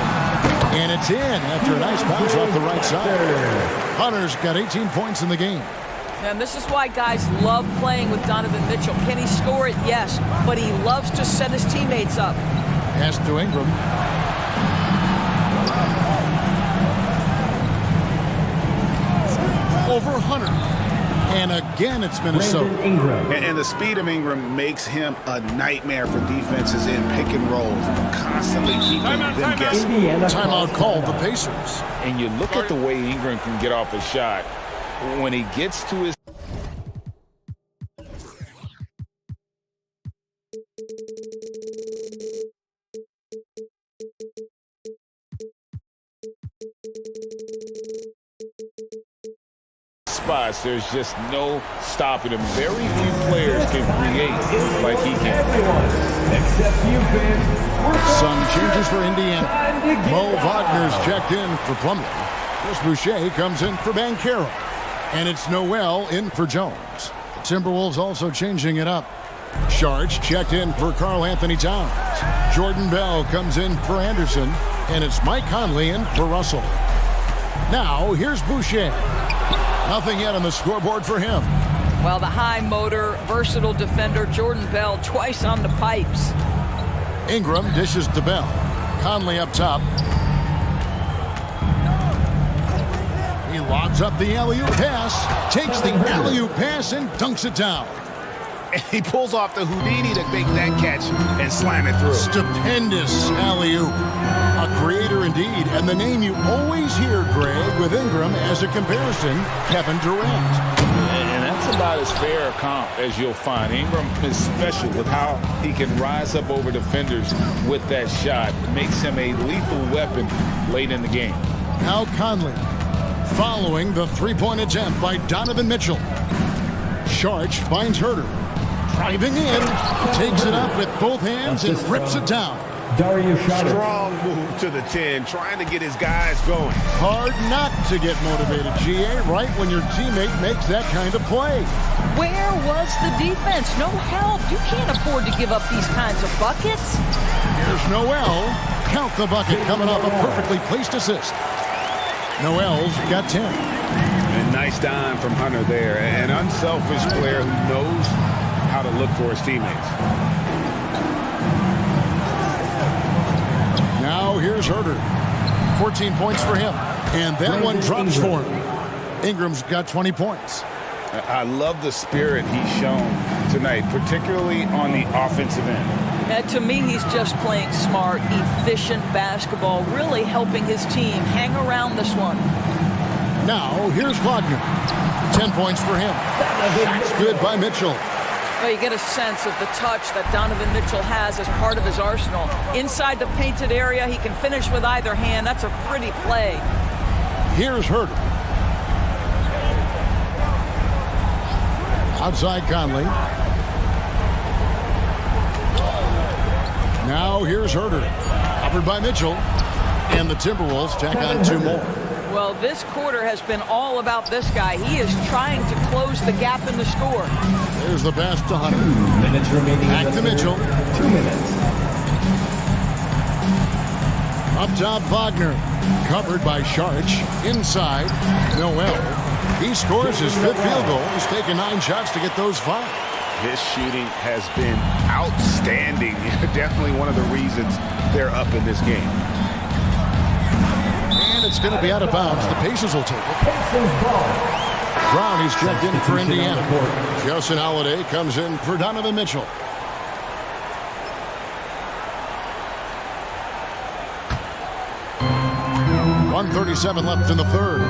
And it's in after a nice bounce off the right side. Hunter's got 18 points in the game. And this is why guys love playing with Donovan Mitchell. Can he score it? Yes. But he loves to set his teammates up. Pass to Ingram. Over Hunter. And again, it's Minnesota. And the speed of Ingram makes him a nightmare for defenses in pick and rolls, constantly keeping them guessing. Timeout called the Pacers. And you look at the way Ingram can get off a shot. When he gets to his spots, there's just no stopping him. Very few players can create like he can. Some changes for Indiana. Mo Wagner's checked in for Plumlee. Chris Boucher comes in for Banchero. And it's Noel in for Jones. The Timberwolves also changing it up. Sharch checked in for Karl Anthony Towns. Jordan Bell comes in for Anderson. And it's Mike Conley in for Russell. Now, here's Boucher. Nothing yet on the scoreboard for him. Well, the high motor, versatile defender, Jordan Bell, twice on the pipes. Ingram dishes to Bell. Conley up top. He lobs up the alley-oop pass, takes the alley-oop pass and dunks it down. And he pulls off the Houdini to make that catch and slam it through. Stupendous alley-oop. A creator indeed, and the name you always hear, Greg, with Ingram as a comparison, Kevin Durant. And that's about as fair a comp as you'll find. Ingram is special with how he can rise up over defenders with that shot. It makes him a lethal weapon late in the game. Now Conley, following the three-point attempt by Donovan Mitchell. Sharch finds Herter. Driving in, takes it up with both hands and rips it down. Strong move to the 10, trying to get his guys going. Hard not to get motivated, GA, right when your teammate makes that kind of play. Where was the defense? No help. You can't afford to give up these kinds of buckets. Here's Noel. Count the bucket coming off a perfectly placed assist. Noel's got 10. And nice dime from Hunter there. An unselfish player who knows how to look for his teammates. Now here's Herter. 14 points for him. And that one drops for him. Ingram's got 20 points. I love the spirit he's shown tonight, particularly on the offensive end. And to me, he's just playing smart, efficient basketball, really helping his team hang around this one. Now here's Wagner. 10 points for him. That's good by Mitchell. Well, you get a sense of the touch that Donovan Mitchell has as part of his arsenal. Inside the painted area, he can finish with either hand. That's a pretty play. Here's Herter. Outside Conley. Now here's Herter. Covered by Mitchell. And the Timberwolves tack on 2 more. Well, this quarter has been all about this guy. He is trying to close the gap in the score. There's the pass to Hunter. 2 minutes remaining. Back to Mitchell. 2 minutes. Up top, Wagner. Covered by Sharch. Inside, Noel. He scores his 5th field goal. He's taken 9 shots to get those 5. His shooting has been outstanding. Definitely one of the reasons they're up in this game. And it's going to be out of bounds. The Pacers will take it. Brown, he's checked in for Indiana. Justin Holiday comes in for Donovan Mitchell. .137 left in the third.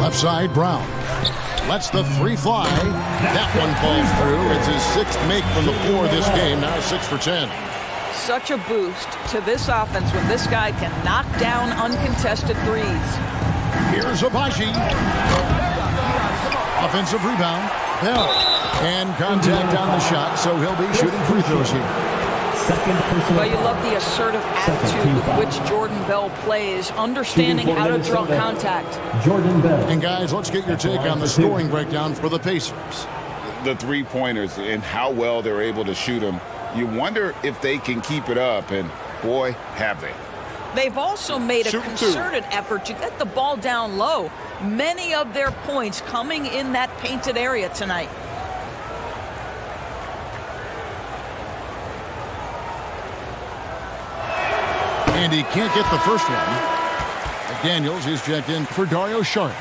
Left side, Brown. Lets the 3 fly. That one falls through. It's his 6th make from the floor this game. Now 6 for 10. Such a boost to this offense when this guy can knock down uncontested threes. Here's Abaji. Offensive rebound. Bell. And contact on the shot, so he'll be shooting free throws here. Well, you love the assertive attitude with which Jordan Bell plays, understanding how to draw contact. Jordan Bell. And guys, let's get your take on the scoring breakdown for the Pacers. The 3-pointers and how well they're able to shoot them. You wonder if they can keep it up, and boy, have they. They've also made a concerted effort to get the ball down low. Many of their points coming in that painted area tonight. And he can't get the first one. McDaniels is checked in for Dario Saric.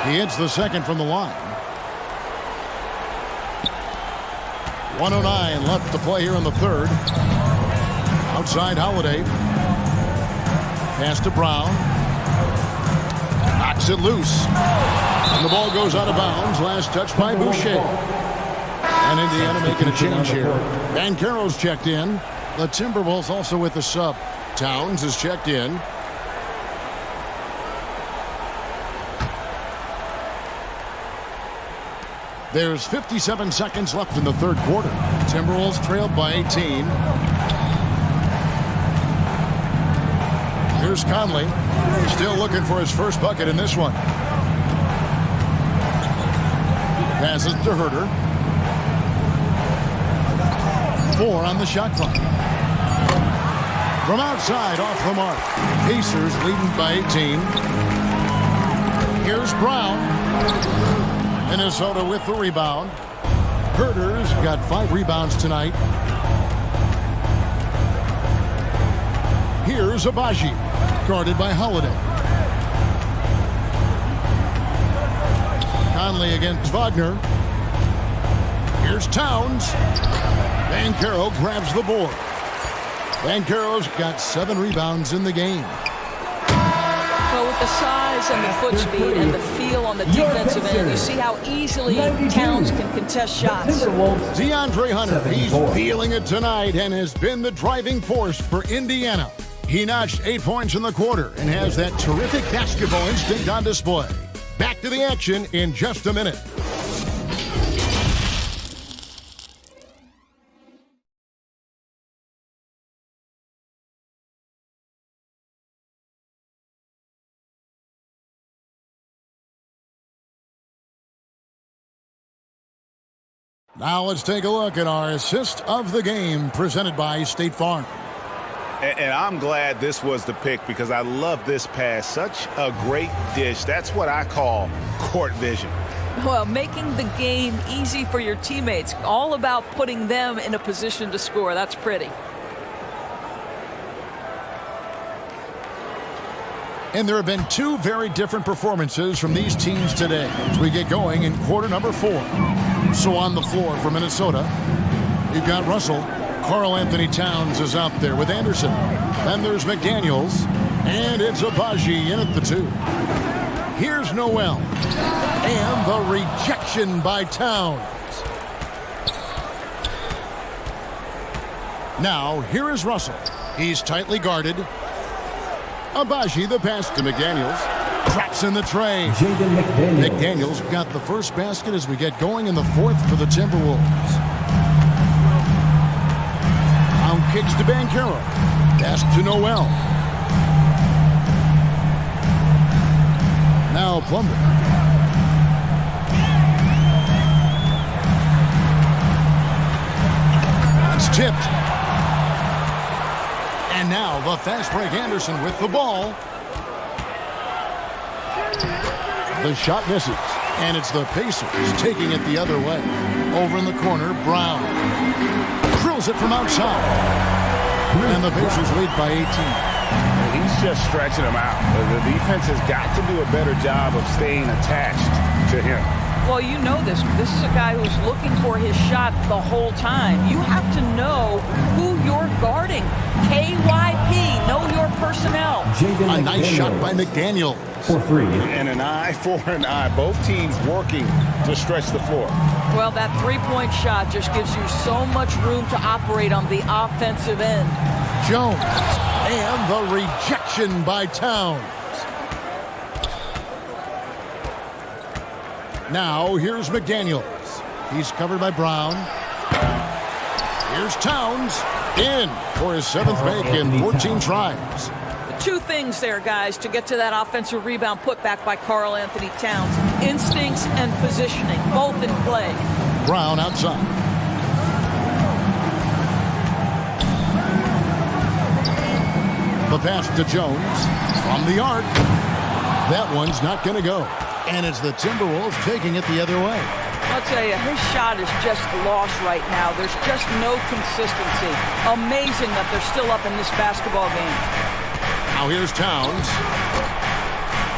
He hits the second from the line. 1:09 left to play here in the third. Outside Holiday. Pass to Brown. Knocks it loose. And the ball goes out of bounds. Last touch by Boucher. And Indiana making a change here. Banchero's checked in. The Timberwolves also with the sub. Towns is checked in. There's 57 seconds left in the third quarter. Timberwolves trailed by 18. Here's Conley. Still looking for his first bucket in this one. Passes to Herter. 4 on the shot clock. From outside, off the mark. Pacers leading by 18. Here's Brown. Minnesota with the rebound. Herter's got 5 rebounds tonight. Here's Abaji, guarded by Holiday. Conley against Wagner. Here's Towns. Banchero grabs the board. Banchero's got 7 rebounds in the game. Well, with the size and the foot speed and the feel on the defensive end, you see how easily Towns can contest shots. DeAndre Hunter, he's feeling it tonight and has been the driving force for Indiana. He notched 8 points in the quarter and has that terrific basketball instinct on display. Back to the action in just a minute. Now let's take a look at our assist of the game presented by State Farm. And I'm glad this was the pick because I love this pass. Such a great dish. That's what I call court vision. Well, making the game easy for your teammates. All about putting them in a position to score. That's pretty. And there have been 2 very different performances from these teams today as we get going in quarter number 4. So on the floor for Minnesota, you've got Russell. Karl Anthony Towns is out there with Anderson. Then there's McDaniels. And it's Abaji in at the 2. Here's Noel. And the rejection by Towns. Now, here is Russell. He's tightly guarded. Abaji, the pass to McDaniels. Traps in the tray. McDaniels got the first basket as we get going in the 4th for the Timberwolves. Pound kicks to Banchero. Pass to Noel. Now Plumber. That's tipped. And now the fast break Anderson with the ball. The shot misses. And it's the Pacers taking it the other way. Over in the corner, Brown. Drills it from outside. And the Pacers lead by 18. He's just stretching them out. The defense has got to do a better job of staying attached to him. Well, you know this. This is a guy who's looking for his shot the whole time. You have to know who you're guarding. KYP, know your personnel. A nice shot by McDaniel. For 3. And an eye for an eye. Both teams working to stretch the floor. Well, that 3-point shot just gives you so much room to operate on the offensive end. Jones. And the rejection by Towns. Now, here's McDaniels. He's covered by Brown. Here's Towns. In for his 7th make in 14 tries. 2 things there, guys, to get to that offensive rebound put back by Karl Anthony Towns. Instincts and positioning, both in play. Brown outside. The pass to Jones from the arc. That one's not going to go. And it's the Timberwolves taking it the other way. I'll tell you, his shot is just lost right now. There's just no consistency. Amazing that they're still up in this basketball game. Now here's Towns.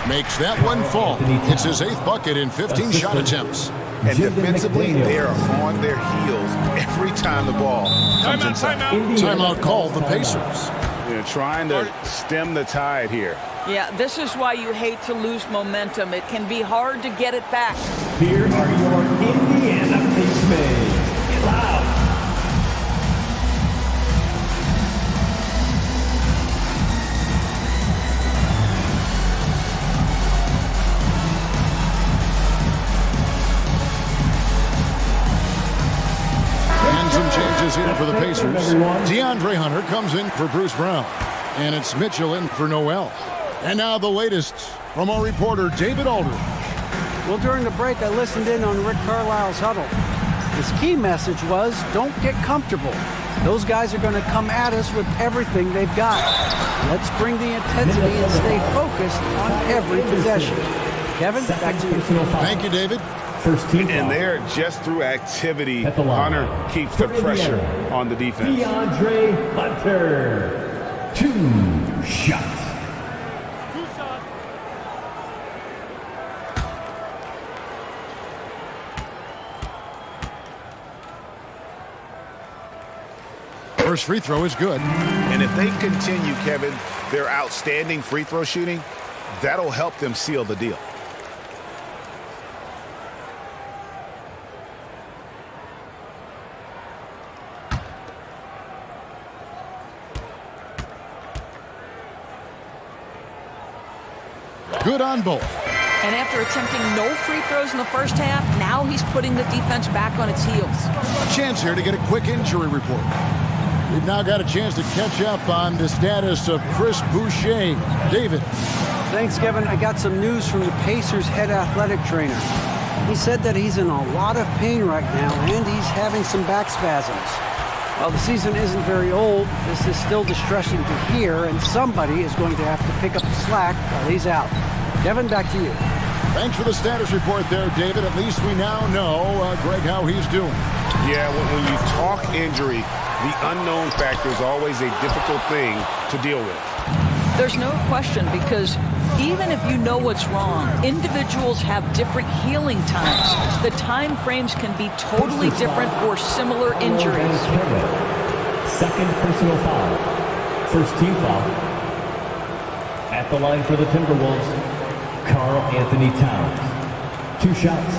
Makes that one fall. It's his 8th bucket in 15 shot attempts. And defensively, they are on their heels every time the ball comes inside. Timeout called the Pacers. They're trying to stem the tide here. Yeah, this is why you hate to lose momentum. It can be hard to get it back. Here are your Indiana Pacers. Get loud. And some changes here for the Pacers. DeAndre Hunter comes in for Bruce Brown. And it's Mitchell in for Noel. And now the latest from our reporter, David Aldridge. Well, during the break, I listened in on Rick Carlisle's huddle. His key message was, don't get comfortable. Those guys are going to come at us with everything they've got. Let's bring the intensity and stay focused on every possession. Kevin, back to you. Thank you, David. First team and there, just through activity, Hunter keeps the pressure on the defense. DeAndre Hunter, 2 shots. First free throw is good. And if they continue, Kevin, their outstanding free throw shooting, that'll help them seal the deal. Good on both. And after attempting no free throws in the first half, now he's putting the defense back on its heels. A chance here to get a quick injury report. We've now got a chance to catch up on the status of Chris Boucher. David. Thanks, Kevin. I got some news from the Pacers' head athletic trainer. He said that he's in a lot of pain right now, and he's having some back spasms. While the season isn't very old, this is still distressing to hear, and somebody is going to have to pick up the slack while he's out. Kevin, back to you. Thanks for the status report there, David. At least we now know, Greg, how he's doing. Yeah, when you talk injury, the unknown factor is always a difficult thing to deal with. There's no question, because even if you know what's wrong, individuals have different healing times. The time frames can be totally different for similar injuries. Second personal foul. First team foul. At the line for the Timberwolves, Karl Anthony Towns. 2 shots.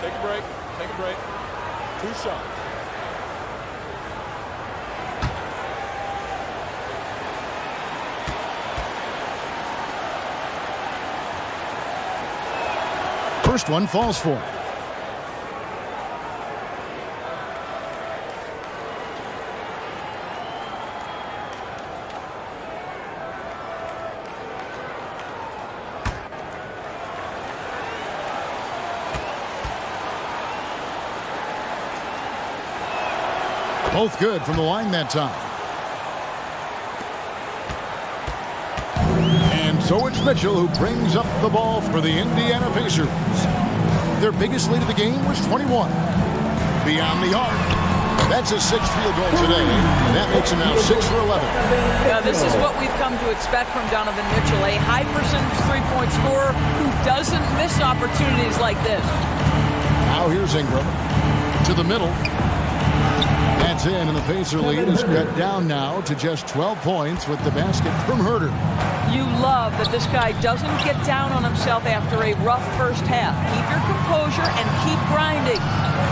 Take a break. Take a break. 2 shots. First one falls for him. Both good from the line that time. And so it's Mitchell who brings up the ball for the Indiana Pacers. Their biggest lead of the game was 21. Beyond the arc. That's his 6th field goal today. That makes him now 6 for 11. Yeah, this is what we've come to expect from Donovan Mitchell, a high percentage three-point scorer who doesn't miss opportunities like this. Now here's Ingram to the middle. That's in, and the Pacer lead is cut down now to just 12 points with the basket from Herter. You love that this guy doesn't get down on himself after a rough first half. Keep your composure and keep grinding.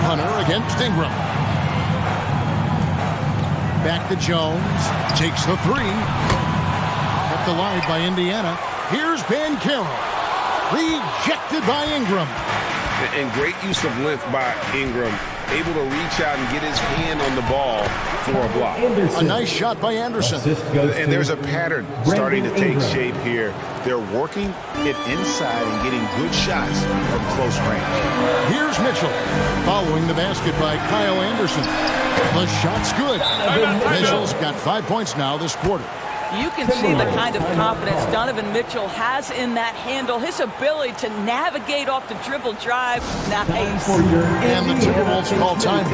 Hunter against Ingram. Back to Jones. Takes the 3. Kept alive by Indiana. Here's Banchero. Rejected by Ingram. And great use of length by Ingram. Able to reach out and get his hand on the ball for a block. A nice shot by Anderson. And there's a pattern starting to take shape here. They're working it inside and getting good shots from close range. Here's Mitchell following the basket by Kyle Anderson. The shot's good. Mitchell's got 5 points now this quarter. You can see the kind of confidence Donovan Mitchell has in that handle. His ability to navigate off the dribble drive. Nice. And the Timberwolves call time.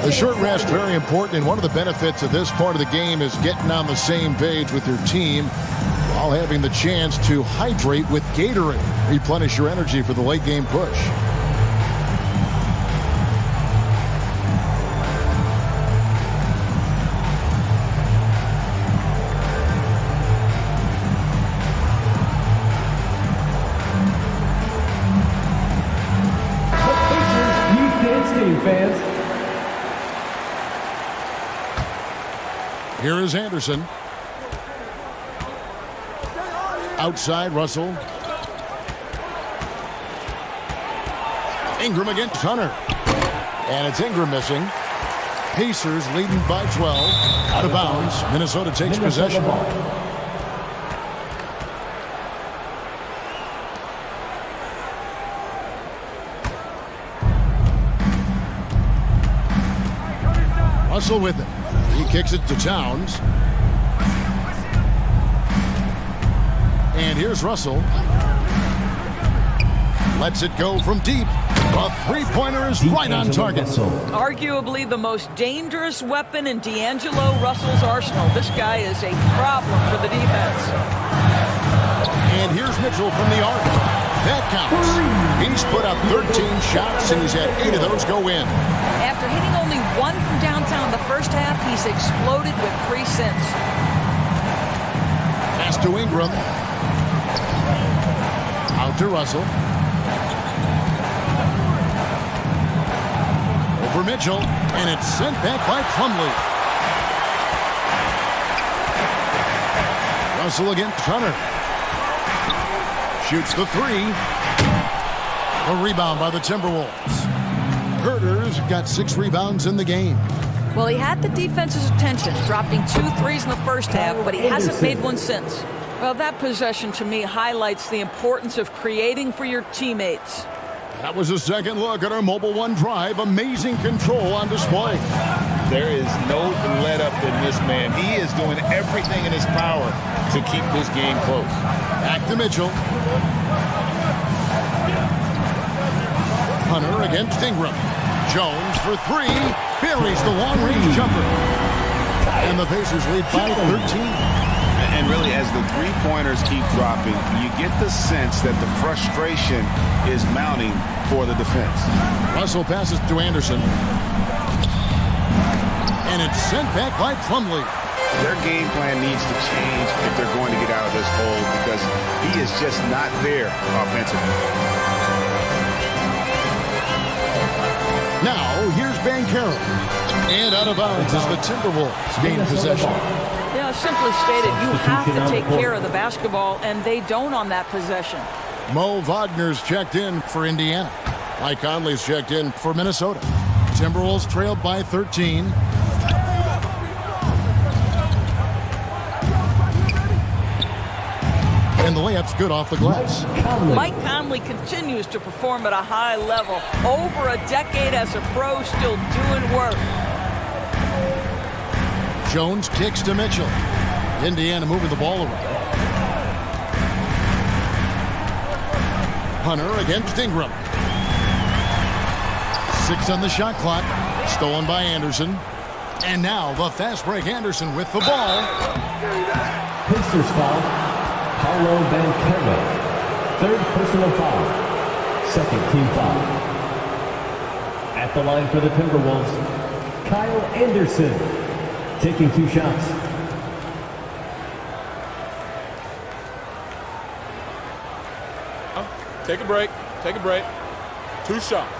The short rest, very important, and one of the benefits of this part of the game is getting on the same page with your team while having the chance to hydrate with Gatorade. Replenish your energy for the late game push. Fans. Here is Anderson. Outside, Russell. Ingram against Hunter. And it's Ingram missing. Pacers leading by 12. Out of bounds. Minnesota takes possession. Russell with it. He kicks it to Towns. And here's Russell. Lets it go from deep. A three-pointer is right on target. Arguably the most dangerous weapon in D'Angelo Russell's arsenal. This guy is a problem for the defense. And here's Mitchell from the arc. That counts. He's put up 13 shots, and he's had 8 of those go in. After hitting only 1 from downtown the first half, he's exploded with 3 since. Pass to Ingram. Out to Russell. For Mitchell, and it's sent back by Plumlee. Russell against Hunter. Shoots the 3. A rebound by the Timberwolves. Herter's got 6 rebounds in the game. Well, he had the defense's attention, dropping 2 threes in the first half, but he hasn't made one since. Well, that possession to me highlights the importance of creating for your teammates. That was a second look at our Mobile One drive. Amazing control on display. There is no let-up in this man. He is doing everything in his power to keep this game close. Back to Mitchell. Hunter against Ingram. Jones for 3. Buries the long-range jumper. And the Pacers lead by 13. And really, as the three-pointers keep dropping, you get the sense that the frustration is mounting for the defense. Russell passes to Anderson. And it's sent back by Plumlee. Their game plan needs to change if they're going to get out of this hole because he is just not there offensively. Now, here's Banchero. And out of bounds as the Timberwolves gain possession. Yeah, simply stated, you have to take care of the basketball, and they don't on that possession. Mo Wagner's checked in for Indiana. Mike Conley's checked in for Minnesota. Timberwolves trailed by 13. And the layup's good off the glass. Mike Conley continues to perform at a high level. Over a decade as a pro, still doing work. Jones kicks to Mitchell. Indiana moving the ball around. Hunter against Ingram. 6 on the shot clock. Stolen by Anderson. And now the fast break Anderson with the ball. Pacers foul. Paulo Banchero. 3rd personal foul. 2nd team foul. At the line for the Timberwolves, Kyle Anderson. Taking 2 shots. Take a break. Take a break. 2 shots.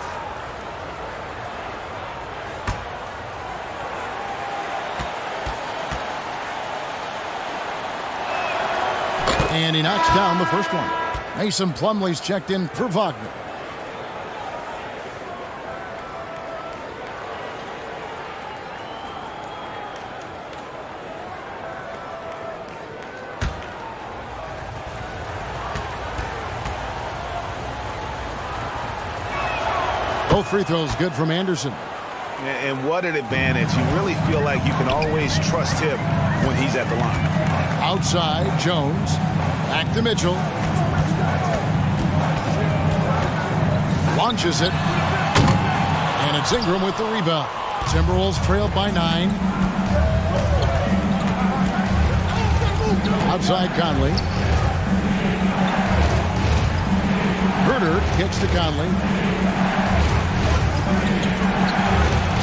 And he knocks down the first one. Mason Plumlee's checked in for Wagner. Both free throws good from Anderson. And what an advantage. You really feel like you can always trust him when he's at the line. Outside, Jones. Back to Mitchell. Launches it. And it's Ingram with the rebound. Timberwolves trailed by 9. Outside, Conley. Herter kicks to Conley.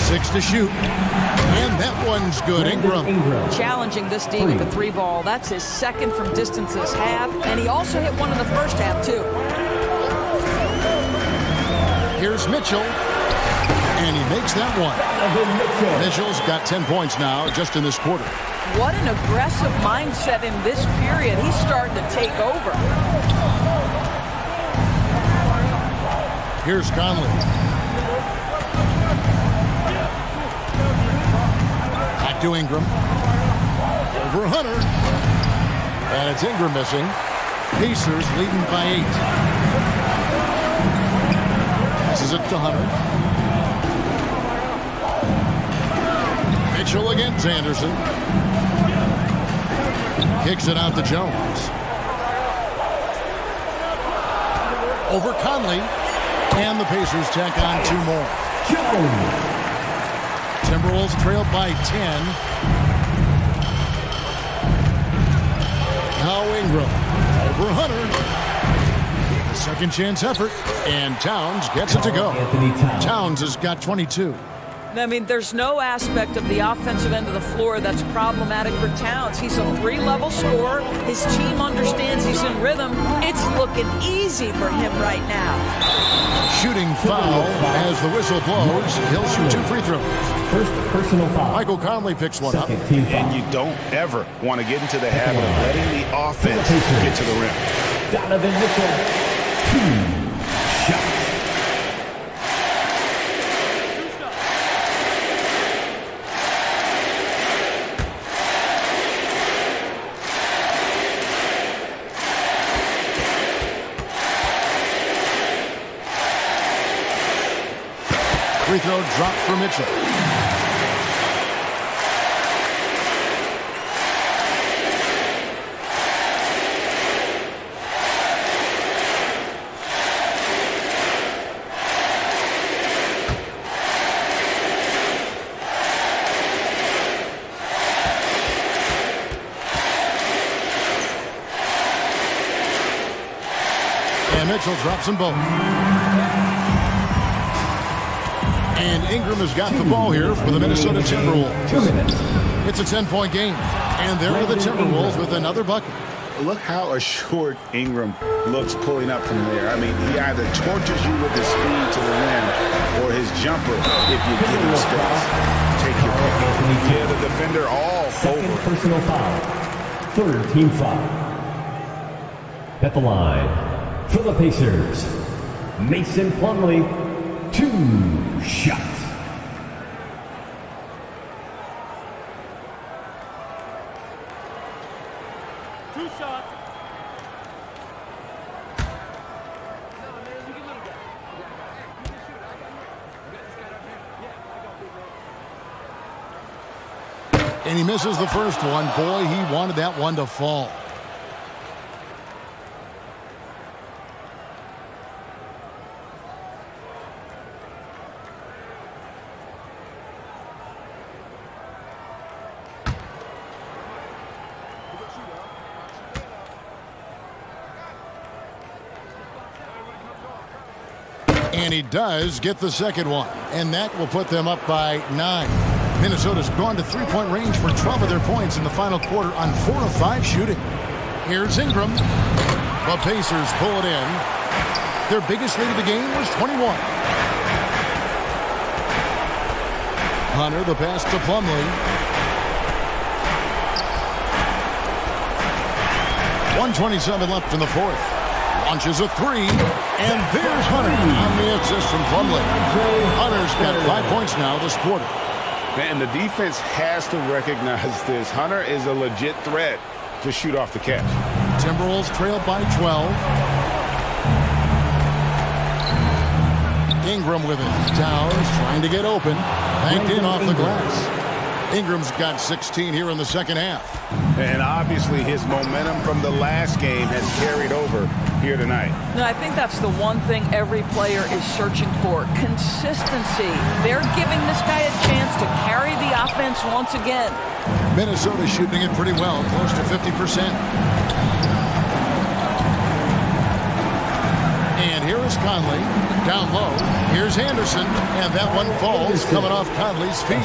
6 to shoot. And that one's good. Ingram. Challenging this D with the 3 ball. That's his 2nd from distance this half. And he also hit 1 in the first half, too. Here's Mitchell. And he makes that one. Mitchell's got 10 points now just in this quarter. What an aggressive mindset in this period. He's starting to take over. Here's Conley. Back to Ingram. Over Hunter. And it's Ingram missing. Pacers leading by 8. Passes it to Hunter. Mitchell against Anderson. Kicks it out to Jones. Over Conley. And the Pacers tack on 2 more. Timberwolves trailed by 10. Now Ingram over Hunter. A second chance effort. And Towns gets it to go. Towns has got 22. I mean, there's no aspect of the offensive end of the floor that's problematic for Towns. He's a 3-level scorer. His team understands he's in rhythm. It's looking easy for him right now. Shooting foul as the whistle blows. He'll shoot 2 free throws. First personal foul. Michael Conley picks one up. And you don't ever want to get into the habit of letting the offense get to the rim. Donovan Mitchell, 2 shots. Free throw dropped for Mitchell. And Mitchell drops them both. And Ingram has got the ball here for the Minnesota Timberwolves. 2 minutes. It's a 10-point game. And there are the Timberwolves with another bucket. Look how assured Ingram looks pulling up from there. I mean, he either tortures you with his speed to the rim or his jumper if you give him space. Take your pick. Give the defender all Second over. personal foul. Third team foul. At the line for the Pacers, Mason Plumlee, 2 shots. And he misses the first one. Boy, he wanted that one to fall. And he does get the second one. And that will put them up by 9. Minnesota's gone to 3-point range for 12 of their points in the final quarter on 4 of 5 shooting. Here's Ingram. The Pacers pull it in. Their biggest lead of the game was 21. Hunter, the pass to Plumlee. 1:27 left in the fourth. Launches a 3. And there's Hunter on the assist from Plumlee. Hunter's got 5 points now this quarter. And the defense has to recognize this. Hunter is a legit threat to shoot off the catch. Timberwolves trailed by 12. Ingram with it. Towns trying to get open. Banked in off the glass. Ingram's got 16 here in the second half. And obviously his momentum from the last game has carried over here tonight. No, I think that's the one thing every player is searching for. Consistency. They're giving this guy a chance to carry the offense once again. Minnesota shooting it pretty well, close to 50%. And here is Conley. Down low. Here's Anderson. And that one falls coming off Conley's feet.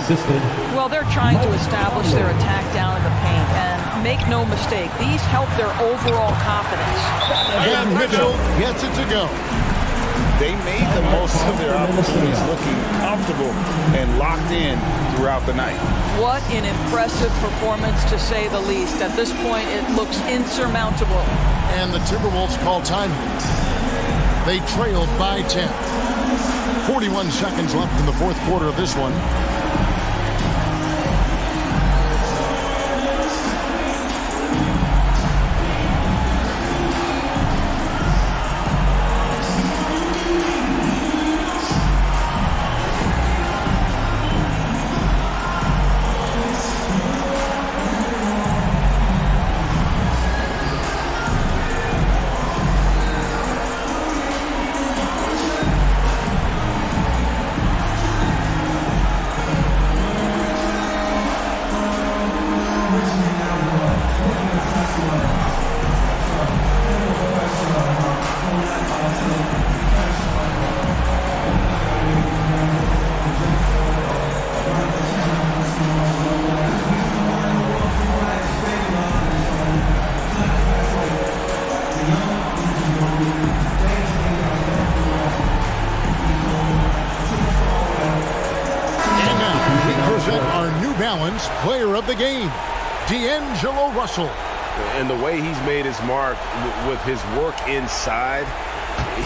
Well, they're trying to establish their attack down in the paint. And make no mistake, these help their overall confidence. And Mitchell gets it to go. They made the most of their opportunities, looking comfortable and locked in throughout the night. What an impressive performance, to say the least. At this point, it looks insurmountable. And the Timberwolves call time. They trailed by 10. 41 seconds left in the fourth quarter of this one. Defense Player of the Game, D'Angelo Russell. And the way he's made his mark with his work inside,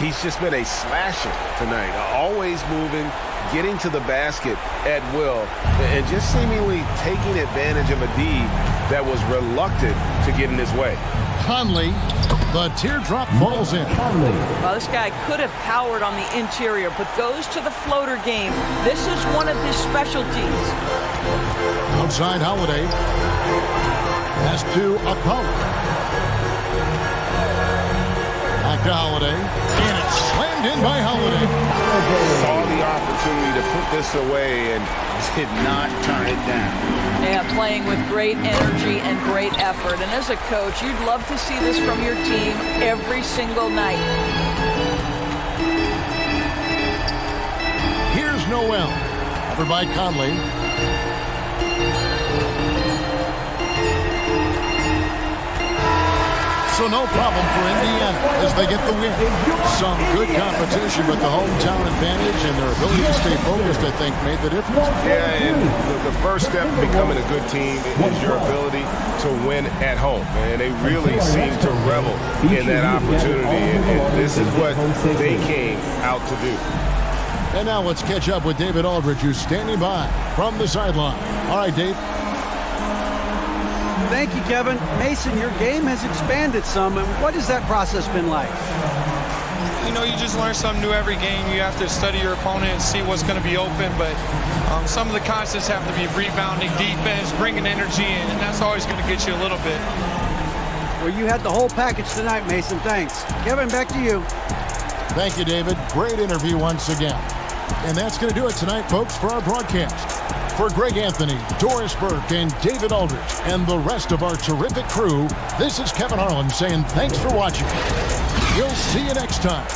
he's just been a slasher tonight. Always moving, getting to the basket at will, and just seemingly taking advantage of a D that was reluctant to get in his way. Conley, the teardrop falls in. Well, this guy could have powered on the interior, but goes to the floater game. This is one of his specialties. Outside Holiday. Pass to Akala. Back to Holiday. And it's slammed in by Holiday. Saw the opportunity to put this away and did not turn it down. Yeah, playing with great energy and great effort. And as a coach, you'd love to see this from your team every single night. Here's Noel. Covered by Conley. So no problem for Indiana as they get the win. Some good competition, but the hometown advantage and their ability to stay focused, I think, made the difference. Yeah, and the first step to becoming a good team is your ability to win at home. And they really seem to revel in that opportunity. And this is what they came out to do. And now let's catch up with David Aldridge, who's standing by from the sideline. All right, Dave. Thank you, Kevin. Mason, your game has expanded some, and what has that process been like? You know, you just learn something new every game. You have to study your opponent and see what's going to be open, but some of the concepts have to be rebounding, defense, bringing energy in, and that's always going to get you a little bit. Well, you had the whole package tonight, Mason. Thanks. Kevin, back to you. Thank you, David. Great interview once again. And that's going to do it tonight, folks, for our broadcast. For Greg Anthony, Doris Burke, and David Aldridge, and the rest of our terrific crew, this is Kevin Harlan saying thanks for watching. We'll see you next time.